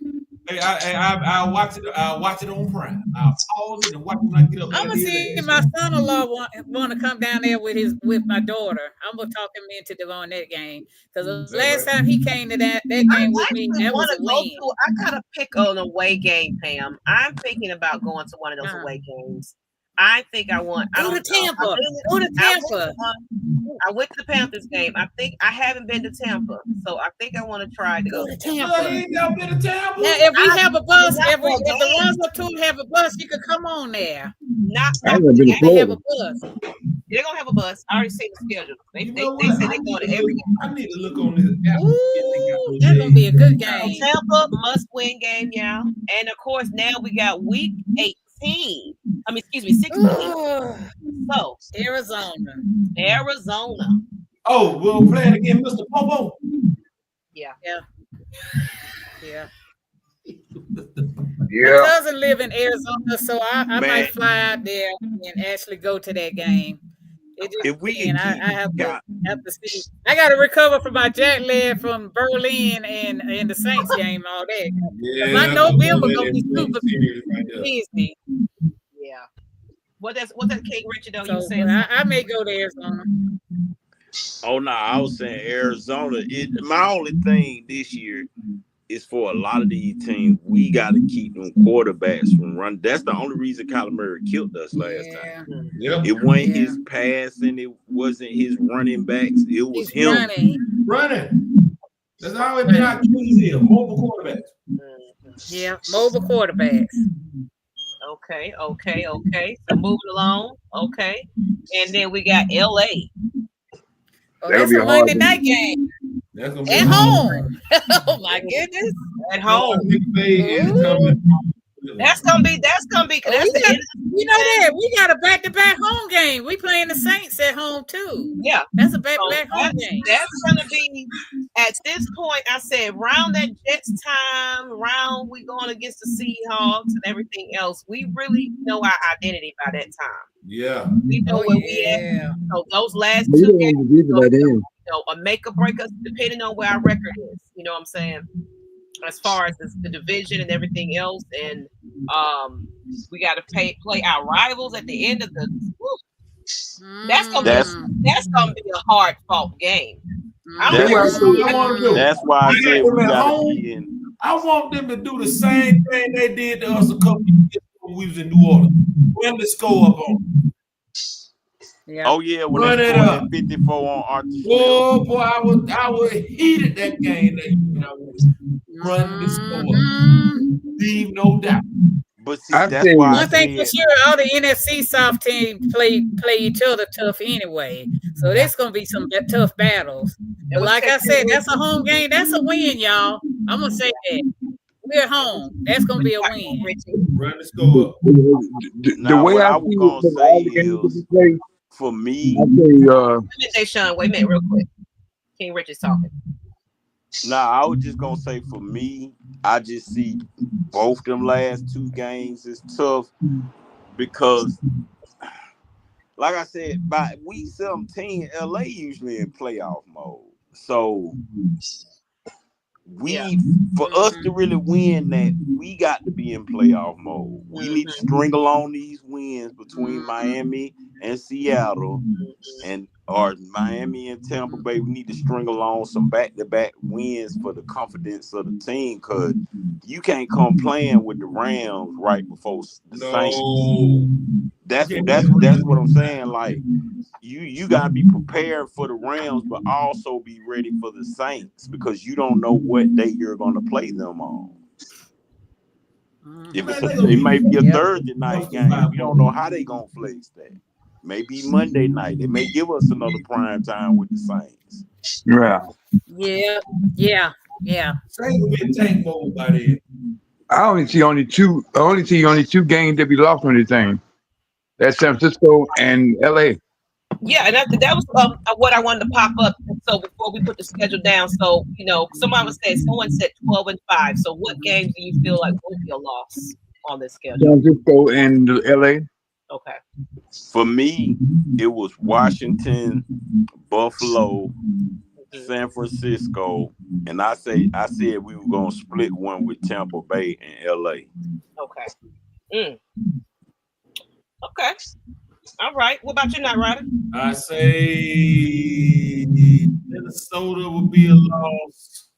Hey, I'll watch it. I'll watch it on Prime. I'll pause it and watch it when I get up. I'm gonna see if my son-in-law want to come down there with my daughter. I'm gonna talk him into doing that game because the last time he came to that game with me, that was a win. I gotta pick an away game, Pam. I'm thinking about going to one of those away games. I think I want. Go to Tampa. Go to Tampa. I went to the Panthers game. I think I haven't been to Tampa, so I think I want to try to go to Tampa. You ain't never been to Tampa? Now, if we have a bus, if the ones up to have a bus, you could come on there. They have a bus. They're gonna have a bus. I already seen the schedule. They said they're going to every game. I need to look on this. Ooh, that's gonna be a good game. Tampa must-win game, y'all. And of course, now we got week 18. 16. So Arizona. Oh, we'll play it again, Mr. Popo. Yeah. My cousin live in Arizona, so I might fly out there and actually go to that game. If we can, I have to see. I got to recover from my jet lag from Berlin and the Saints game, all that. Yeah, I know November gonna be super busy. Yeah. What that King Richard though? So, you saying? I may go to Arizona. Oh no, I was saying Arizona. My only thing this year is for a lot of these teams, we got to keep them quarterbacks from running. That's the only reason Kyler Murray killed us last time. Yep. It wasn't his passing, it wasn't his running backs. It was him running. That's how it been our Achilles heel, mobile quarterbacks. Yeah, mobile quarterbacks. Okay. So moving along. Okay. And then we got LA. Oh, that's a Monday night game. That's gonna be at home. Oh my goodness. At home. That's gonna be you know that we got a back-to-back home game. We playing the Saints at home too. Yeah, that's a back-to-back home game. That's gonna be at this point. I said round that Jets time, round we going against the Seahawks and everything else. We really know our identity by that time. Yeah, we know where we at. So those last 2 games, a make or break us depending on where our record is. You know what I'm saying? As far as the division and everything else, and we got to play our rivals at the end of the. That's gonna be a hard fought game. That's why I said we got to be in. I want them to do the same thing they did to us a couple years when we was in New Orleans. When the score up on. Yeah. Oh yeah, when they scored 54 on Arthur. Oh boy, I was heated that game. Run the score, leave no doubt. But see, that's why one thing for sure, all the NFC South teams play each other tough anyway. So there's gonna be some tough battles. But like I said, that's a home game. That's a win, y'all. I'm gonna say that. We're home. That's gonna be a win. Run the score. The way I was gonna say is, for me, let me say, Sean, wait a minute, real quick. King Richard's talking. I was just gonna say for me, I just see both them last 2 games is tough because, like I said, by week 17, LA usually in playoff mode. So for us to really win that, we got to be in playoff mode. We need to string along these wins between Miami and Seattle, or Miami and Tampa Bay. We need to string along some back-to-back wins for the confidence of the team, because you can't come playing with the Rams right before the Saints. That's what I'm saying. Like, you gotta be prepared for the Rams, but also be ready for the Saints, because you don't know what day you're gonna play them on. If it may be a Thursday night game, we don't know how they gonna flex that. Maybe Monday night. They may give us another prime time with the Saints. Yeah. Saints will be in tank mode by then. I only see only two games that we lost on this thing. That's San Francisco and LA. Yeah, and that was what I wanted to pop up. So before we put the schedule down, so someone said 12-5. So what games do you feel like will be a loss on this schedule? San Francisco and LA. Okay. For me, it was Washington, Buffalo, San Francisco, and I said we were gonna split one with Tampa Bay and LA. Okay. Okay. All right. What about you, Ryder? I say Minnesota would be a loss.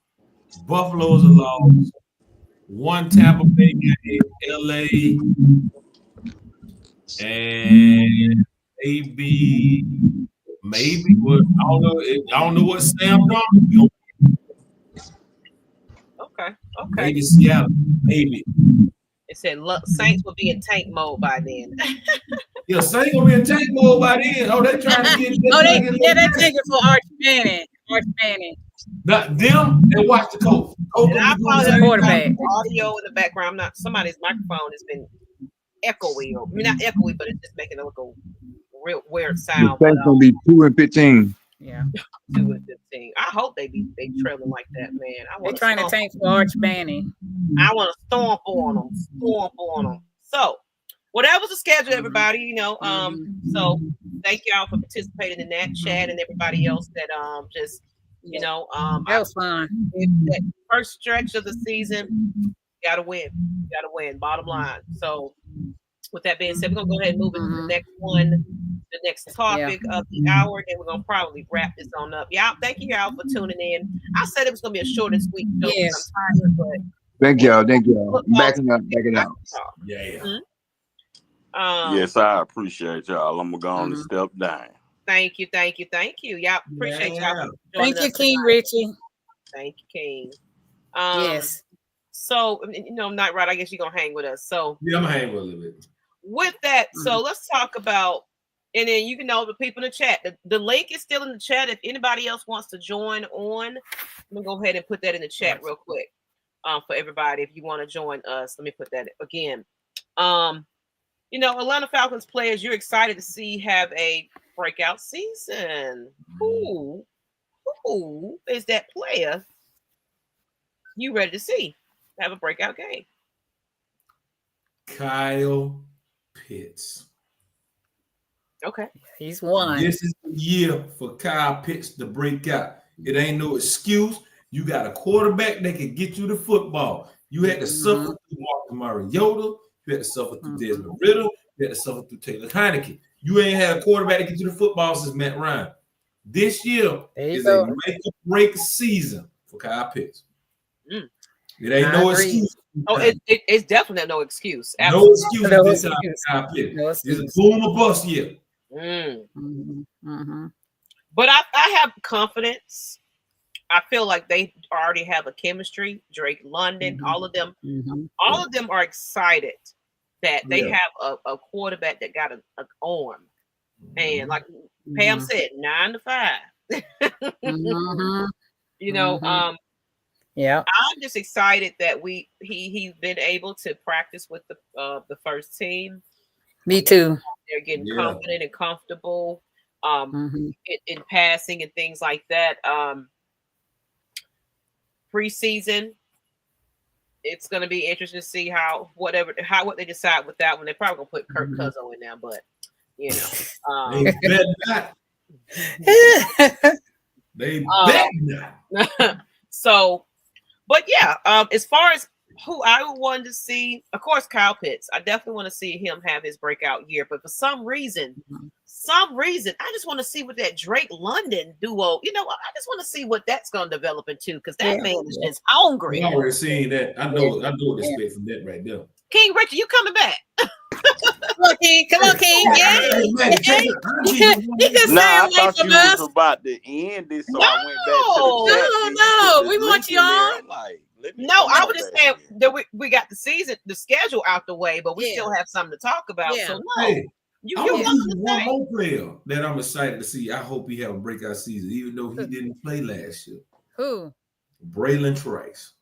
Buffalo's a loss. One Tampa Bay game, LA, and maybe. But I don't know what Sam Darnold. Okay. Maybe Seattle. Maybe. It said Saints will be in tank mode by then. Yeah, Saints will be in tank mode by then. Oh, they're trying to get. They're taking for Arch Manning. Not them and watch the coach. And I apologize for the audio in the background. Somebody's microphone has been echoey. I mean, not echoey, but it's just making it look a real weird sound. It's gonna be 2-15. Yeah. 2-15. I hope they trailing like that, man. They're trying to tank for Arch Manning. I want to stomp on them. So, whatever's the schedule, everybody, so thank y'all for participating in that chat, and everybody else that just that was fun. That first stretch of the season, gotta win. Bottom line. So, with that being said, we're gonna go ahead and move into the next one, the next topic of the hour. Then we're gonna probably wrap this on up. Yeah, thank you y'all for tuning in. I said it was gonna be a short and sweet show. Yes. I'm tired, but Thank y'all. Backing up. Yeah. Yes, I appreciate y'all. I'm gonna go on and step down. Thank you. Yeah, appreciate y'all. Thank you, King Richie. Thank you, King. Yes. So, not right. I guess you're gonna hang with us. So yeah, I'm gonna hang with a little bit. With that, so let's talk about, and then the people in the chat. The link is still in the chat. If anybody else wants to join on, I'm gonna go ahead and put that in the chat real quick. For everybody, if you want to join us, let me put that again. Atlanta Falcons players, you're excited to see have a breakout season. Who is that player you ready to see have a breakout game? Kyle Pitts. Okay. He's one. This is the year for Kyle Pitts to break out. It ain't no excuse. You got a quarterback that can get you the football. You had to suffer through Marcus Mariota. You had to suffer through Desmond Riddle. You had to suffer through Taylor Heineke. You ain't had a quarterback that get you the football since Matt Ryan. This year is a make-or-break season for Kyle Pitts. It ain't no excuse. Oh, it's definitely no excuse. Absolutely. No excuse this time for Kyle Pitts. No excuse. It's a boom or bust year. But I have confidence. I feel like they already have a chemistry. Drake London, all of them are excited that they have a quarterback that got an arm. And like Pam said, 9 to 5. I'm just excited that he's been able to practice with the first team. Me too. They're getting confident and comfortable in passing and things like that. Preseason, it's going to be interesting to see what they decide with that one. They're probably going to put Kirk Cousins in there, but They bet not. So, but yeah, as far as who I would want to see, of course, Kyle Pitts. I definitely want to see him have his breakout year. But for some reason, I just want to see what that Drake London duo. You know, I just want to see what that's going to develop into because that man is just hungry. I already seen that. I know what to expect from that right there. King Richard, you coming back? Come on, King. Come on, King. Yeah. He can Nah, stay I away thought from you us. was about to end this, so I went back to the chat. No, we want you on. No, I would just say that we got the schedule out the way, but we still have something to talk about. So no, hey, you one more player that I'm excited to see. I hope he have a breakout season, even though he didn't play last year. Who? Braylon Trice.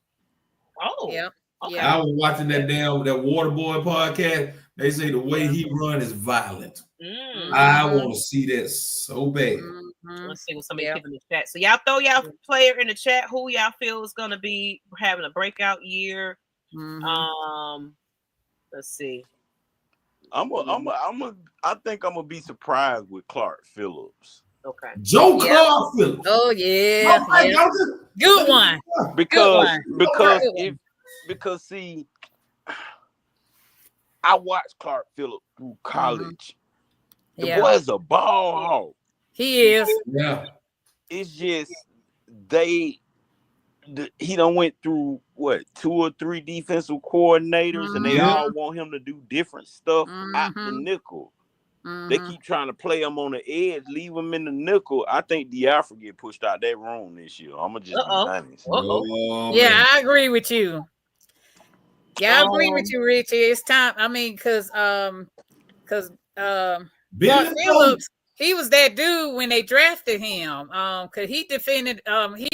Oh, yeah. Okay. I was watching that Waterboy podcast. They say the way he run is violent. I want to see that so bad. Let's see what somebody put in the chat. So y'all throw y'all player in the chat who y'all feel is going to be having a breakout year. Let's see. I think I'm gonna be surprised with Clark Phillips. Okay. Joe Clark Phillips. Oh yeah. Good one. Because see, I watched Clark Phillips through college. The boy is a ball hog. He is. Yeah. It's just he done went through 2 or 3 defensive coordinators, and they all want him to do different stuff out the nickel. They keep trying to play him on the edge, leave him in the nickel. I think Diafra get pushed out that room this year. I'm gonna just be honest. Yeah, I agree with you. Yeah, I agree with you, Richie. It's time. I mean, because Phillips, he was that dude when they drafted him. Because he defended. He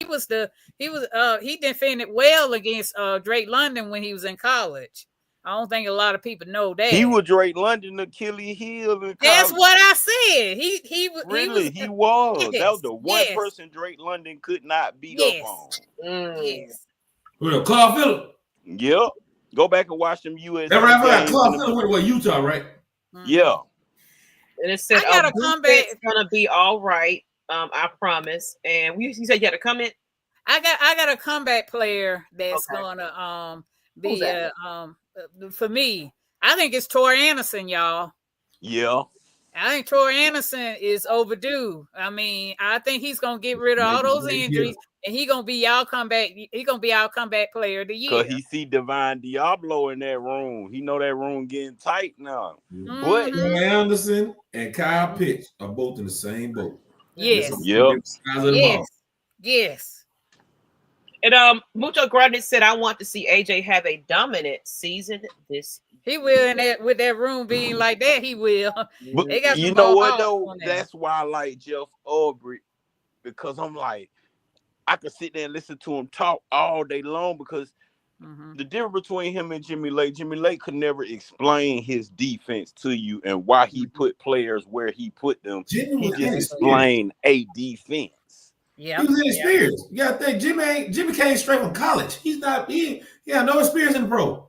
defended well against Drake London when he was in college. I don't think a lot of people know that. He was Drake London, Achilles heel. That's what I said. He was. Yes. That was the one person Drake London could not beat up on. Yes. Well, Clark Phillips. Yep. Go back and watch them US. That right. Clark Phillips went to Utah, right? Yeah. And it said, I gotta come back. It's gonna be all right. I promise. And you said you had a comment. I got a comeback player that's gonna be for me. I think it's Tor Anderson, y'all. Yeah. I think Tor Anderson is overdue. I mean, I think he's gonna get rid of all those injuries, and he's gonna be our comeback. He's gonna be our comeback player of the year. Cause he see Divine Diablo in that room. He know that room getting tight now. But Anderson and Kyle Pitts are both in the same boat. Yes. Yes. And Mucho Grande said, "I want to see AJ have a dominant season this year." He will, with that room being like that, he will. But you know what though? That's why I like Jeff Aubrey, because I'm like, I could sit there and listen to him talk all day long, because the difference between him and Jimmy Lake could never explain his defense to you and why he put players where he put them. He just explained a defense. Yeah, he was inexperienced. You gotta think Jimmy came straight from college. He had no experience in the pro.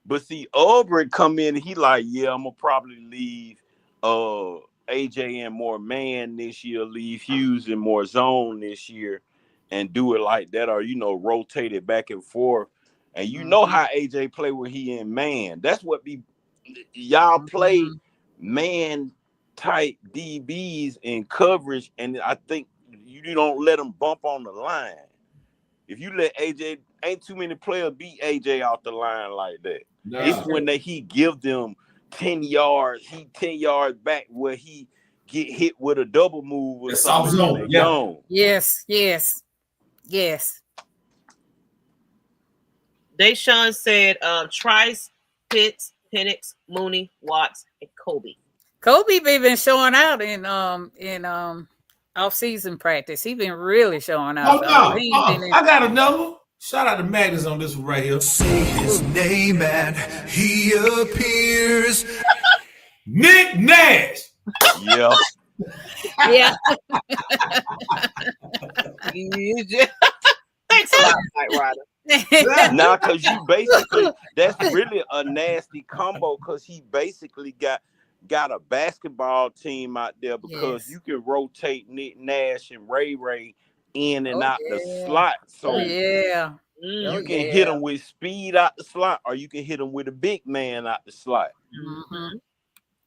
But see, Aubrey come in and he like, yeah, I'm gonna probably leave AJ in more man this year, leave Hughes in more zone this year, and do it like that, or rotate it back and forth. And you know how AJ play when he in man. That's what y'all play man type DBs in coverage, and I think you don't let them bump on the line. If you let AJ, ain't too many players beat AJ off the line like that. No. It's when he give them 10 yards, he 10 yards back where he get hit with a double move or something. Yes. Deshaun said Trice, Pitts, Penix, Mooney, Watts, and Kobe. Kobe been showing out in off-season practice. He been really showing out. I got another. Shout out to Magnus on this one right here. Say his name and he appears. Nick Nash. Yeah. Yeah. Thanks a lot, Ryder. Nah, because you basically, that's really a nasty combo, because he basically got got a basketball team out there because you can rotate Nick Nash and Ray in and out the slot. So you can hit them with speed out the slot, or you can hit them with a big man out the slot. Mm-hmm.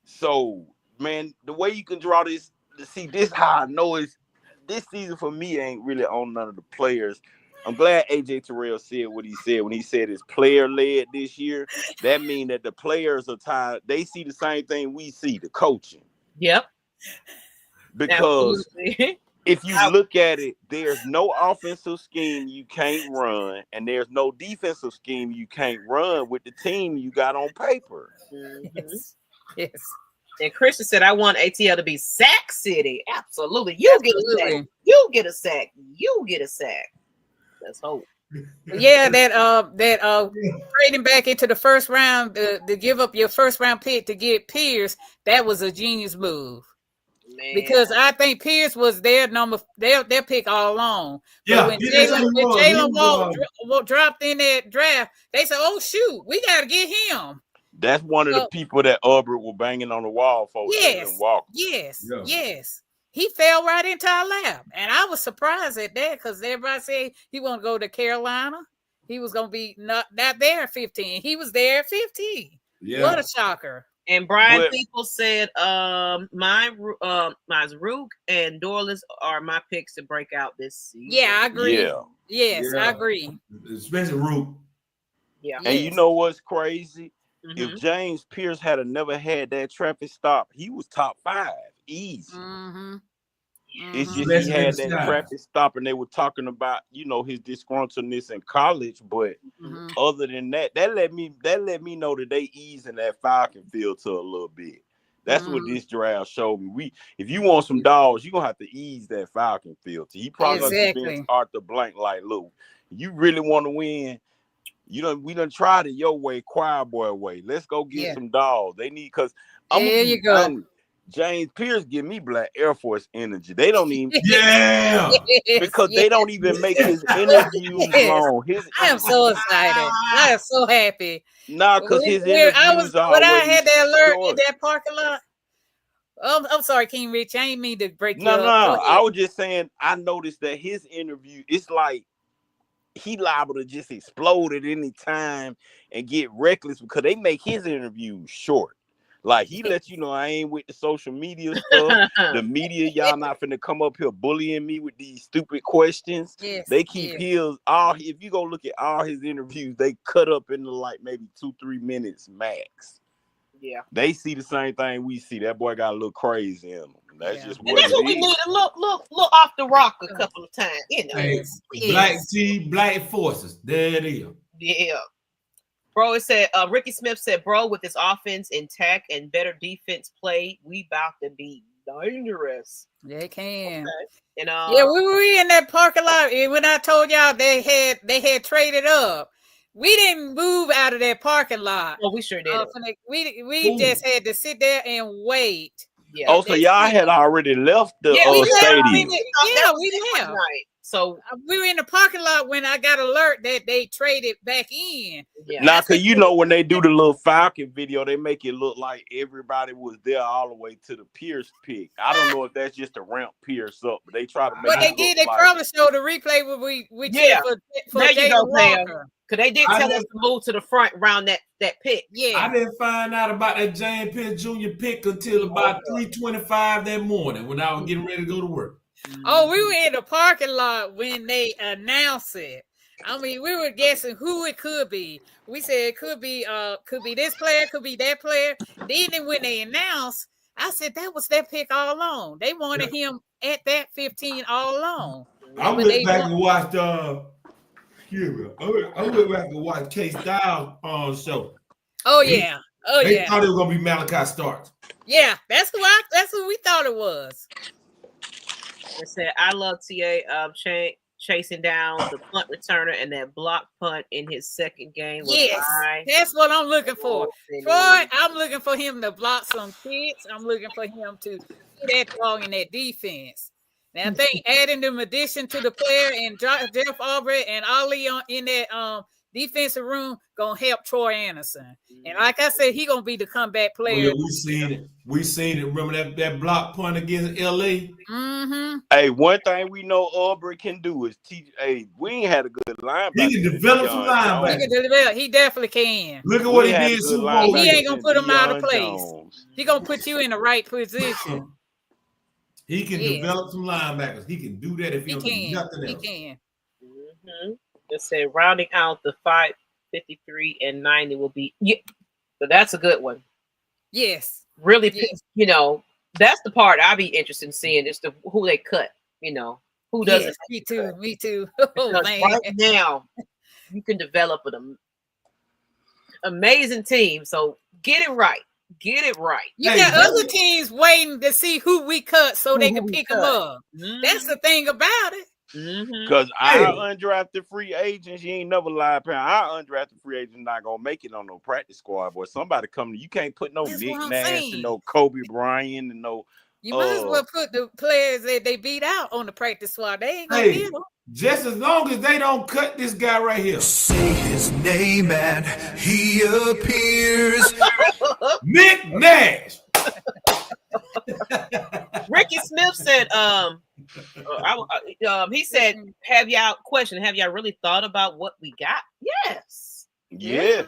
So, man, the way you can draw this, see, this how I know is this season for me ain't really on none of the players. I'm glad AJ Terrell said what he said when he said it's player-led this year. That means that the players are tired. They see the same thing we see, the coaching. Yep. Because if you look at it, there's no offensive scheme you can't run, and there's no defensive scheme you can't run with the team you got on paper. Yes. And Christian said, I want ATL to be sack city. Absolutely. You get a sack. You get a sack. You get a sack. Let's hope. Yeah, that trading back into the first round to give up your first round pick to get Pierce, that was a genius move. Man. Because I think Pierce was their pick all along. Yeah, but when Jalen Wall dropped in that draft, they said, "Oh shoot, we got to get him." That's one of the people that Albert were banging on the wall for. Yes. He fell right into our lap, and I was surprised at that because everybody said he want to go to Carolina. He was going to be not there at 15. He was there at 15. Yeah. What a shocker! And Brian People said, my Rook and Dorless are my picks to break out this season. Yeah, I agree. Yeah. Yes, I agree. Especially Rook. Yeah. And you know what's crazy? Mm-hmm. If James Pierce had never had that traffic stop, he was top 5. Easy. Mm-hmm. It's just he had that traffic stop, and they were talking about, his disgruntledness in college. But other than that, that let me know that they easing that Falcon filter a little bit. That's what this draft showed me. If you want some dogs, you're gonna have to ease that Falcon filter. He probably gonna convince Arthur Blank, like, look, you really want to win. We done tried it your way, choir boy way. Let's go get some dogs. They need, because you go. James Pierce give me Black Air Force energy. They don't even because they don't even make his interviews long. I am so excited. I am so happy. Nah, because his interviews are when I had that alert in that parking lot. I'm sorry, King Rich. I ain't mean to break you up. No. I was just saying I noticed that his interview, it's like he liable to just explode at any time and get reckless because they make his interviews short. Like, he lets you know I ain't with the social media stuff. The media, y'all not finna come up here bullying me with these stupid questions. They keep his if you go look at all his interviews, they cut up into like maybe 2-3 minutes max. Yeah. They see the same thing we see. That boy got a little crazy in him. That's just what that's what we need to look off the rock a couple of times. Hey, Black Forces. There it is. Yeah. Bro, it said, Ricky Smith said, bro, with this offense intact and better defense play, we about to be dangerous. They can. Okay. And we were in that parking lot. And when I told y'all they had traded up, we didn't move out of that parking lot. Oh, we sure did. We just had to sit there and wait. Yeah. So y'all had already left the stadium. We left. So we were in the parking lot when I got alert that they traded back in. Yeah. Now, because when they do the little Falcon video, they make it look like everybody was there all the way to the Pierce pick. I don't know if that's just to ramp Pierce up, but they try to make it They probably showed the replay where we for there you go, Walker. Because they did tell us to move to the front around that pick. Yeah. I didn't find out about that James Pierce Jr. pick until about 3:25 that morning when I was getting ready to go to work. Oh, we were in the parking lot when they announced it. I mean, we were guessing who it could be. We said it could be this player, could be that player. Then when they announced, I said that was their pick all along. They wanted him at that 15 all along. I went back and watched K Styles show. They thought it was gonna be Malachi Starks. Yeah, that's who we thought it was. It said, I love TA chasing down the punt returner and that block punt in his second game. That's what I'm looking for. Troy, I'm looking for him to block some kids. I'm looking for him to get that dog in that defense. Now, I think adding them addition to the player and Jeff Aubrey and Ali in that defensive room gonna help Troy Anderson. And like I said, he gonna be the comeback player. Yeah, we seen it. We seen it. Remember that block punt against LA? Mm-hmm. Hey, one thing we know Aubrey can do is teach. Hey, we ain't had a good linebacker. He can develop some linebackers. He definitely can. Look at what he did Super Bowl. He ain't gonna put him out of place. He gonna put you in the right position. He can develop some linebackers. He can do that if he don't do nothing else. He can. Mm-hmm. It said rounding out the 553 and 90 will be so that's a good one. Yes. Really, that's the part I'd be interested in seeing is who they cut, who doesn't. Yes, me too. Oh, man. Right now you can develop an amazing team. So get it right. Get it right. You got other teams waiting to see who we cut so they can pick them up. Mm-hmm. That's the thing about it. Because our undrafted free agents, you ain't never lied. Our undrafted free agents not gonna make it on no practice squad. Boy, somebody coming. You can't put no Nick Nash and no Kobe Bryant and no. You might as well put the players that they beat out on the practice squad. They ain't gonna get them. Just as long as they don't cut this guy right here. Say his name and he appears. Nick Nash. Ricky Smith said, he said, have y'all really thought about what we got? Yes. Yeah.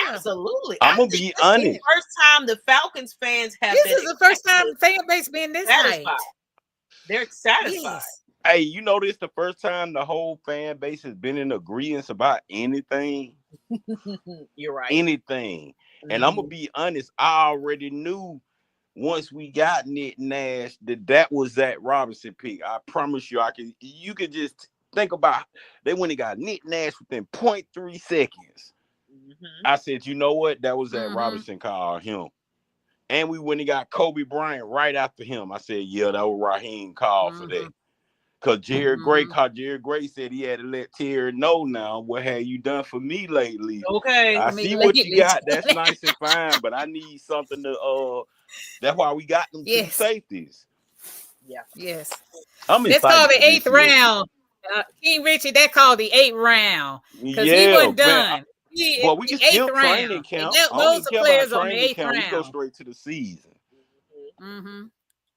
Absolutely. I'm gonna be honest. This is the first time the Falcons fans have this is the first time the fan base been this satisfied. Night. They're satisfied. Yes. Hey, this the first time the whole fan base has been in agreement about anything. You're right. Anything. And I'm gonna be honest, I already knew once we got Nick Nash that was that Robinson pick. I promise you, you could just think about they went and got Nick Nash within 0.3 seconds. I said, you know what? That was that Robinson called him. And we went and got Kobe Bryant right after him. I said, yeah, that was Raheem called for that. Because Jared Gray said he had to let Terry know now, what have you done for me lately? Okay. I see what you got. That's nice and fine, but I need something to that's why we got them two safeties. Yeah. Yes. I'm That's called the 8th round. King Richie, that called the 8th round. Because he wasn't done. Well, we can still training camp. Those are players on the 8th round. We go straight to the season.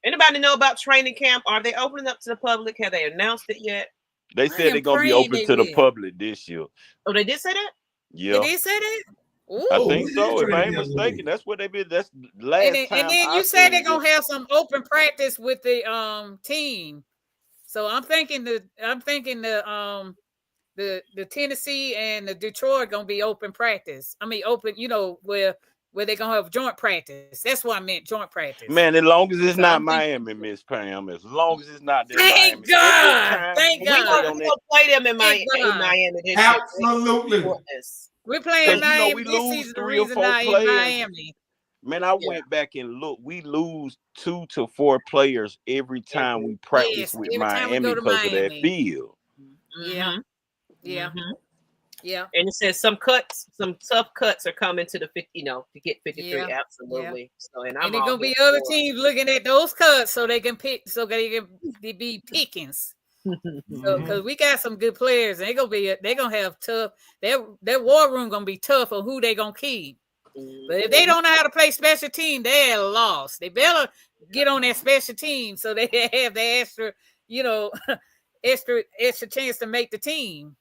Anybody know about training camp? Are they opening up to the public? Have they announced it yet? They said they're gonna be open to the public this year. Oh, they did say that? Yeah. They did say that? Ooh. I think so. If I ain't mistaken, that's what they did. That's last time. And then you said they're gonna have some open practice with the team. So I'm thinking the Tennessee and the Detroit gonna be open practice. I mean open, where they're gonna have joint practice. That's what I meant, joint practice. Man, as long as it's not Miami, Miss Pam. As long as it's not that Thank God. Thank God. We're gonna play them in Miami this year. Absolutely. We're playing Miami. We this lose season 3 or 4 players. In Miami. Man, I went back and looked. We lose 2 to 4 players every time we practice with Miami because of that field. Yeah. Yeah. Yeah. And it says some tough cuts are coming to the 50, to get 53. Yeah. Absolutely. Yeah. So and there's gonna be other teams looking at those cuts so they can pick, so they can be pickings. So because we got some good players, and they're gonna have tough. Their war room gonna be tough on who they gonna keep. But if they don't know how to play special team, they're lost. They better get on that special team so they have the extra chance to make the team.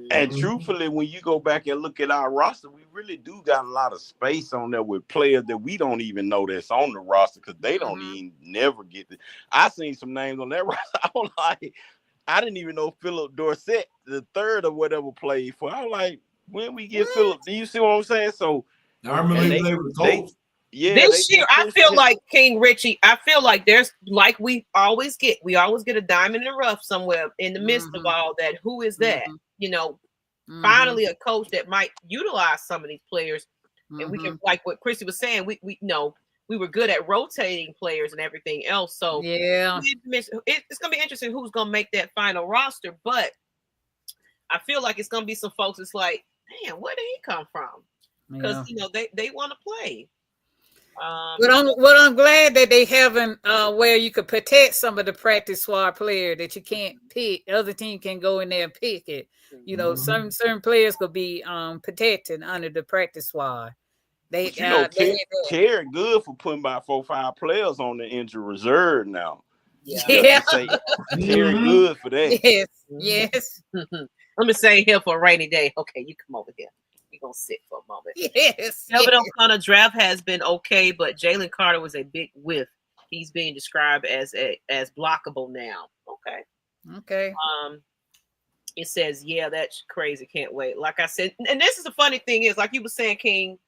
And truthfully, when you go back and look at our roster, we really do got a lot of space on there with players that we don't even know that's on the roster because they don't even never get it. I seen some names on that roster. I didn't even know Philip Dorsett, the third or whatever, played for. I was like, when we get Philip, do you see what I'm saying? So I remember they played with Colts. This year, I feel like King Richie. I feel like there's like we always get a diamond in the rough somewhere in the midst of all that. Who is that? Finally a coach that might utilize some of these players, and we can, like what Chrissy was saying, we know we were good at rotating players and everything else. So yeah, it's gonna be interesting who's gonna make that final roster. But I feel like it's gonna be some folks that's like, damn, where did he come from? Because they want to play. But I'm glad that they haven't where you could protect some of the practice squad player that you can't pick. The other team can go in there and pick it. You know, certain players could be protected under the practice squad. They, but you know, Terry good for putting about 4 or 5 players on the injury reserve now. Yeah. Terry good for that. Yes. Let me say here for a rainy day. Okay, you come over here. You're gonna sit for a moment. Yes. Melvin O'Connor draft has been okay, but Jalen Carter was a big whiff. He's being described as blockable now. Okay. It says, yeah, that's crazy. Can't wait. Like I said, and this is the funny thing is, like you were saying, King.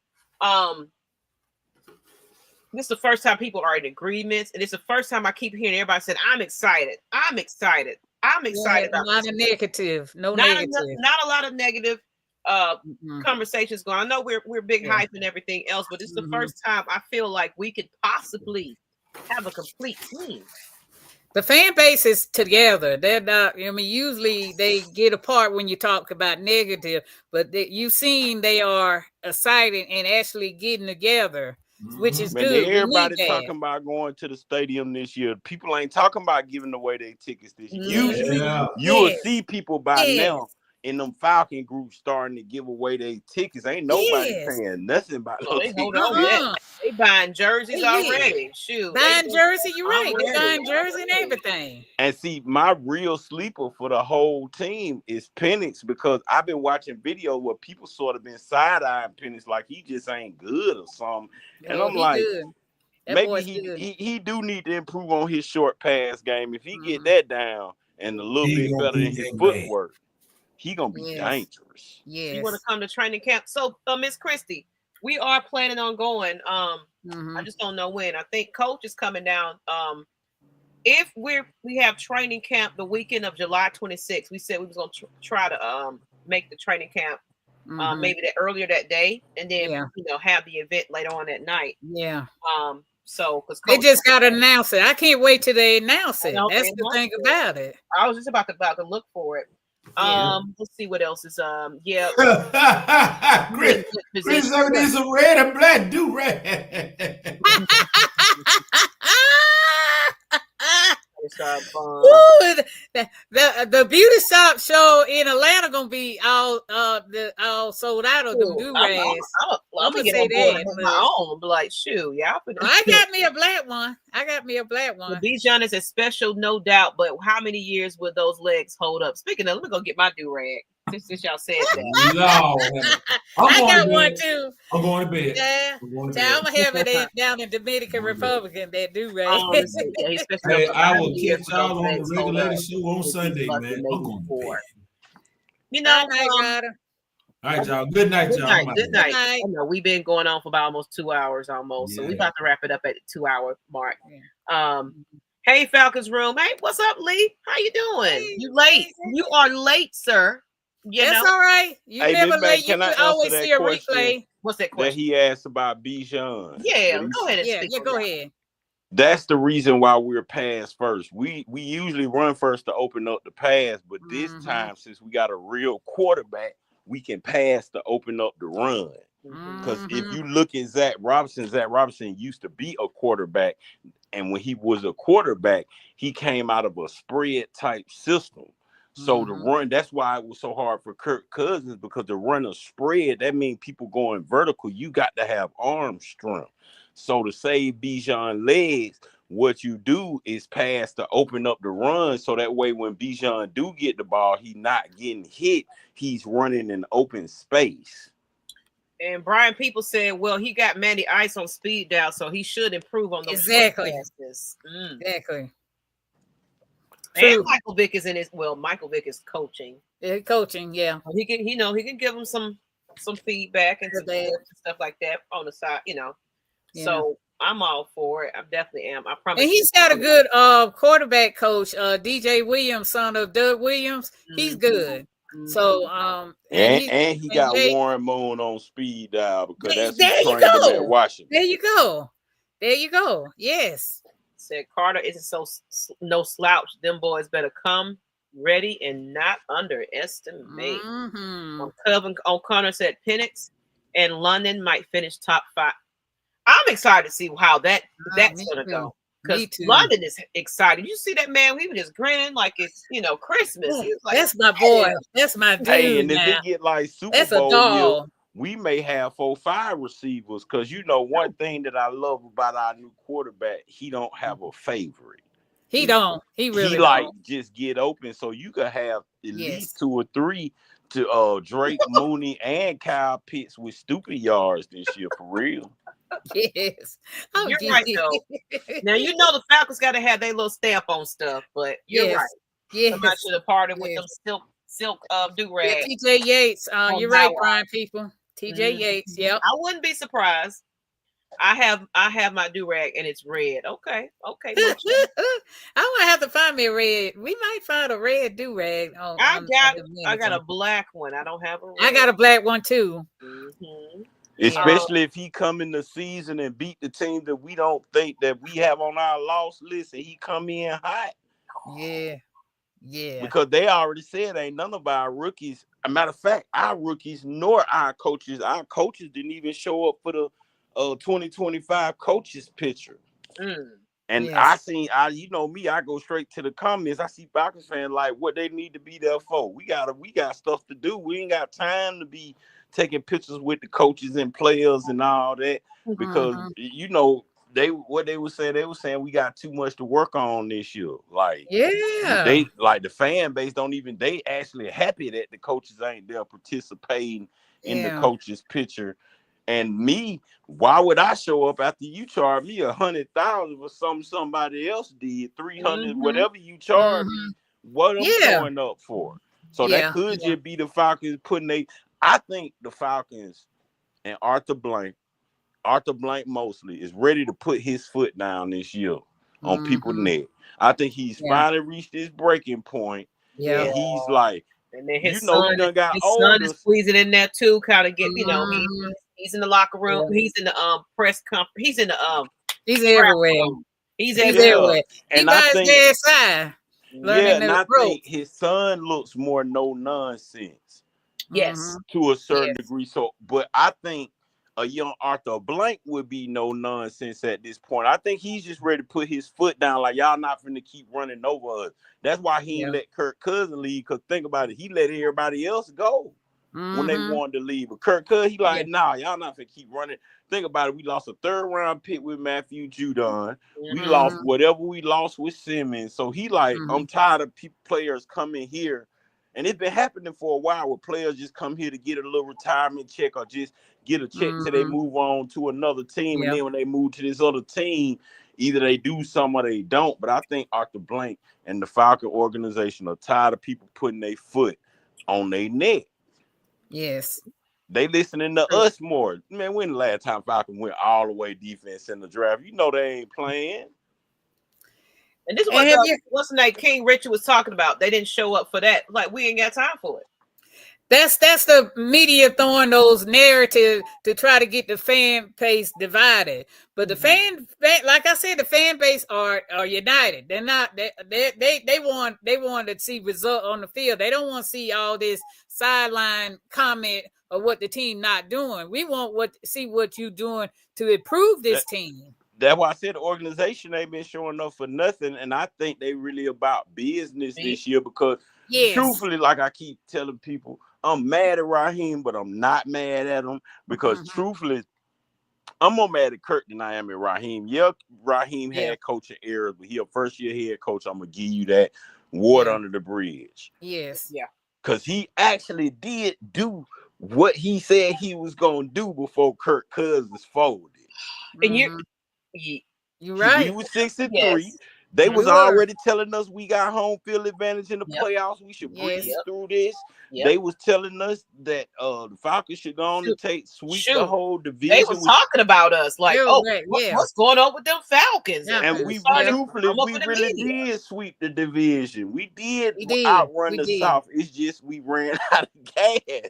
This is the first time people are in agreements, and it's the first time I keep hearing everybody saying, "I'm excited. I'm excited. I'm excited." Yeah, not a negative. Not a lot of negative conversations going. I know we're big hype and everything else, but it's the first time I feel like we could possibly have a complete team. The fan base is together. They're not. I mean, usually they get apart when you talk about negative, but you've seen they are excited and actually getting together, which is good. Everybody talking about going to the stadium this year. People ain't talking about giving away their tickets this year. Usually, you will see people by now in them Falcon groups starting to give away their tickets. Ain't nobody saying nothing about those tickets. They buying jerseys already. Shoot. Buying jersey, you're right. They buying jersey and everything. And see, my real sleeper for the whole team is Penix, because I've been watching videos where people sort of been side-eyeing Penix like he just ain't good or something. And I'm like, maybe he do need to improve on his short pass game. If he get that down and a little bit better in his footwork, he gonna be dangerous. Yeah. You want to come to training camp? So, Miss Christie, we are planning on going. I just don't know when. I think Coach is coming down. If we have training camp the weekend of July 26th, we said we was gonna try to make the training camp maybe earlier that day, and then have the event later on that night. Yeah. So because they just got to announce it. I can't wait till they announce it. That's the thing about it. I was just about to look for it. Let's see what else is Chris is a red and black do-rag. The beauty shop show in Atlanta gonna be all sold out of them do-rags. I'm gonna say that on my own, but like, shoot, I got me a black one. Bijan is a special, no doubt, but how many years will those legs hold up? Speaking of, let me go get my do-rag. Since y'all said that. No, I got one too. I'm going to bed. Yeah, I'm gonna have it down in Dominican Republic. That do-rag. Hey, I will catch y'all on the regulator show on Sunday, man. I'm going to bed. You know, all right, y'all. Good night, y'all. Good night. I know we've been going on for about almost 2 hours so we about to wrap it up at the 2-hour mark. Hey, Falcons room. Hey, what's up, Lee? How you doing? You late? You are late, sir. That's all right. You never late. You can always see a replay. What's that question? That he asked about Bijan. Yeah, go ahead. Go ahead. That's the reason why we're pass first. We usually run first to open up the pass, but this time, since we got a real quarterback, we can pass to open up the run. Because if you look at Zach Robinson used to be a quarterback, and when he was a quarterback, he came out of a spread type system. So the run, that's why it was so hard for Kirk Cousins, because the run of spread, that means people going vertical. You got to have arm strength. So to save Bijan legs, what you do is pass to open up the run, so that way when Bijan do get the ball, he's not getting hit. He's running in open space. And Brian People said, well, he got Manny Ice on speed dial, so he should improve on those Exactly. And Michael Vick is Michael Vick is coaching. Yeah, coaching, yeah. He can give him some feedback and stuff like that on the side, Yeah. So I'm all for it. I definitely am. I promise. And he's got a good quarterback coach, DJ Williams, son of Doug Williams. He's good. So and he got Warren Moon on speed dial, because that's who trained him at Washington. There you go. Yes. Said Carter isn't so no slouch. Them boys better come ready and not underestimate. Kevin O'Connor said Penix and London might finish top 5. I'm excited to see how that's gonna too. go. Because London is excited. You see that man? He was just grinning like it's Christmas. Yeah, He was like, that's my boy. That's my dude. Hey, and now. if it get like Super That's Bowl a doll. year, we may have 4-5 receivers. Because one thing that I love about our new quarterback, he don't have a favorite. He don't. He really he like just get open. So you could have at least 2 or 3 to Drake, Mooney, and Kyle Pitts with stupid yards this year for real. Yes. Oh, you're right though. Now the Falcons got to have their little stamp on stuff, but you're right. Yes. Somebody should have parted with them silk do-rag. TJ Yates. You're right, Brian people. TJ Yates. Yep. I wouldn't be surprised. I have my do-rag and it's red. Okay. I might have to find me a red. We might find a red do-rag. I got a black one. I don't have a red. I got a black one too. Mm-hmm. Especially if he come in the season and beat the team that we don't think that we have on our loss list, and he come in hot. Yeah. Because they already said ain't none of our rookies. A matter of fact, our rookies nor our coaches didn't even show up for the 2025 coaches picture. And I go straight to the comments. I see Falcons fans like what they need to be there for. We got stuff to do. We ain't got time to be taking pictures with the coaches and players and all that because they were saying we got too much to work on this year. Like the fan base they actually happy that the coaches ain't there participating in the coaches picture. And me, why would I show up after you charge me $100,000 for somebody else did 300 whatever you charge me? What I'm showing up for? So that could just be the Falcons putting I think the Falcons and Arthur Blank mostly is ready to put his foot down this year on people's neck. I think he's finally reached his breaking point. Yeah, and he's like, and then his son is squeezing in there too, kind of get he's in the locker room, he's in the press conference, he's in the he's everywhere. He's everywhere. And I think I think his son looks more no nonsense. Yes, to a certain degree. So, but I think a young Arthur Blank would be no nonsense at this point. I think he's just ready to put his foot down. Like, y'all not finna keep running over us. That's why he didn't let Kirk Cousins leave. Because think about it, he let everybody else go when they wanted to leave. But Kirk Cousins, he like, nah, y'all not finna keep running. Think about it. We lost a 3rd round pick with Matthew Judon. We lost whatever we lost with Simmons. So he like, I'm tired of players coming here. And it's been happening for a while where players just come here to get a little retirement check or just get a check till they move on to another team. And then when they move to this other team, either they do some or they don't. But I think Arthur Blank and the Falcon organization are tired of people putting their foot on their neck. Yes. They listening to us more. Man, when the last time Falcon went all the way defense in the draft? They ain't playing. And this is what's the name King Richard was talking about. They didn't show up for that. Like, we ain't got time for it. That's the media throwing those narratives to try to get the fan base divided. But the fan, like I said, the fan base are united. They're not. They want to see result on the field. They don't want to see all this sideline comment of what the team not doing. We want see what you doing to improve this team. That's why I said the organization ain't been showing up for nothing, and I think they really about business this year because, truthfully, like I keep telling people, I'm mad at Raheem, but I'm not mad at him because, truthfully, I'm more mad at Kirk than I am at Raheem. Yeah, Raheem had coaching errors, but he a first-year head coach. I'm gonna give you that. Water under the bridge. Yes. Yeah. Because he actually did do what he said he was gonna do before Kirk Cousins folded. And you're right. We was 6-3. Yes. They was already telling us we got home field advantage in the playoffs. We should breeze through this. They was telling us that the Falcons should go on and sweep the whole division. They was talking about us like, what's going on with them Falcons? Yeah. And we really did sweep the division. We did outrun the South. It's just we ran out of gas.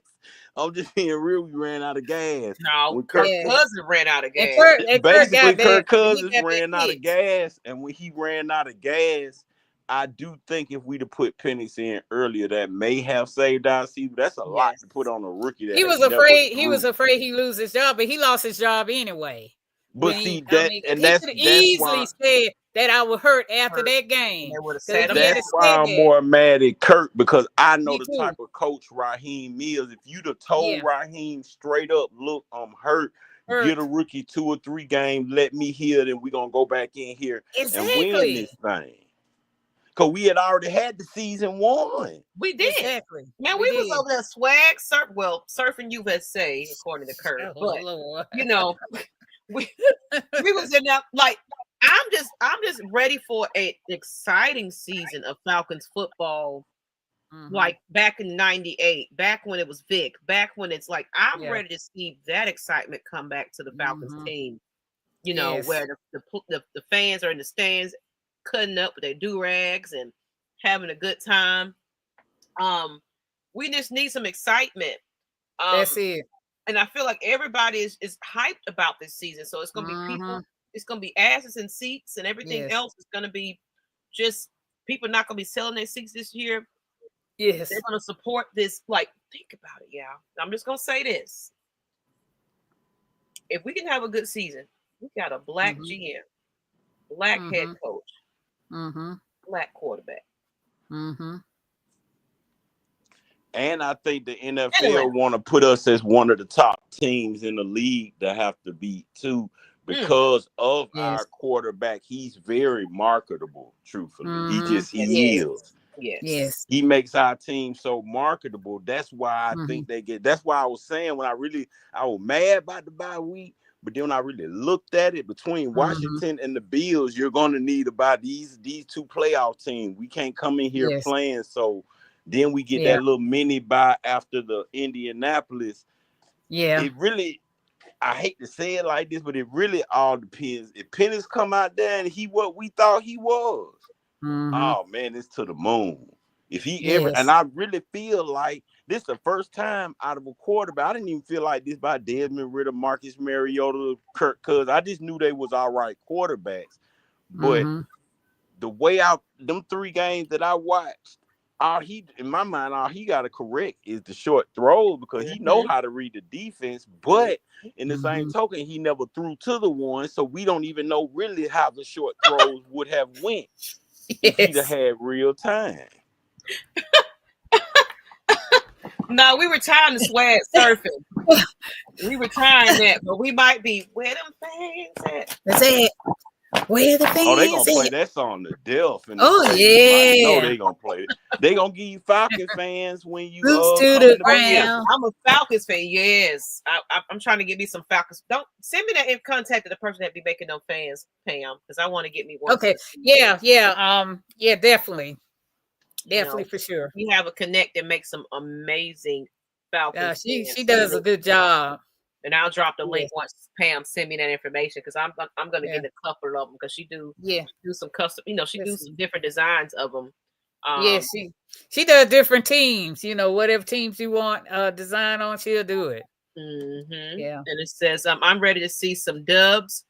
I'm just being real. We ran out of gas. No, Kirk Cousins ran out of gas. Kirk Cousins ran out of gas, and when he ran out of gas, I do think if we'd have put Penix in earlier, that may have saved our season. That's a lot to put on a rookie. He was afraid. He was afraid he lose his job, but he lost his job anyway. But see that, he and could have that's easily why said that I was hurt after that game. They would have Because said if he had that's said why I'm that, more mad at Kirk, because I know me the too. type of coach Raheem is. If you'd have told Yeah. Raheem straight up, look, I'm hurt. Get a Hurt. rookie 2 or 3 games, let me hear it, and we're gonna go back in here and win Exactly. this thing. Because we had already had the season won. We did. Exactly. Man, we was over there swag surfing USA, according to Kurt. Oh, But Lord. you know, we was in that like I'm just ready for an exciting season of Falcons football. Like back in '98, back when it was Vic, back when it's like I'm ready to see that excitement come back to the Falcons team. You know, where the fans are in the stands cutting up with their do-rags and having a good time. We just need some excitement. That's it. And I feel like everybody is hyped about this season. So it's gonna be people, it's gonna be asses and seats, and everything else is gonna be just people not gonna be selling their seats this year. Yes. They're gonna support this. Like, think about it, y'all. I'm just gonna say this. If we can have a good season, we got a black GM, black head coach, black quarterback. And I think the NFL want to put us as one of the top teams in the league to have to beat too, because of our quarterback. He's very marketable, truthfully. He is. Yes. He makes our team so marketable. That's why I think that's why I was saying when I was mad about the bye week, but then when I really looked at it, between Washington and the Bills, you're gonna need to buy these 2 playoff teams. We can't come in here playing. So then we get that little mini bye after the Indianapolis. Yeah. It really, I hate to say it like this, but it really all depends. If Penix come out there and he what we thought he was, oh man, it's to the moon. If he ever, and I really feel like this is the first time out of a quarterback. I didn't even feel like this by Desmond Ridder, Marcus Mariota, Kirk Cousins. I just knew they was all right quarterbacks. But the way out them 3 games that I watched, in my mind, all he got to correct is the short throws, because he know how to read the defense. But in the same token, he never threw to the one, so we don't even know really how the short throws would have went if he'd have had real time. No, we were trying to swag surfing. We were trying that, but we might be where them fans at. That's it. Where the fans? Oh, they gonna play that song to death. Oh yeah. No, they gonna play it. They gonna give you Falcon fans when you Boots to the ground. I'm a Falcons fan. Yes, I'm trying to get me some Falcons. Don't send me that in contact of the person that be making them fans, Pam, because I want to get me one. Okay. Yeah. Definitely. Definitely, for sure. We have a connect that makes some amazing Falcons. She does a good job. And I'll drop the link once Pam send me that information, because I'm gonna get a couple of them, because she do some custom. She do some different designs of them. She does different teams. Whatever teams you want design on, she'll do it. Yeah. And it says I'm ready to see some dubs.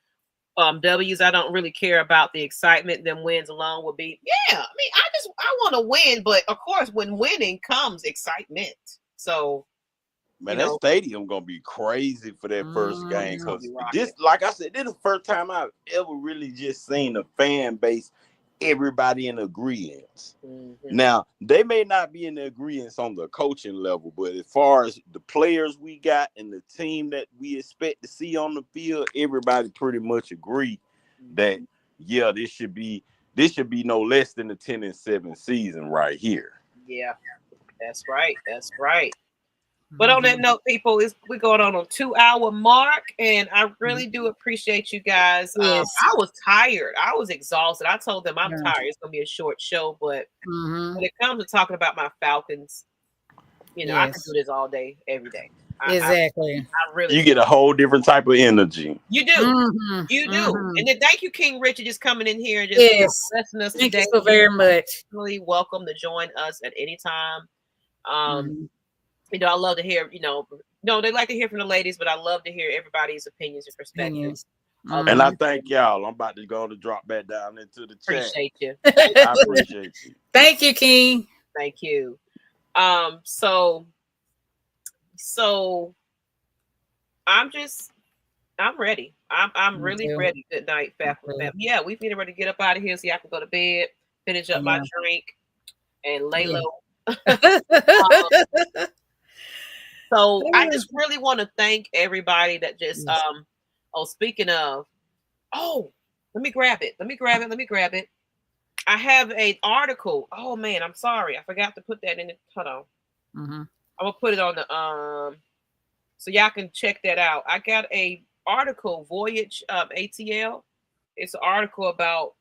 W's. I don't really care about the excitement. Them wins alone will be. Yeah, I mean, I want to win, but of course, when winning comes excitement. So, man, that stadium gonna be crazy for that first game, because this, like I said, this is the first time I've ever really just seen a fan base, everybody in agreement. Now, they may not be in agreement on the coaching level, but as far as the players we got and the team that we expect to see on the field, everybody pretty much agree that this should be no less than the 10-7 season right here. Yeah, that's right. That's right. But on that note, people, we're going on a 2-hour mark, and I really do appreciate you guys. I was tired. I was exhausted. I told them I'm tired. It's going to be a short show, but when it comes to talking about my Falcons, I can do this all day, every day. Exactly. I really you get a whole different type of energy. You do. You do. And then thank you, King Richard, just coming in here and just blessing us today. Thank you so very much. Really welcome to join us at any time. I love to hear, they like to hear from the ladies, but I love to hear everybody's opinions and perspectives. And I thank y'all. I'm about to go to drop back down into the chat. Appreciate you. I appreciate you. Thank you, King. Thank you. So I'm ready. I'm really ready. Good night, faculty. Yeah, we've been ready to get up out of here so I can go to bed, finish up my drink, and lay low. So I just really want to thank everybody that just speaking of, let me grab it. I have an article. Oh man, I'm sorry. I forgot to put that in it. Hold on. I'm gonna put it on the so y'all can check that out. I got a article, Voyage ATL. It's an article about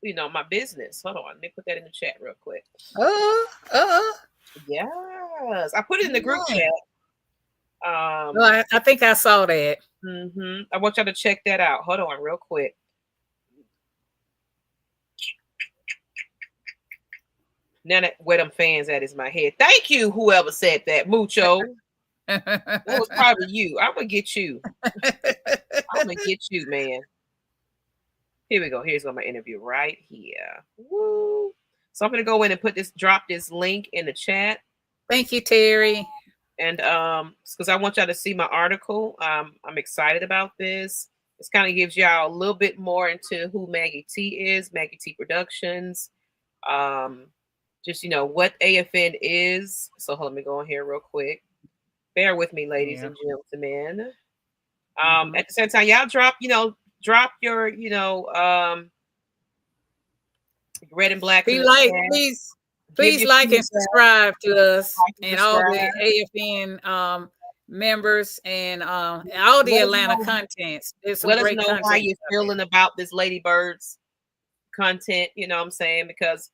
my business. Hold on, let me put that in the chat real quick. Yes, I put it in the group chat. I think I saw that. I want y'all to check that out. Hold on, real quick. Now that where them fans at is my head. Thank you, whoever said that, Mucho. That was probably you. I'm gonna get you. I'm gonna get you, man. Here we go. Here's my interview right here. Woo. So I'm gonna go in and drop this link in the chat. Thank you, Terry. And because I want y'all to see my article. I'm excited about this. This kind of gives y'all a little bit more into who Maggie T is, Maggietproductions. Just what AFN is. So let me go in here real quick. Bear with me, ladies and gentlemen. At the same time, y'all drop your red and black. Please like and subscribe to us and all the AFN members and all the Atlanta contents. Let us know how you're feeling about this Lady Birds content. You know what I'm saying? Because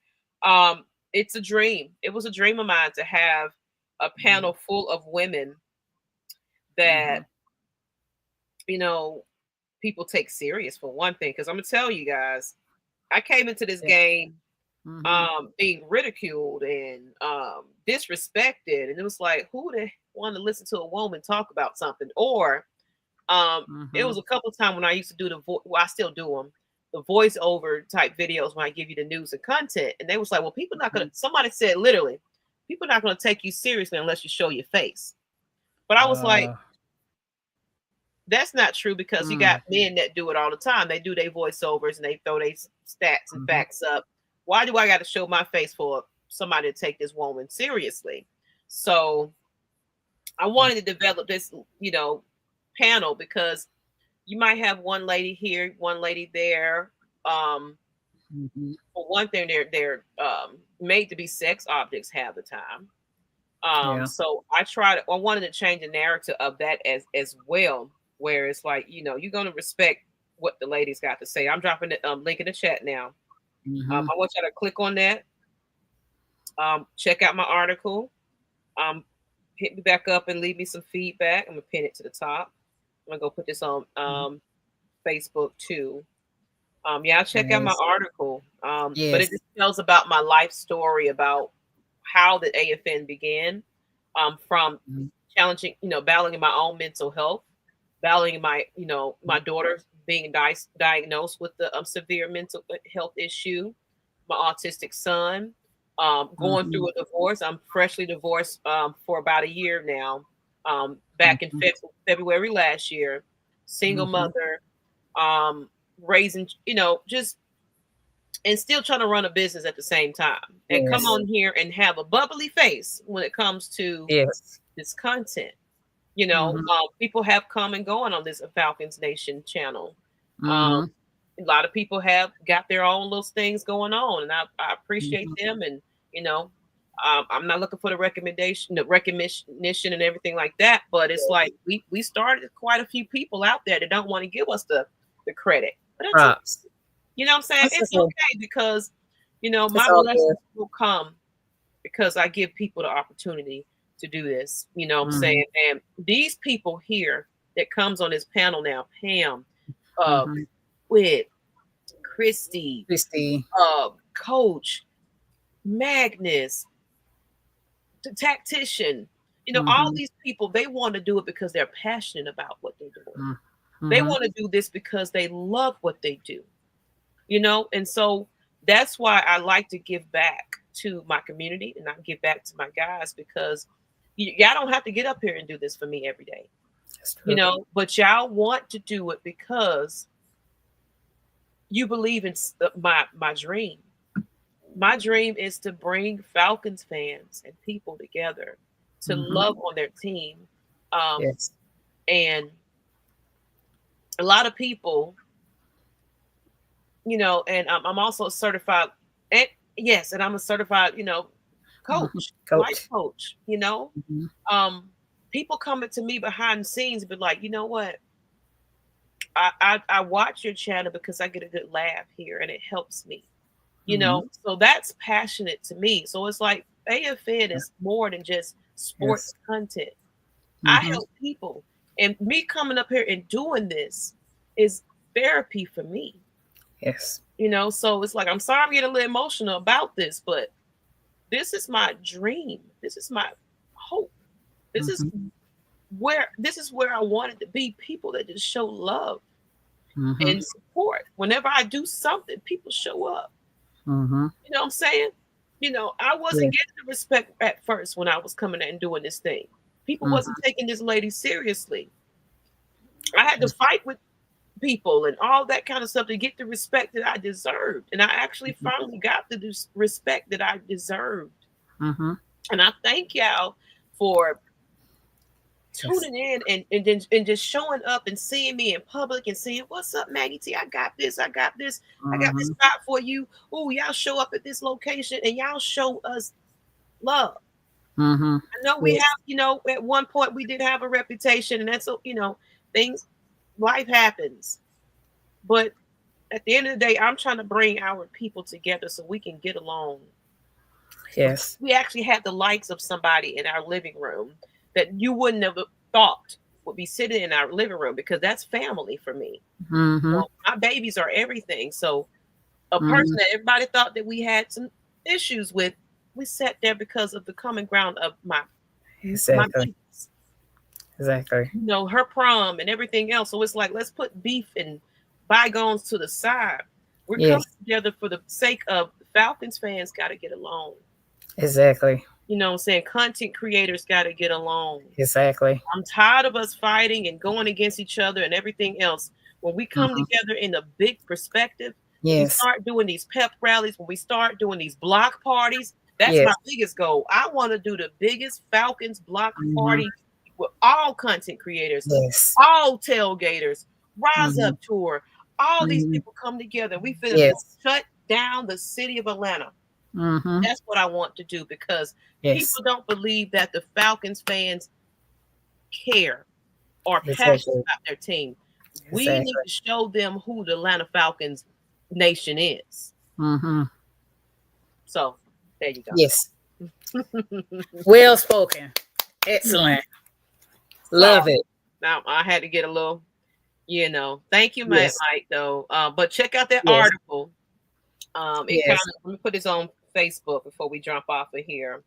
it's a dream. It was a dream of mine to have a panel full of women that people take serious, for one thing. Because I'm gonna tell you guys, I came into this game being ridiculed and disrespected, and it was like, who would want to listen to a woman talk about something? Or it was a couple of times when I used to do I still do them, the voiceover type videos when I give you the news and content, and they was like, well, people not gonna. Somebody said literally, people not gonna take you seriously unless you show your face. But I was like, that's not true, because you got men that do it all the time. They do their voiceovers and they throw their stats and facts up. Why do I got to show my face for somebody to take this woman seriously? So I wanted to develop this, panel, because you might have one lady here, one lady there. For one thing, they're made to be sex objects half the time. So I wanted to change the narrative of that as well, where it's like, you're going to respect what the ladies got to say. I'm dropping the link in the chat now. I want y'all to click on that. Check out my article. Hit me back up and leave me some feedback. I'm going to pin it to the top. I'm going to go put this on Facebook too. Y'all check out my article. But it just tells about my life story, about how the AFN began, from challenging, battling my own mental health, battling my daughter being diagnosed with the severe mental health issue, my autistic son, going through a divorce. I'm freshly divorced for about a year now. Back in February last year, single mother, raising, just, and still trying to run a business at the same time, and come on here and have a bubbly face when it comes to this content. People have come and gone on this Falcons Nation channel. A lot of people have got their own little things going on, and I appreciate them. And I'm not looking for the recognition and everything like that, but it's like we started quite a few people out there that don't want to give us the credit. But that's okay. You know what I'm saying? It's okay, because my blessings will come because I give people the opportunity to do this. You know what I'm saying? And these people here that comes on this panel now, Pam, with Christy, Coach, Magnus, the tactician, all these people, they want to do it because they're passionate about what they're doing. They want to do this because they love what they do, and so that's why I like to give back to my community, and I give back to my guys, because y'all don't have to get up here and do this for me every day. You know, but y'all want to do it because you believe in my dream. My dream is to bring Falcons fans and people together to love on their team. Yes. And a lot of people, you know, and I'm also a certified, and yes, and I'm a certified, you know, coach, life coach, you know. People coming to me behind the scenes and be like, you know what? I watch your channel because I get a good laugh here and it helps me. You know, so that's passionate to me. So it's like AFN is more than just sports content. I help people. And me coming up here and doing this is therapy for me. Yes. You know, so it's like, I'm sorry I'm getting a little emotional about this, but this is my dream. This is my hope. This is where I wanted to be. People that just show love and support. Whenever I do something, people show up. You know what I'm saying? You know, I wasn't getting the respect at first when I was coming in and doing this thing. People wasn't taking this lady seriously. I had to fight with people and all that kind of stuff to get the respect that I deserved. And I actually finally got the respect that I deserved. And I thank y'all for tuning in and just showing up and seeing me in public and saying, what's up, Maggie T? I got this. I got this spot for you. Oh, y'all show up at this location and y'all show us love. I know we have, you know, at one point we did have a reputation, and that's, you know, life happens. But at the end of the day, I'm trying to bring our people together so we can get along. Yes. We actually have the likes of somebody in our living room that you wouldn't have thought would be sitting in our living room, because that's family for me. Well, my babies are everything. So a person that everybody thought that we had some issues with, we sat there because of the common ground of my babies. Exactly. You know, her prom and everything else. So it's like, let's put beef and bygones to the side. We're coming together for the sake of Falcons fans got to get along. Exactly. You know what I'm saying? Content creators got to get along. Exactly. I'm tired of us fighting and going against each other and everything else. When we come together in a big perspective, we start doing these pep rallies, when we start doing these block parties, that's my biggest goal. I want to do the biggest Falcons block party with all content creators, all tailgaters, Rise Up Tour, all these people come together. We feel shut down the city of Atlanta. That's what I want to do, because people don't believe that the Falcons fans care or passionate about their team. We need to show them who the Atlanta Falcons nation is. So there you go. Yes. Well spoken. Excellent. Love it. Now I had to get a little, you know, thank you, Mike, though. But check out that article. Let me put this on Facebook before we jump off of here.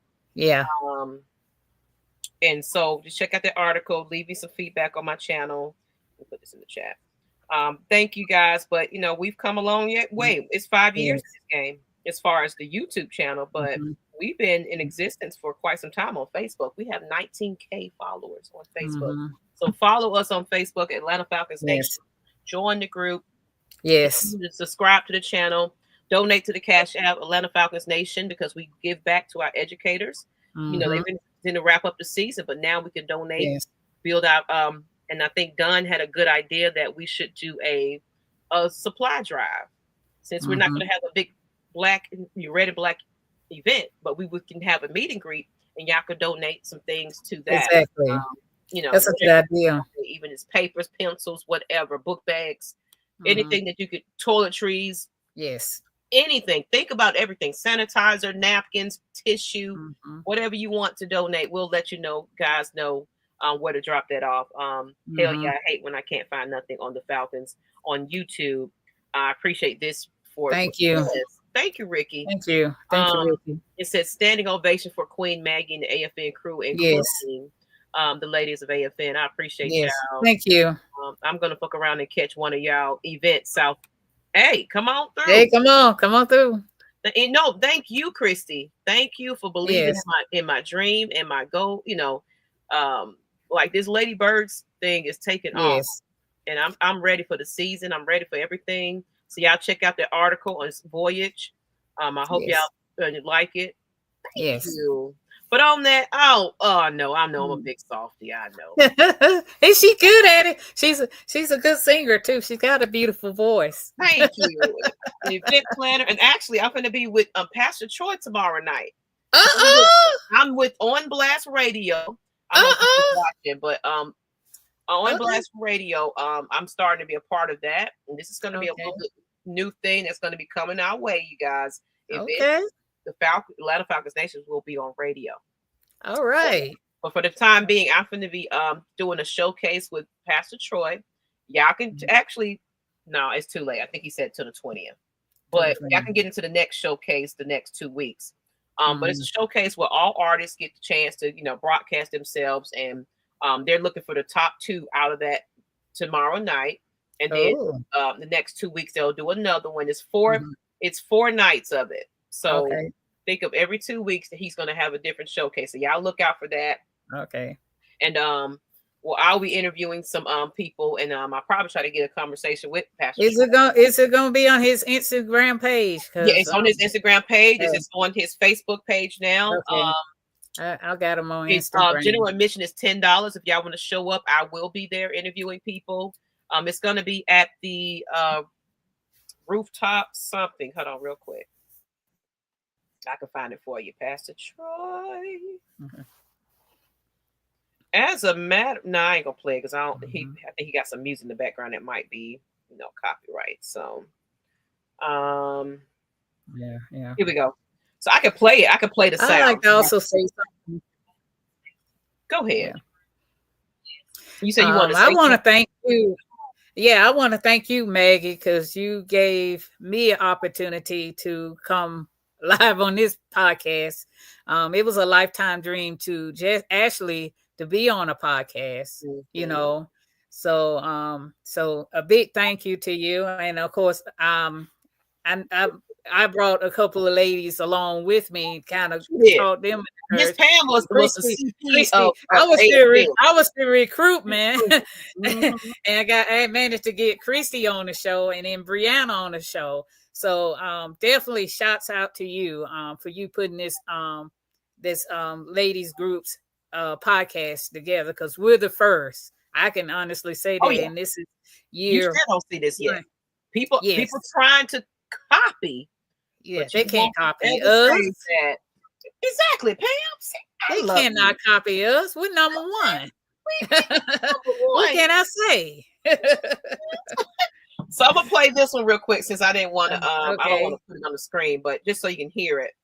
And so just check out the article, leave me some feedback on my channel. We'll put this in the chat. Thank you guys. But you know, we've come a long way. It's 5 years in this game as far as the YouTube channel, but we've been in existence for quite some time on Facebook. We have 19K followers on Facebook. So follow us on Facebook, Atlanta Falcons Nation. Join the group. Subscribe to the channel. Donate to the Cash App, Atlanta Falcons Nation, because we give back to our educators. You know, they've been to wrap up the season, but now we can donate, build out. And I think Dunn had a good idea that we should do a supply drive, since we're not going to have a big red and black event, but we can have a meet and greet, and y'all could donate some things to that. Exactly. You know, that's a good idea. Even it's papers, pencils, whatever, book bags, anything that you could, toiletries. Anything. Think about everything. Sanitizer, napkins, tissue, whatever you want to donate. We'll let you know, guys know where to drop that off. Hell yeah, I hate when I can't find nothing on the Falcons on YouTube. I appreciate this for Thank you. Thank you, Ricky. Thank you. Thank you, Ricky. It says standing ovation for Queen Maggie and the AFN crew, including the ladies of AFN. I appreciate y'all. Thank you. I'm gonna fuck around and catch one of y'all events South. Hey, come on through. Hey, come on through. And no, thank you, Christy. Thank you for believing in my dream and my goal. You know, like this Lady Bird's thing is taking off. And I'm ready for the season. I'm ready for everything. So y'all check out the article on Voyage. I hope y'all like it. Thank you. But on that, no, I know I'm a big softie. I know. And she good at it. She's a good singer too. She's got a beautiful voice. Thank you. An event planner, and actually, I'm going to be with Pastor Troy tomorrow night. I'm with On Blast Radio. I don't know if you're watching, but On Blast Radio, I'm starting to be a part of that, and this is going to be a little bit new thing that's going to be coming our way, you guys. The Atlanta Falcons Nation will be on radio. All right. But for the time being, I'm going to be doing a showcase with Pastor Troy. Y'all can actually, no, it's too late. I think he said till the 20th. But y'all can get into the next showcase the next 2 weeks. But it's a showcase where all artists get the chance to, broadcast themselves. And they're looking for the top 2 out of that tomorrow night. And then the next 2 weeks, they'll do another one. It's 4 nights of it. So think of every 2 weeks that he's going to have a different showcase. So y'all look out for that. Okay. And I'll be interviewing some people, and I'll probably try to get a conversation with Pastor. Is it gonna be on his Instagram page? Yeah, it's on his Instagram page. It's on his Facebook page now. Okay. I got him on Instagram. General admission is $10. If y'all want to show up, I will be there interviewing people. It's gonna be at the rooftop something. Hold on, real quick. I can find it for you, Pastor Troy. As a matter, no, I ain't gonna play it because I think he got some music in the background that might be, copyright. So, yeah. Here we go. So I can play it. I can play the sound. I like to also say something. Go ahead. You said you want to. I want to thank you. Yeah, I want to thank you, Maggie, because you gave me an opportunity to come live on this podcast. It was a lifetime dream to to be on a podcast, So a big thank you to you. And of course, I brought a couple of ladies along with me, kind of taught them. Miss Pam was the CP. I was the recruit, man. And I managed to get Christy on the show and then Brianna on the show. So definitely shouts out to you for you putting this ladies groups podcast together, because we're the first. I can honestly say that. And this is you still don't see this yet. People trying to copy. Yeah, they can't copy us. Exactly, Pam. They cannot copy us. We're number one. What can I say? So I'm gonna play this one real quick since I didn't want to. I don't want to put it on the screen, but just so you can hear it.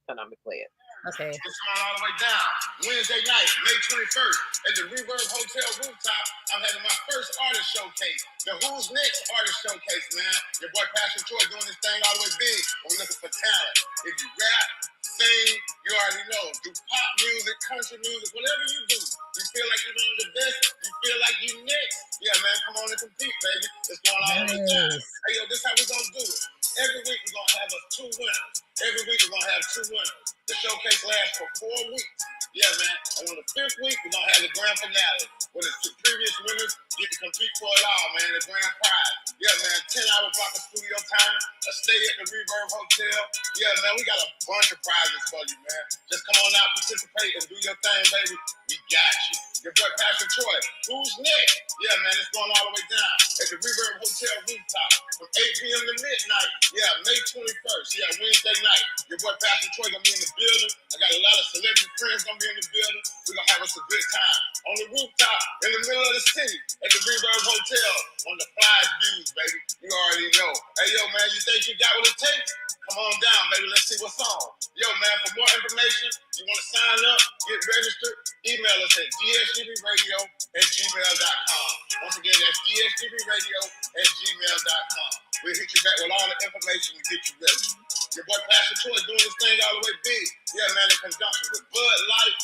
And I'm gonna play it. Okay. It's going all the way down. Wednesday night, May 21st, at the Reverb Hotel rooftop, I'm having my first artist showcase. The Who's Next artist showcase, man. Your boy Pastor Troy doing this thing all the way big. We're looking for talent. If you rap, sing, you already know. Do pop music, country music, whatever you do. You feel like you're one of the best. You feel like you next. Yeah, man, come on and compete, baby. It's going all the way down. Hey, yo, this is how we're going to do it. Every week we're going to have 2 winners. Every week we're going to have 2 winners. The showcase lasts for 4 weeks. Yeah, man. And on the 5th week, we're going to have the grand finale, where the previous winners get to compete for it all, man. The grand prize. Yeah, man. 10-hour block of studio time. A stay at the Reverb Hotel. Yeah, man. We got a bunch of prizes for you, man. Just come on out, participate, and do your thing, baby. We got you. Your boy Pastor Troy. Who's next? Yeah, man. It's going all the way down at the Reverb Hotel rooftop from 8 p.m. to midnight. Yeah, May 21st. Yeah, Wednesday night. Your boy Pastor Troy gonna be in the building. I got a lot of celebrity friends gonna be in the building. We're gonna have us a good time. On the rooftop, in the middle of the city, at the Reverb Hotel, on the flyest views, baby. You already know. Hey, yo, man, you think you got what it takes? Come on down, baby. Let's see what's on. Yo, man, for more information, you want to sign up, get registered, email us at dsgbradio@gmail.com. Once again, that's dsgbradio@gmail.com. We'll hit you back with all the information to get you registered. Your boy Pastor Troy doing this thing all the way big. Yeah, man, in conjunction with Bud Light,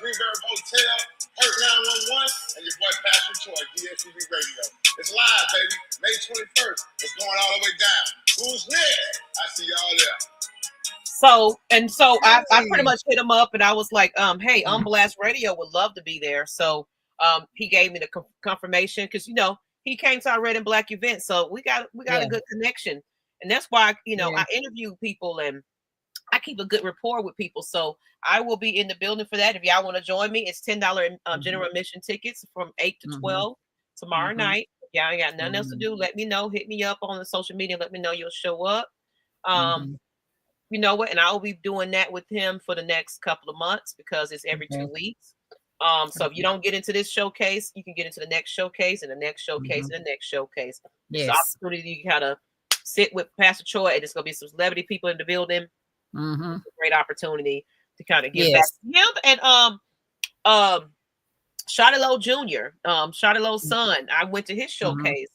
Reverb Hotel, Hurt 911, and your boy Pastor Troy, DSCB Radio. It's live, baby. May 21st. It's going all the way down. Who's next? I see y'all there. So I pretty much hit him up, and I was like, hey, Blast Radio would love to be there. So He gave me the confirmation because he came to our Red and Black event, so we got a good connection, and that's why I interview people and I keep a good rapport with people. So I will be in the building for that. If y'all want to join me, it's $10 general admission tickets from 8 to 12 tomorrow night. If y'all ain't got nothing else to do, let me know. Hit me up on the social media. Let me know you'll show up. You know what? And I'll be doing that with him for the next couple of months because it's every 2 weeks. So if you don't get into this showcase, you can get into the next showcase and the next showcase and the next showcase. It's an opportunity to kind of sit with Pastor Troy, and it's going to be some celebrity people in the building. It's a great opportunity to kind of give back to him. And Shadelo Jr., Shadelo's son, I went to his showcase.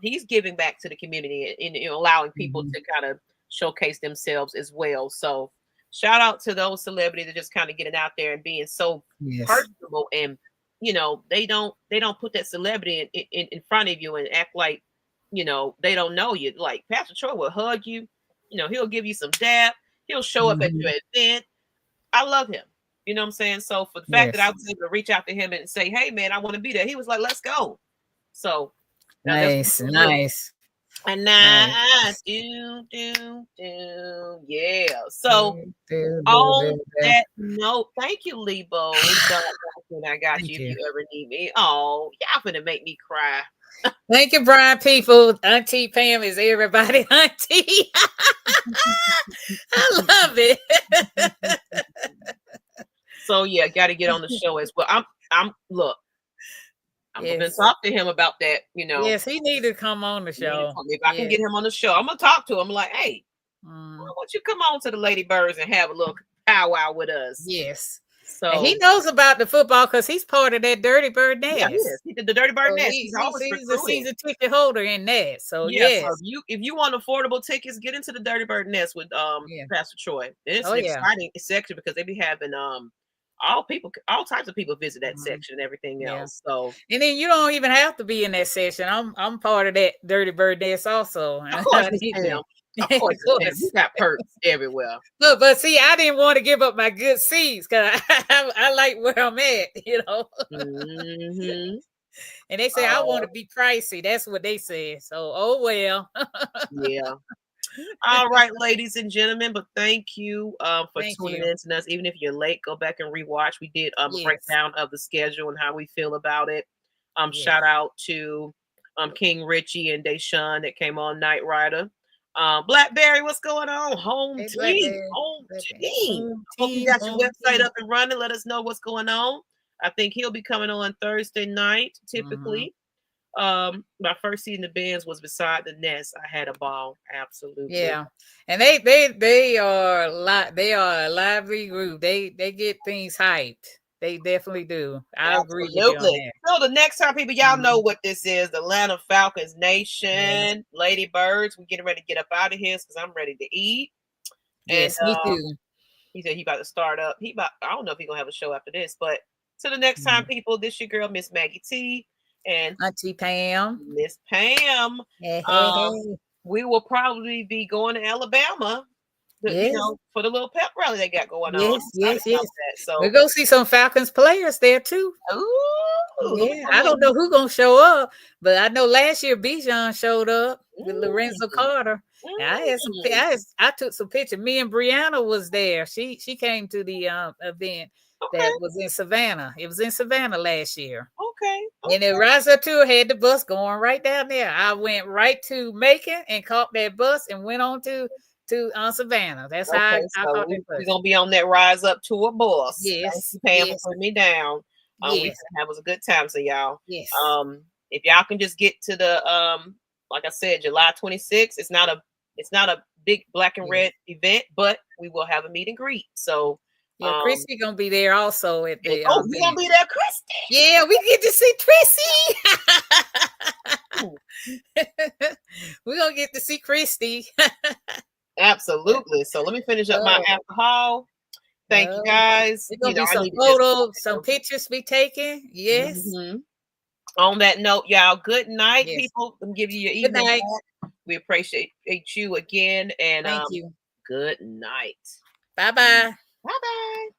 He's giving back to the community and allowing people to kind of showcase themselves as well. So shout out to those celebrities that just kind of getting out there and being so personable, and they don't put that celebrity in front of you and act like they don't know you. Like Pastor Troy will hug you, he'll give you some dap, he'll show up at your event. I love him. You know what I'm saying? So for the fact that I was able to reach out to him and say, hey man, I want to be there, he was like, let's go. So nice. And yeah. So on that note, thank you, Lebo. I got you if you ever need me. Oh, y'all finna make me cry. Thank you, Brian. People, Auntie Pam is everybody. Auntie, I love it. So yeah, got to get on the show as well. I'm gonna talk to him about that. Yes, he needed to come on the show. If I can get him on the show, I'm gonna talk to him. Like, hey, why don't you come on to the Lady Birds and have a little powwow with us? Yes. So and he knows about the football because he's part of that Dirty Bird Nest. Yeah, he did the Dirty Bird Nest. He's a season ticket holder in that. So yes. So if you want affordable tickets, get into the Dirty Bird Nest with Pastor Troy. It's an exciting section because they be having all types of people visit that section and everything else. So and then you don't even have to be in that section. I'm part of that Dirty Bird Nest also. Of course, Of course. You got perks everywhere. But see, I didn't want to give up my good seats because I like where I'm at, And they say I want to be pricey. That's what they said. So, oh well. Yeah. All right, ladies and gentlemen. But thank you for tuning in to us. Even if you're late, go back and rewatch. We did a breakdown of the schedule and how we feel about it. Shout out to King Richie and Deshaun that came on Nyght, Ryder. Blackberry, what's going on? Home team. Hope you got your website up and running. Let us know what's going on. I think he'll be coming on Thursday night, typically. My first season of bands was Beside the Nest. I had a ball. Absolutely. Yeah. And they are a lively group. They get things hyped. They definitely do. I agree with you on that. So the next time, people, y'all know what this is. The Atlanta Falcons Nation, Lady Birds. We're getting ready to get up out of here because I'm ready to eat. Yes, me too. He said he about to start up. I don't know if he's going to have a show after this, but till the next time, people, this your girl, Ms Maggie T. And Auntie Pam. Miss Pam. We will probably be going to Alabama. For the little pep rally they got going on. Yes. So we're gonna see some Falcons players there too. Ooh, I don't know who's gonna show up, but I know last year Bijan showed up with Lorenzo Carter. I took some pictures. Me and Brianna was there. She came to the event that was in Savannah. It was in Savannah last year. Okay. And the Rise Up Tour had the bus going right down there. I went right to Macon and caught that bus and went on to Savannah. That's how I caught that bus. We're gonna be on that Rise Up Tour bus. Yes. Pam put me down. That was a good time, so y'all. Yes. If y'all can just get to the like I said, July 26th. It's not a big black and red event, but we will have a meet and greet. So Christy gonna be there also at the. You gonna be there, Christy? Yeah, we get to see Christy. We're gonna get to see Christy. Absolutely. So let me finish up my alcohol. Thank you guys. There's gonna be some photos, some pictures be taken. Yes. On that note, y'all, good night, people. Let me give you your evening. Good night. We appreciate you again, and thank you. Good night. Bye-bye. Bye-bye.